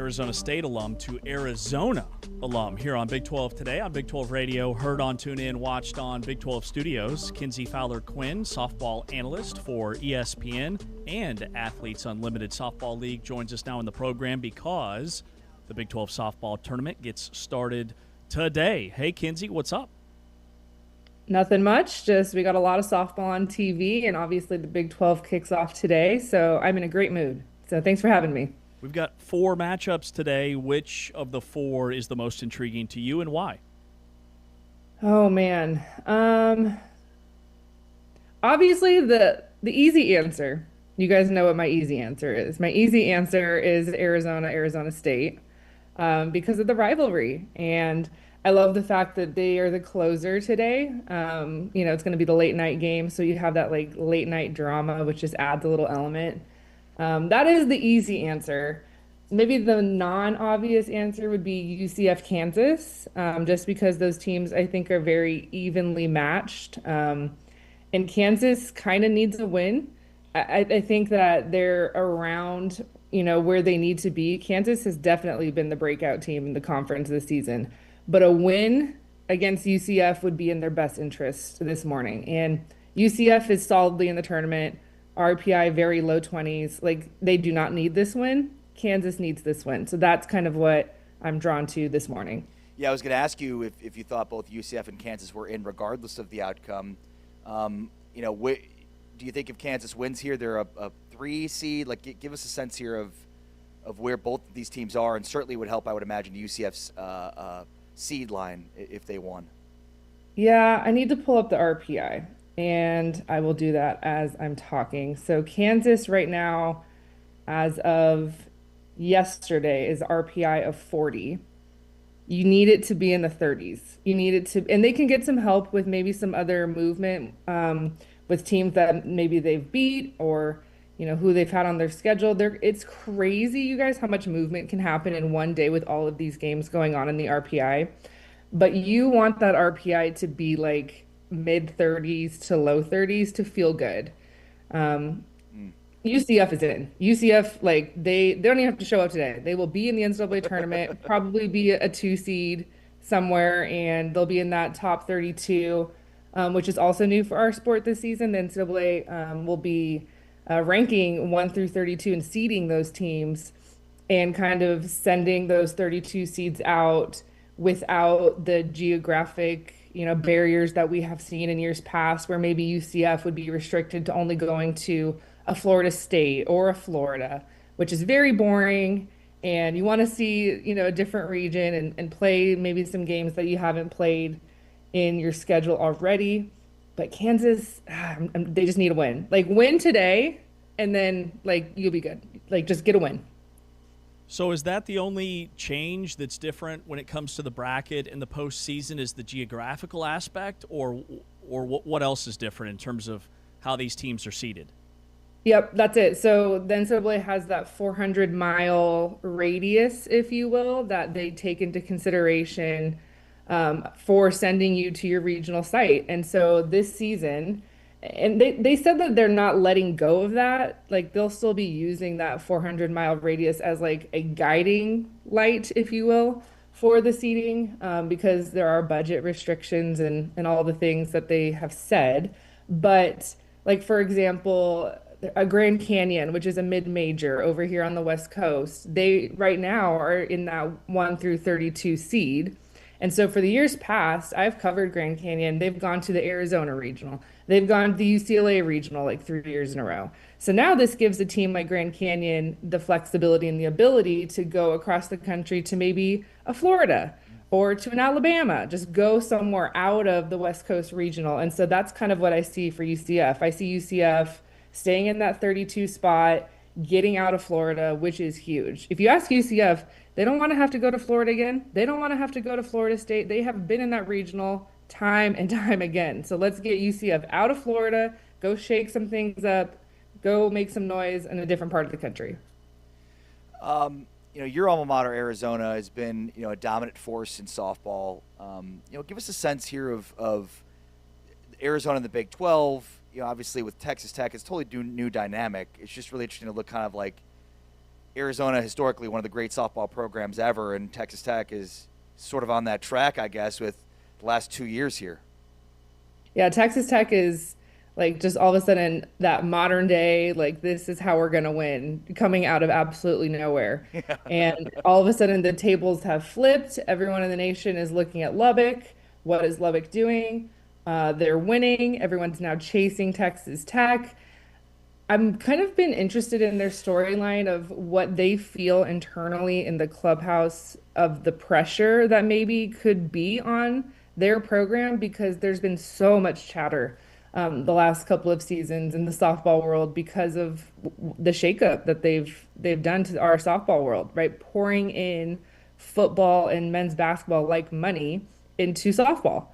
Speaker 2: Arizona State alum to Arizona alum here on Big 12 Today on Big 12 Radio. Heard on TuneIn, watched on Big 12 Studios. Kinsey Fowler-Quinn, softball analyst for ESPN and Athletes Unlimited Softball League, joins us now in the program because the Big 12 softball tournament gets started today. Hey, Kinsey, what's up?
Speaker 15: Nothing much. Just we got a lot of softball on TV, and obviously the Big 12 kicks off today, so I'm in a great mood. So thanks for having me.
Speaker 2: We've got 4 matchups today. Which of the 4 is the most intriguing to you and why?
Speaker 15: Oh, man. Obviously, the easy answer, you guys know what my easy answer is. My easy answer is Arizona State because of the rivalry. And I love the fact that they are the closer today. It's going to be the late night game, so you have that like late night drama, which just adds a little element. That is the easy answer. Maybe the non-obvious answer would be UCF Kansas, just because those teams I think are very evenly matched. And Kansas kind of needs a win. I think that they're around, where they need to be. Kansas has definitely been the breakout team in the conference this season. But a win against UCF would be in their best interest this morning. And UCF is solidly in the tournament. RPI very low 20s. Like, they do not need this win. Kansas needs this win. So that's kind of what I'm drawn to this morning.
Speaker 3: Yeah, I was going to ask you if you thought both UCF and Kansas were in regardless of the outcome. Do you think if Kansas wins here, they're a 3 seed? Like, give us a sense here of where both of these teams are, and certainly would help, I would imagine, UCF's seed line if they won.
Speaker 15: Yeah, I need to pull up the RPI, and I will do that as I'm talking. So Kansas right now, as of yesterday, is RPI of 40. You need it to be in the 30s. You need it to, and they can get some help with maybe some other movement with teams that maybe they've beat or who they've had on their schedule. It's crazy, you guys, how much movement can happen in one day with all of these games going on in the RPI. But you want that RPI to be like mid 30s to low 30s to feel good. UCF is in. UCF, like, they don't even have to show up today. They will be in the NCAA tournament, probably be a 2 seed somewhere, and they'll be in that top 32, which is also new for our sport this season. The NCAA will be ranking 1 through 32 and seeding those teams and kind of sending those 32 seeds out without the geographic barriers that we have seen in years past, where maybe UCF would be restricted to only going to a Florida State or a Florida, which is very boring. And you want to see, a different region and play maybe some games that you haven't played in your schedule already. But Kansas, they just need a win. Like, win today, and then, like, you'll be good. Like, just get a win.
Speaker 2: So is that the only change that's different when it comes to the bracket in the postseason, is the geographical aspect, or what else is different in terms of how these teams are seeded?
Speaker 15: Yep, that's it. So the NCAA has that 400-mile radius, if you will, that they take into consideration for sending you to your regional site. And so this season, and they said that they're not letting go of that. Like, they'll still be using that 400-mile radius as like a guiding light, if you will, for the seating, because there are budget restrictions and all the things that they have said. But, like, for example, a Grand Canyon, which is a mid-major over here on the West Coast, they right now are in that 1 through 32 seed. And so for the years past, I've covered Grand Canyon. They've gone to the Arizona Regional. They've gone to the UCLA Regional like 3 years in a row. So now this gives a team like Grand Canyon the flexibility and the ability to go across the country to maybe a Florida or to an Alabama, just go somewhere out of the West Coast Regional. And so that's kind of what I see for UCF. I see UCF staying in that 32 spot, getting out of Florida, which is huge. If you ask UCF, they don't want to have to go to Florida again. They don't want to have to go to Florida State. They have been in that regional time and time again. So let's get UCF out of Florida, go shake some things up, go make some noise in a different part of the country.
Speaker 3: Your alma mater, Arizona, has been, a dominant force in softball. Give us a sense here of Arizona in the Big 12. Obviously with Texas Tech, it's a totally new dynamic. It's just really interesting to look kind of like, Arizona, historically one of the great softball programs ever, and Texas Tech is sort of on that track, I guess, with the last 2 years here.
Speaker 15: Yeah, Texas Tech is like just all of a sudden that modern day, like this is how we're going to win, coming out of absolutely nowhere.
Speaker 3: Yeah.
Speaker 15: And all of a sudden the tables have flipped. Everyone in the nation is looking at Lubbock. What is Lubbock doing? They're winning. Everyone's now chasing Texas Tech. I'm kind of been interested in their storyline of what they feel internally in the clubhouse of the pressure that maybe could be on their program, because there's been so much chatter the last couple of seasons in the softball world because of the shakeup that they've done to our softball world, right? Pouring in football and men's basketball like money into softball.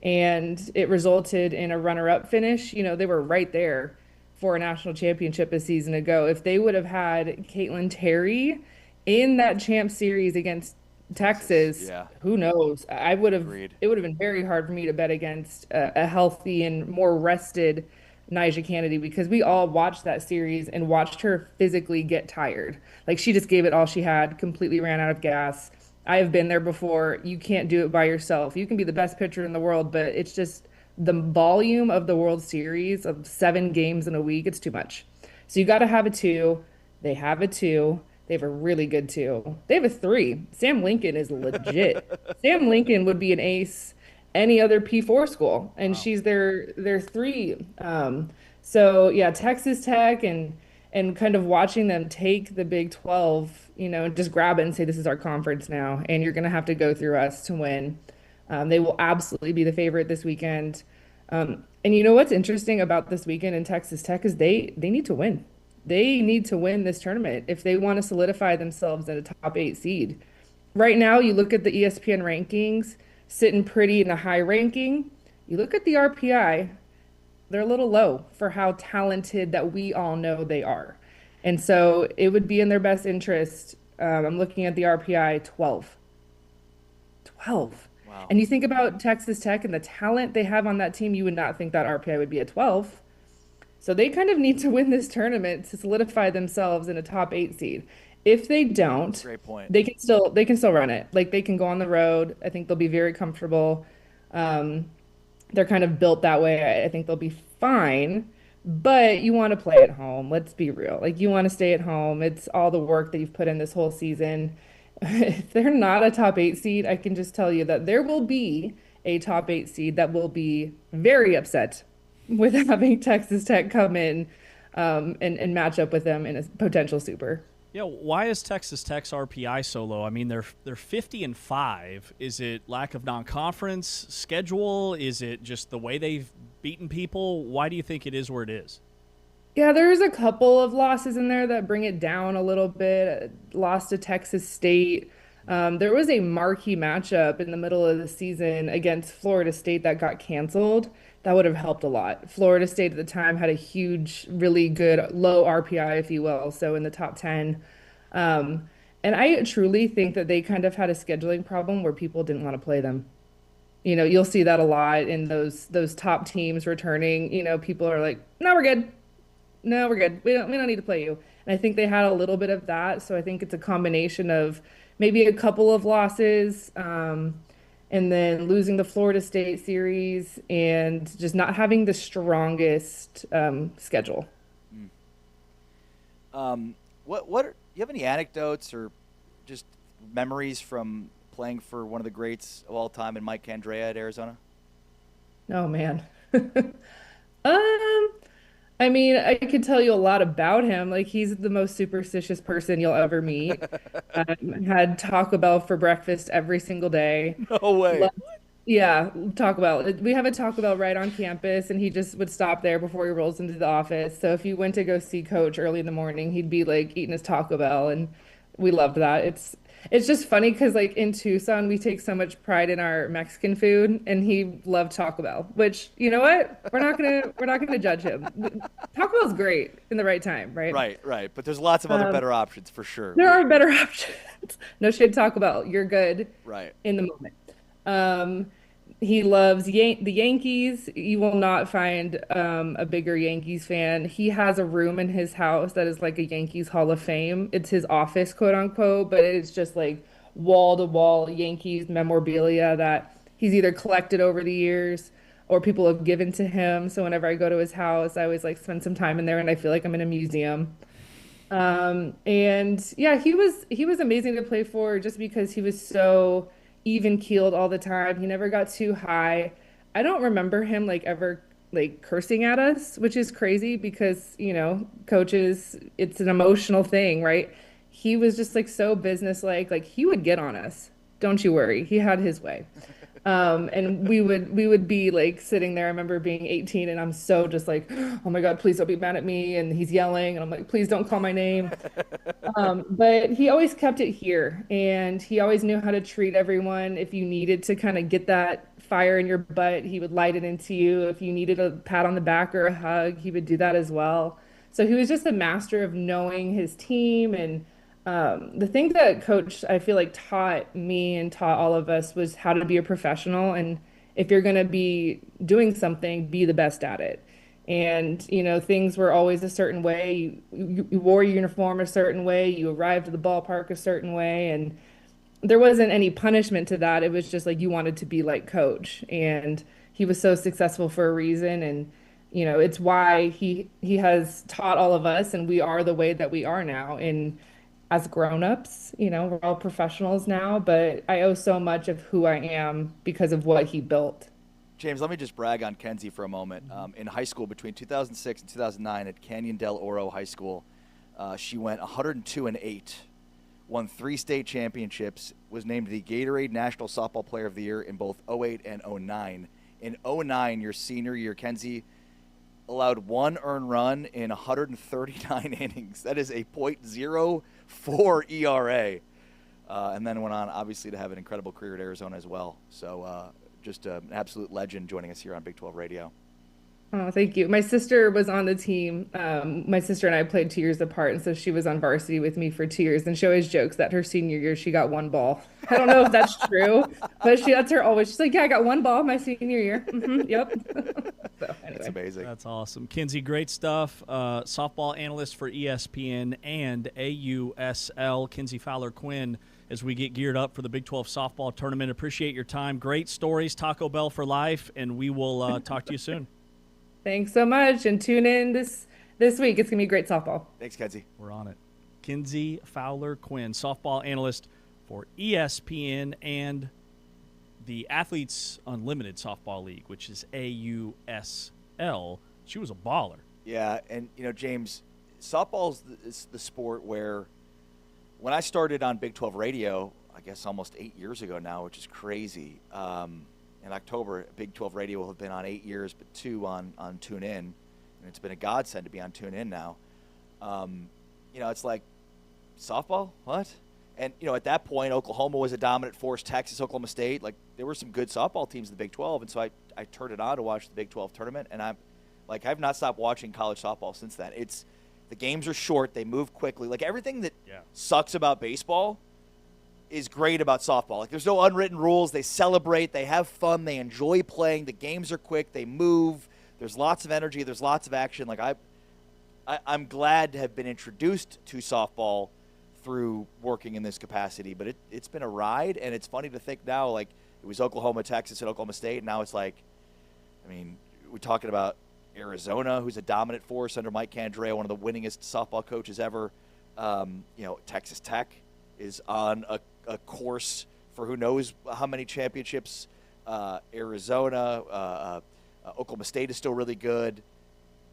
Speaker 15: And it resulted in a runner-up finish. You know, they were right there for a national championship a season ago. If they would have had Caitlin Terry in that champ series against Texas,
Speaker 3: Yeah.
Speaker 15: who knows? I would have.
Speaker 3: Agreed.
Speaker 15: It would have been very hard for me to bet against a healthy and more rested Nyjah Kennedy, because we all watched that series and watched her physically get tired. Like she just gave it all she had, completely ran out of gas. I have been there before. You can't do it by yourself. You can be the best pitcher in the world, but it's just the volume of the World Series of 7 games in a week. It's too much. So you got to have a 2. They have a 2. They have a really good 2. They have a 3. Sam Lincoln is legit. Sam Lincoln would be an ace any other P4 school, and she's their 3. So yeah, Texas Tech and kind of watching them take the Big 12, you know, just grab it and say, this is our conference now, and you're going to have to go through us to win. They will absolutely be the favorite this weekend. And you know what's interesting about this weekend in Texas Tech is they need to win. They need to win this tournament if they want to solidify themselves in a top 8 seed. Right now, you look at the ESPN rankings, sitting pretty in a high ranking. You look at the RPI, they're a little low for how talented that we all know they are. And so it would be in their best interest. I'm looking at the RPI 12. 12.
Speaker 3: Wow.
Speaker 15: And you think about Texas Tech and the talent they have on that team, you would not think that RPI would be at 12. So they kind of need to win this tournament to solidify themselves in a top 8 seed. If they don't,
Speaker 3: Great point.
Speaker 15: they can still run it. Like they can go on the road. I think they'll be very comfortable. They're kind of built that way. I think they'll be fine. But you want to play at home. Let's be real. Like you want to stay at home. It's all the work that you've put in this whole season. If they're not a top 8 seed, I can just tell you that there will be a top 8 seed that will be very upset with having Texas Tech come in and match up with them in a potential super.
Speaker 2: Yeah, why is Texas Tech's RPI so low? I mean, they're 50-5. Is it lack of non-conference schedule? Is it just the way they've beaten people? Why do you think it is where it is?
Speaker 15: Yeah, there's a couple of losses in there that bring it down a little bit. Lost to Texas State. There was a marquee matchup in the middle of the season against Florida State that got canceled. That would have helped a lot. Florida State at the time had a huge, really good low RPI, if you will, so in the top 10. And I truly think that they kind of had a scheduling problem where people didn't want to play them. You know, you'll see that a lot in those top teams returning. You know, people are like, no, we're good. No, we're good. We don't need to play you. And I think they had a little bit of that. So I think it's a combination of maybe a couple of losses, and then losing the Florida State series and just not having the strongest schedule.
Speaker 3: What do you have any anecdotes or just memories from playing for one of the greats of all time in Mike Candrea at Arizona?
Speaker 15: Oh man. I mean, I could tell you a lot about him. Like, he's the most superstitious person you'll ever meet. Had Taco Bell for breakfast every single day.
Speaker 3: No way.
Speaker 15: Yeah, Taco Bell. We have a Taco Bell right on campus, and he just would stop there before he rolls into the office. So if you went to go see Coach early in the morning, he'd be like eating his Taco Bell, and we loved that. It's just funny because like in Tucson, we take so much pride in our Mexican food, and he loved Taco Bell. Which, you know what? We're not gonna judge him. Taco Bell's great in the right time, right?
Speaker 3: Right. But there's lots of other better options for sure.
Speaker 15: There are better options. No shade, Taco Bell. You're good.
Speaker 3: Right.
Speaker 15: In the moment. He loves the Yankees. You will not find a bigger Yankees fan. He has a room in his house that is like a Yankees Hall of Fame. It's his office, quote unquote, but it's just like wall to wall Yankees memorabilia that he's either collected over the years or people have given to him. So whenever I go to his house, I always like spend some time in there and I feel like I'm in a museum. And yeah, he was amazing to play for just because he was so even keeled all the time. He never got too high. I don't remember him like ever like cursing at us, which is crazy because, coaches, it's an emotional thing, right? He was just like so businesslike, like he would get on us. Don't you worry. He had his way. And we would be like sitting there. I remember being 18 and I'm so just like, oh my God, please don't be mad at me. And he's yelling and I'm like, please don't call my name. But he always kept it here and he always knew how to treat everyone. If you needed to kind of get that fire in your butt, he would light it into you. If you needed a pat on the back or a hug, he would do that as well. So he was just a master of knowing his team. And the thing that coach, I feel like, taught me and taught all of us was how to be a professional. And if you're going to be doing something, be the best at it. And, things were always a certain way. You wore your uniform a certain way. You arrived at the ballpark a certain way. And there wasn't any punishment to that. It was just like you wanted to be like coach. And he was so successful for a reason. And, it's why he has taught all of us and we are the way that we are now. And as grown-ups, we're all professionals now, but I owe so much of who I am because of what he built.
Speaker 3: James, let me just brag on Kenzie for a moment. In high school, between 2006 and 2009 at Canyon del Oro High School, she went 102-8, won 3 state championships, was named the Gatorade National Softball Player of the Year in both 08 and 09. In 09, your senior year, Kenzie allowed 1 earned run in 139 innings. That is a .04 ERA. And then went on, obviously, to have an incredible career at Arizona as well. So just an absolute legend joining us here on Big 12 Radio.
Speaker 15: Oh, thank you. My sister was on the team. My sister and I played 2 years apart, and so she was on varsity with me for 2 years. And she always jokes that her senior year she got 1 ball. I don't know if that's true, but that's her always. She's like, "Yeah, I got 1 ball my senior year." Yep. So anyway.
Speaker 3: That's amazing.
Speaker 2: That's awesome, Kinsey. Great stuff. Softball analyst for ESPN and AUSL, Kinsey Fowler Quinn. As we get geared up for the Big 12 softball tournament, appreciate your time. Great stories, Taco Bell for life, and we will talk to you soon.
Speaker 15: Thanks so much, and tune in this week. It's gonna be great softball.
Speaker 3: Thanks, Kenzie.
Speaker 2: We're on it. Kinsey Fowler Quinn, softball analyst for ESPN and the Athletes Unlimited Softball League, which is AUSL. She was a baller.
Speaker 3: Yeah, and James, softball is the sport where when I started on Big 12 Radio, I guess almost 8 years ago now, which is crazy. In October, Big 12 Radio will have been on 8 years, but 2 on TuneIn. And it's been a godsend to be on TuneIn now. It's like, softball? What? And, at that point, Oklahoma was a dominant force. Texas, Oklahoma State. Like, there were some good softball teams in the Big 12. And so I turned it on to watch the Big 12 tournament. And I've not stopped watching college softball since then. The games are short. They move quickly. Like, everything that sucks about baseball is great about softball. Like, there's no unwritten rules. They celebrate. They have fun. They enjoy playing. The games are quick. They move. There's lots of energy. There's lots of action. Like, I'm glad to have been introduced to softball through working in this capacity. But it's been a ride, and it's funny to think now, like, it was Oklahoma, Texas, and Oklahoma State, and now it's like, we're talking about Arizona, who's a dominant force under Mike Candrea, one of the winningest softball coaches ever. Texas Tech is on a course for who knows how many championships. Arizona, Oklahoma State is still really good.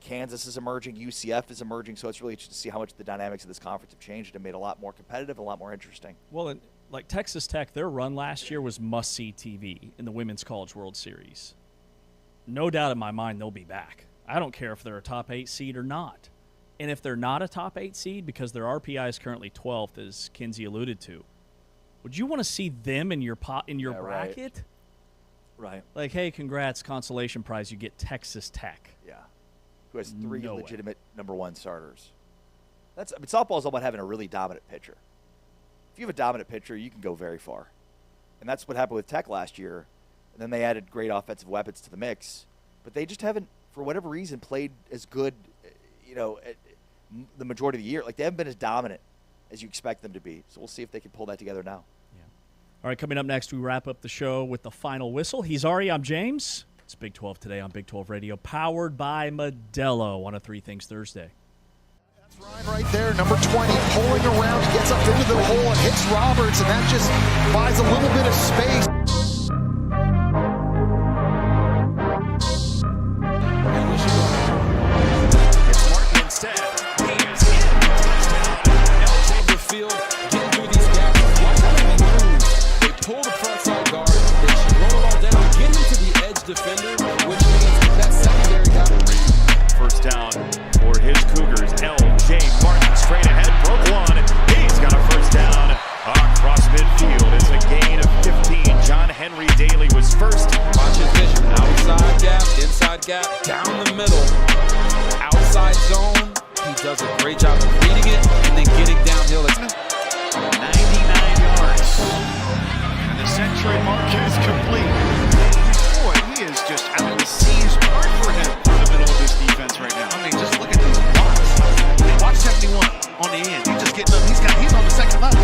Speaker 3: Kansas is emerging. UCF is emerging. So it's really interesting to see how much the dynamics of this conference have changed and made it a lot more competitive and a lot more interesting.
Speaker 2: Well, and like Texas Tech, their run last year was must-see TV in the Women's College World Series. No doubt in my mind they'll be back. I don't care if they're a top 8 seed or not. And if they're not a top 8 seed, because their RPI is currently 12th, as Kinsey alluded to, would you want to see them in your bracket?
Speaker 3: Right.
Speaker 2: Like, hey, congrats, consolation prize, you get Texas Tech.
Speaker 3: Yeah. Who has 3 legitimate number 1 starters. Softball is all about having a really dominant pitcher. If you have a dominant pitcher, you can go very far. And that's what happened with Tech last year. And then they added great offensive weapons to the mix. But they just haven't, for whatever reason, played as good, the majority of the year. Like, they haven't been as dominant as you expect them to be. So we'll see if they can pull that together now.
Speaker 2: All right, coming up next, we wrap up the show with the final whistle. He's Ari, I'm James. It's Big 12 today on Big 12 Radio, powered by Modelo on a Three Things Thursday.
Speaker 10: That's Ryan right there, number 20, pulling around. He gets up into the hole and hits Roberts, and that just buys a little bit of space.
Speaker 5: It's Martin instead. He is in. Touchdown. LJ the field, getting through these gaps. Watch how they move. They pull the front side guard. They roll it all down, get him to the edge defender, which means that secondary got
Speaker 8: First down for his Cougars. LJ Martin straight ahead, broke one. He's got a first down across midfield. It's a gain of 15. John Henry Daly was first.
Speaker 5: Watch his vision. Outside gap, inside gap, down the middle. Outside zone. He does a great job of reading it and then getting downhill.
Speaker 8: 99 yards. And the century mark is complete. Boy, he is just having the seams part for him through the middle of this defense right now. I mean, just look at these blocks. Watch 71 on the end. He's just getting up. He's on the second level.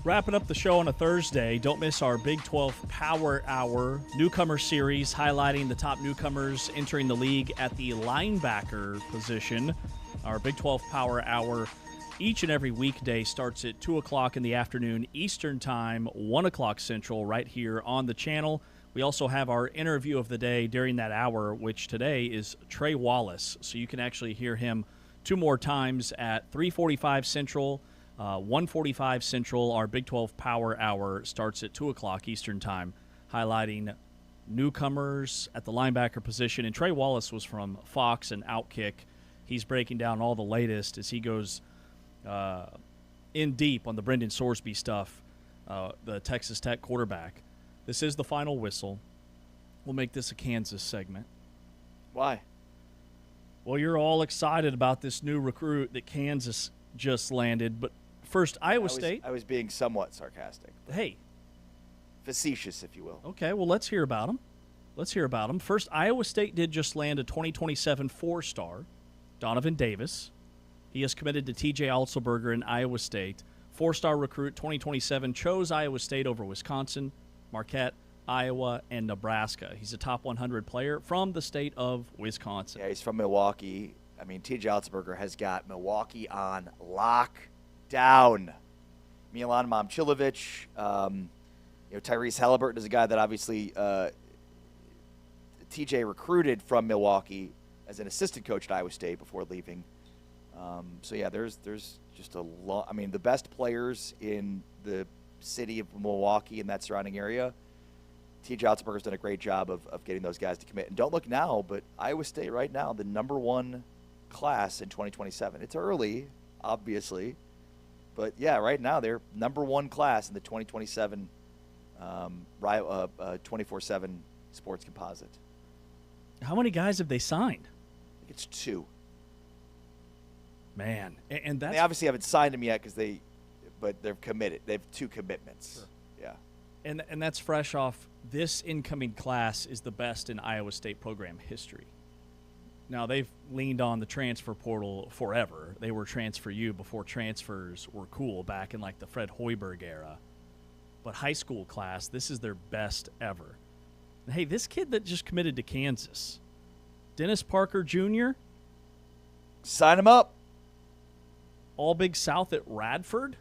Speaker 2: Wrapping up the show on a Thursday, don't miss our Big 12 Power Hour newcomer series highlighting the top newcomers entering the league at the linebacker position. Our Big 12 Power Hour each and every weekday starts at 2 o'clock in the afternoon Eastern Time, 1 o'clock Central, right here on the channel. We also have our interview of the day during that hour, which today is Trey Wallace. So you can actually hear him 2 more times at 3:45 Central, 1:45 Central. Our Big 12 Power Hour starts at 2 o'clock Eastern Time, highlighting newcomers at the linebacker position. And Trey Wallace was from Fox and Outkick. He's breaking down all the latest as he goes in deep on the Brendan Sorsby stuff, the Texas Tech quarterback. This is the final whistle. We'll make this a Kansas segment.
Speaker 3: Why?
Speaker 2: Well, you're all excited about this new recruit that Kansas just landed, but first, Iowa State.
Speaker 3: I was being somewhat sarcastic.
Speaker 2: Hey.
Speaker 3: Facetious, if you will.
Speaker 2: Okay, well, let's hear about him. First, Iowa State did just land a 2027 4-star, Donovan Davis. He is committed to TJ Alzelberger in Iowa State. 4-star recruit, 2027, chose Iowa State over Wisconsin, Marquette, Iowa, and Nebraska. He's a top 100 player from the state of Wisconsin.
Speaker 3: Yeah, he's from Milwaukee. I mean, TJ Alzelberger has got Milwaukee on lockdown. Milan Momcilovic, Tyrese Halliburton is a guy that obviously TJ recruited from Milwaukee as an assistant coach at Iowa State before leaving. So yeah, there's just a lot. I mean, the best players in the city of Milwaukee and that surrounding area. TJ Alzelberger's done a great job of getting those guys to commit. And don't look now, but Iowa State right now, the #1 class in 2027. It's early, obviously, but yeah, right now they're #1 class in the 2027 24/7 Sports Composite.
Speaker 2: How many guys have they signed?
Speaker 3: I think it's 2.
Speaker 2: Man, and that's,
Speaker 3: they obviously haven't signed them yet but they're committed. They have 2 commitments.
Speaker 2: Sure.
Speaker 3: Yeah,
Speaker 2: and that's fresh off. This incoming class is the best in Iowa State program history. Now, they've leaned on the transfer portal forever. They were Transfer U before transfers were cool back in like the Fred Hoiberg era. But high school class, this is their best ever. And hey, this kid that just committed to Kansas, Dennis Parker Jr.,
Speaker 3: sign him up.
Speaker 2: All Big South at Radford.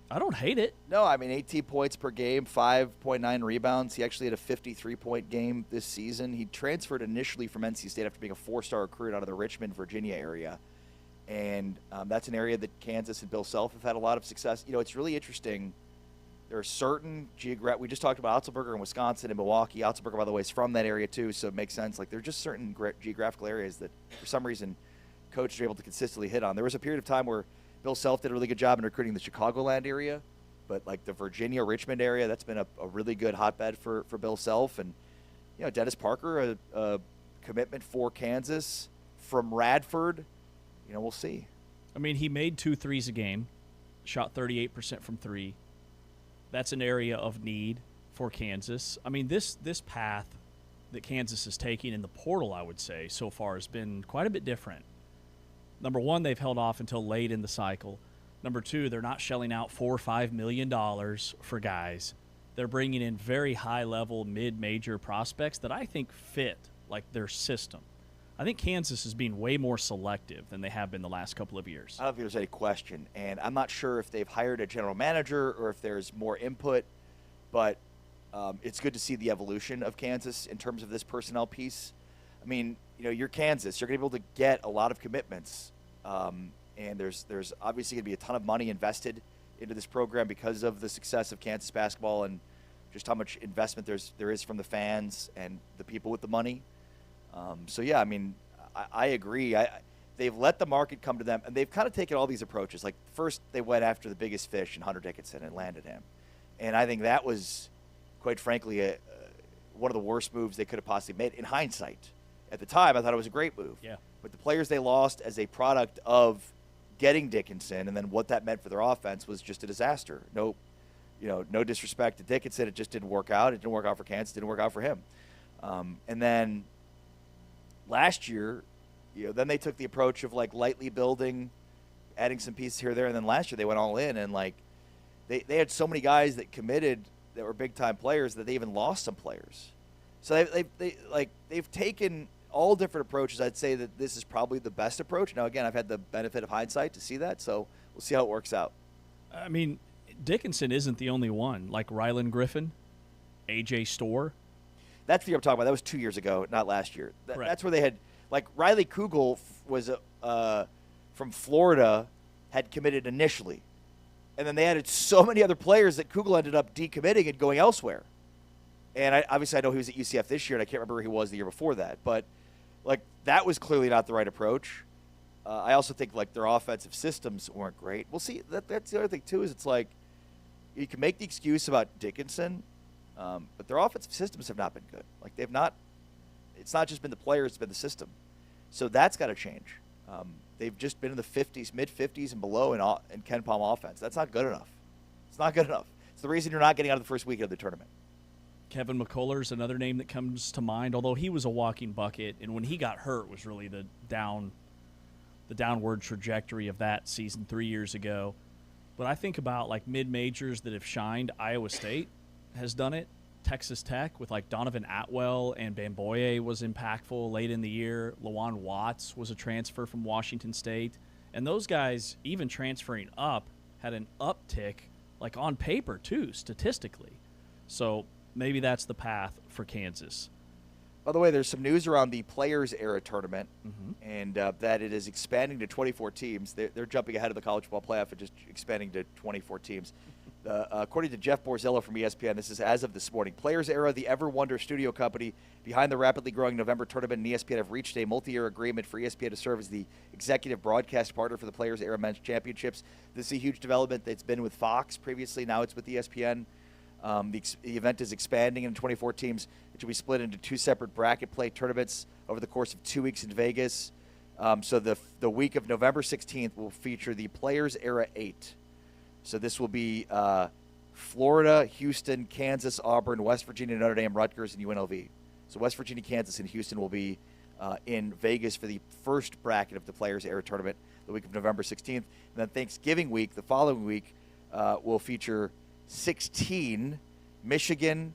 Speaker 2: I don't hate it.
Speaker 3: No, I mean, 18 points per game, 5.9 rebounds. He actually had a 53-point game this season. He transferred initially from NC State after being a 4-star recruit out of the Richmond, Virginia area. And that's an area that Kansas and Bill Self have had a lot of success. It's really interesting. There are certain we just talked about Alzelberger in Wisconsin and Milwaukee. Alzelberger, by the way, is from that area too, so it makes sense. Like, there are just certain geographical areas that, for some reason, coaches are able to consistently hit on. There was a period of time where Bill Self did a really good job in recruiting the Chicagoland area, but like the Virginia, Richmond area, that's been a really good hotbed for Bill Self. And, Dennis Parker, a commitment for Kansas from Radford, we'll see.
Speaker 2: I mean, he made 2 threes a game, shot 38% from 3. That's an area of need for Kansas. I mean, this path that Kansas is taking in the portal, I would say, so far has been quite a bit different. Number one, they've held off until late in the cycle. Number two, they're not shelling out $4 or $5 million for guys. They're bringing in very high-level, mid-major prospects that I think fit like their system. I think Kansas is being way more selective than they have been the last couple of years.
Speaker 3: I don't think there's any question, and I'm not sure if they've hired a general manager or if there's more input, but it's good to see the evolution of Kansas in terms of this personnel piece. I mean, you're Kansas. You're going to be able to get a lot of commitments, and there's obviously going to be a ton of money invested into this program because of the success of Kansas basketball and just how much investment there is from the fans and the people with the money. So, yeah, I mean, I agree. They've let the market come to them, and they've kind of taken all these approaches. Like, first they went after the biggest fish in Hunter Dickinson and landed him. And I think that was, quite frankly, one of the worst moves they could have possibly made in hindsight. At the time, I thought it was a great move.
Speaker 2: Yeah.
Speaker 3: But the players they lost as a product of getting Dickinson and then what that meant for their offense was just a disaster. No disrespect to Dickinson. It just didn't work out. It didn't work out for Kansas. It didn't work out for him. And then last year, then they took the approach of like lightly building adding some pieces here or there. And then last year they went all in, and like they had so many guys that committed that were big time players that they even lost some players. So they've taken all different approaches. I'd say that this is probably the best approach. Now again, I've had the benefit of hindsight to see that, so we'll see how it works out.
Speaker 2: I mean, Dickinson isn't the only one. Like Rylan Griffin, AJ Storr.
Speaker 3: That's the year I'm talking about. That was 2 years ago, not last year. That's where they had, like, Riley Kugel was from Florida, had committed initially. And then they added so many other players that Kugel ended up decommitting and going elsewhere. And obviously I know he was at UCF this year, and I can't remember where he was the year before that. But, like, that was clearly not the right approach. I also think, like, their offensive systems weren't great. We'll see. That's the other thing, too, is it's like you can make the excuse about Dickinson, but their offensive systems have not been good. Like, they've not – it's not just been the players, it's been the system. So that's got to change. They've just been in the 50s, mid-50s and below in Ken Palm offense. That's not good enough. It's not good enough. It's the reason you're not getting out of the first weekend of the tournament.
Speaker 2: Kevin McCullough's another name that comes to mind, although he was a walking bucket, and when he got hurt was really the downward trajectory of that season 3 years ago. But I think about, like, mid-majors that have shined. Iowa State has done it. Texas Tech with, like, Donovan Atwell and Bamboye was impactful late in the year. Lawan Watts was a transfer from Washington State. And those guys, even transferring up, had an uptick, like, on paper, too, statistically. So maybe that's the path for Kansas.
Speaker 3: By the way, there's some news around the Players Era tournament, and that it is expanding to 24 teams. They're jumping ahead of the college football playoff and just expanding to 24 teams. According to Jeff Borzello from ESPN, this is as of this morning. Players Era, the Ever Wonder studio company behind the rapidly growing November tournament, and ESPN have reached a multi-year agreement for ESPN to serve as the executive broadcast partner for the Players Era Men's Championships. This is a huge development that's been with Fox previously. Now it's with ESPN. The event is expanding into 24 teams. It will be split into two separate bracket play tournaments over the course of 2 weeks in Vegas. So the week of November 16th will feature the Players Era 8. So this will be Florida, Houston, Kansas, Auburn, West Virginia, Notre Dame, Rutgers, and UNLV. So West Virginia, Kansas, and Houston will be in Vegas for the first bracket of the Players Era tournament the week of November 16th. And then Thanksgiving week, the following week, will feature 16, Michigan,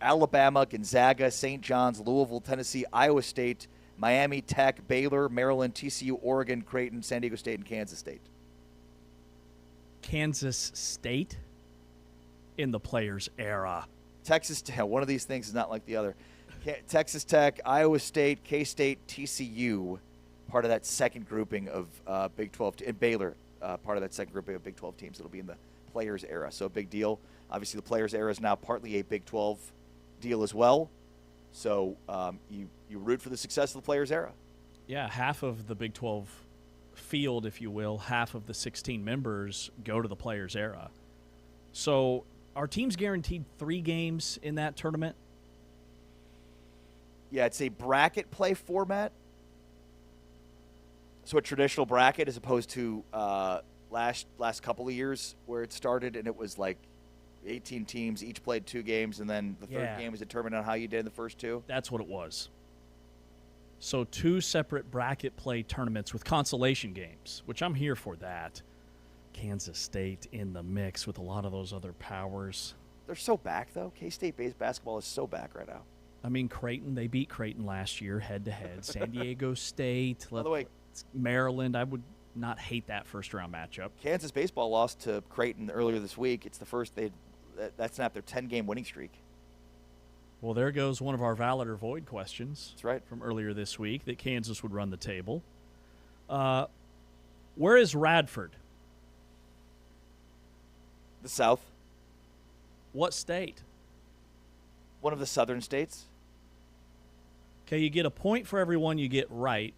Speaker 3: Alabama, Gonzaga, St. John's, Louisville, Tennessee, Iowa State, Miami, Tech, Baylor, Maryland, TCU, Oregon, Creighton, San Diego State, and Kansas State.
Speaker 2: Kansas State in the Players Era.
Speaker 3: Texas Tech, one of these things is not like the other. Texas Tech, Iowa State, K-State, TCU, part of that second grouping of Big 12, and Baylor, part of that second grouping of Big 12 teams. It'll be in the Players Era, so a big deal. Obviously, the Players Era is now partly a Big 12 deal as well. So you root for the success of the Players Era.
Speaker 2: Yeah, half of the Big 12 field, if you will, half of the 16 members go to the Players Era. So are teams guaranteed 3 games in that tournament?
Speaker 3: Yeah, it's a bracket play format. So a traditional bracket as opposed to last couple of years where it started and it was like 18 teams, each played 2 games, and then the third game was determined on how you did in the first 2.
Speaker 2: That's what it was. So 2 separate bracket play tournaments with consolation games, which I'm here for that. Kansas State in the mix with a lot of those other powers.
Speaker 3: They're so back, though. K-State based basketball is so back right now.
Speaker 2: I mean, Creighton, they beat Creighton last year head-to-head. San Diego State.
Speaker 3: By the way,
Speaker 2: Maryland, I would not hate that first-round matchup.
Speaker 3: Kansas baseball lost to Creighton earlier this week. It's the first that snapped their 10-game winning streak.
Speaker 2: Well, there goes one of our valid or void questions.
Speaker 3: That's right.
Speaker 2: From earlier this week that Kansas would run the table. Where is Radford?
Speaker 3: The South.
Speaker 2: What state?
Speaker 3: One of the southern states.
Speaker 2: Okay, you get a point for every one you get right.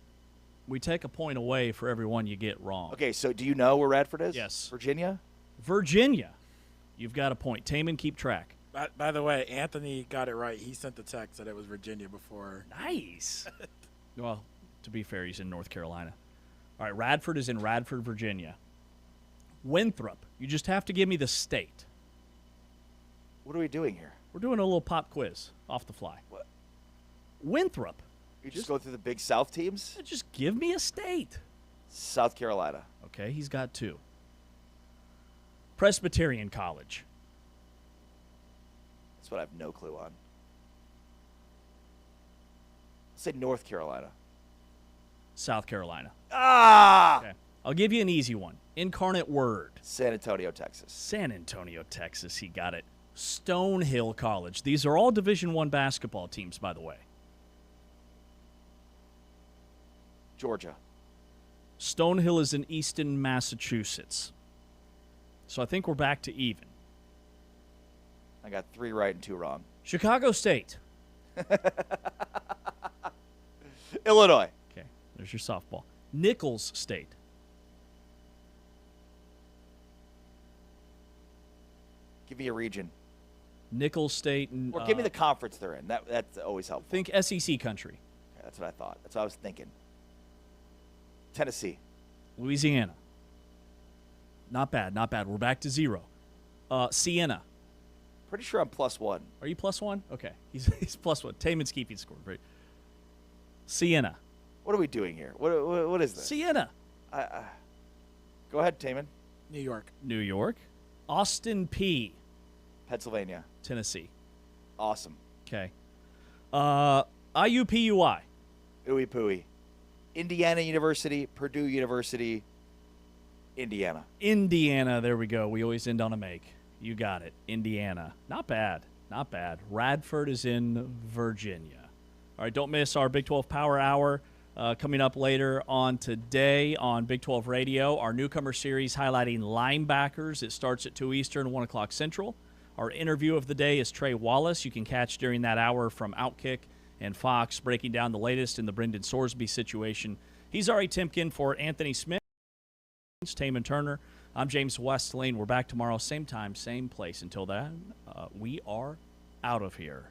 Speaker 2: We take a point away for every one you get wrong.
Speaker 3: Okay, so do you know where Radford is?
Speaker 2: Yes.
Speaker 3: Virginia?
Speaker 2: Virginia. You've got a point. Taman, keep track.
Speaker 13: By the way, Anthony got it right. He sent the text that it was Virginia before.
Speaker 2: Nice. Well, to be fair, he's in North Carolina. All right, Radford is in Radford, Virginia. Winthrop. You just have to give me the state.
Speaker 3: What are we doing here?
Speaker 2: We're doing a little pop quiz off the fly.
Speaker 3: What?
Speaker 2: Winthrop.
Speaker 3: You just go through the Big South teams?
Speaker 2: Just give me a state.
Speaker 3: South Carolina.
Speaker 2: Okay, he's got 2. Presbyterian College.
Speaker 3: That's what I have no clue on. Let's say North Carolina.
Speaker 2: South Carolina.
Speaker 3: Ah!
Speaker 2: Okay. I'll give you an easy one. Incarnate Word.
Speaker 3: San Antonio, Texas.
Speaker 2: San Antonio, Texas. He got it. Stonehill College. These are all Division I basketball teams, by the way.
Speaker 3: Georgia.
Speaker 2: Stonehill is in Easton, Massachusetts. So I think we're back to even.
Speaker 3: I got 3 right and 2 wrong.
Speaker 2: Chicago State.
Speaker 3: Illinois.
Speaker 2: Okay, there's your softball. Nichols State.
Speaker 3: Give me a region.
Speaker 2: Nichols State. And,
Speaker 3: or give me the conference they're in. That's always helpful.
Speaker 2: Think SEC country.
Speaker 3: Okay, that's what I thought. That's what I was thinking. Tennessee.
Speaker 2: Louisiana. Not bad, not bad. We're back to 0. Siena.
Speaker 3: Pretty sure I'm +1.
Speaker 2: Are you +1? Okay, he's +1. Taman's keeping score. Right. Siena.
Speaker 3: What are we doing here? What is this?
Speaker 2: Siena.
Speaker 3: Go ahead, Taman.
Speaker 13: New York.
Speaker 2: New York. Austin P.
Speaker 3: Pennsylvania.
Speaker 2: Tennessee.
Speaker 3: Awesome.
Speaker 2: Okay. IUPUI.
Speaker 3: Ooey pooey. Indiana University, Purdue University, Indiana.
Speaker 2: Indiana. There we go. We always end on a make. You got it. Indiana. Not bad. Not bad. Radford is in Virginia. All right, don't miss our Big 12 Power Hour coming up later on today on Big 12 Radio. Our newcomer series highlighting linebackers. It starts at 2 Eastern, 1 o'clock Central. Our interview of the day is Trey Wallace. You can catch during that hour from Outkick and Fox, breaking down the latest in the Brendan Sorsby situation. He's Ari Timken for Anthony Smith. Taman Turner. I'm James Westlane. We're back tomorrow, same time, same place. Until then, we are out of here.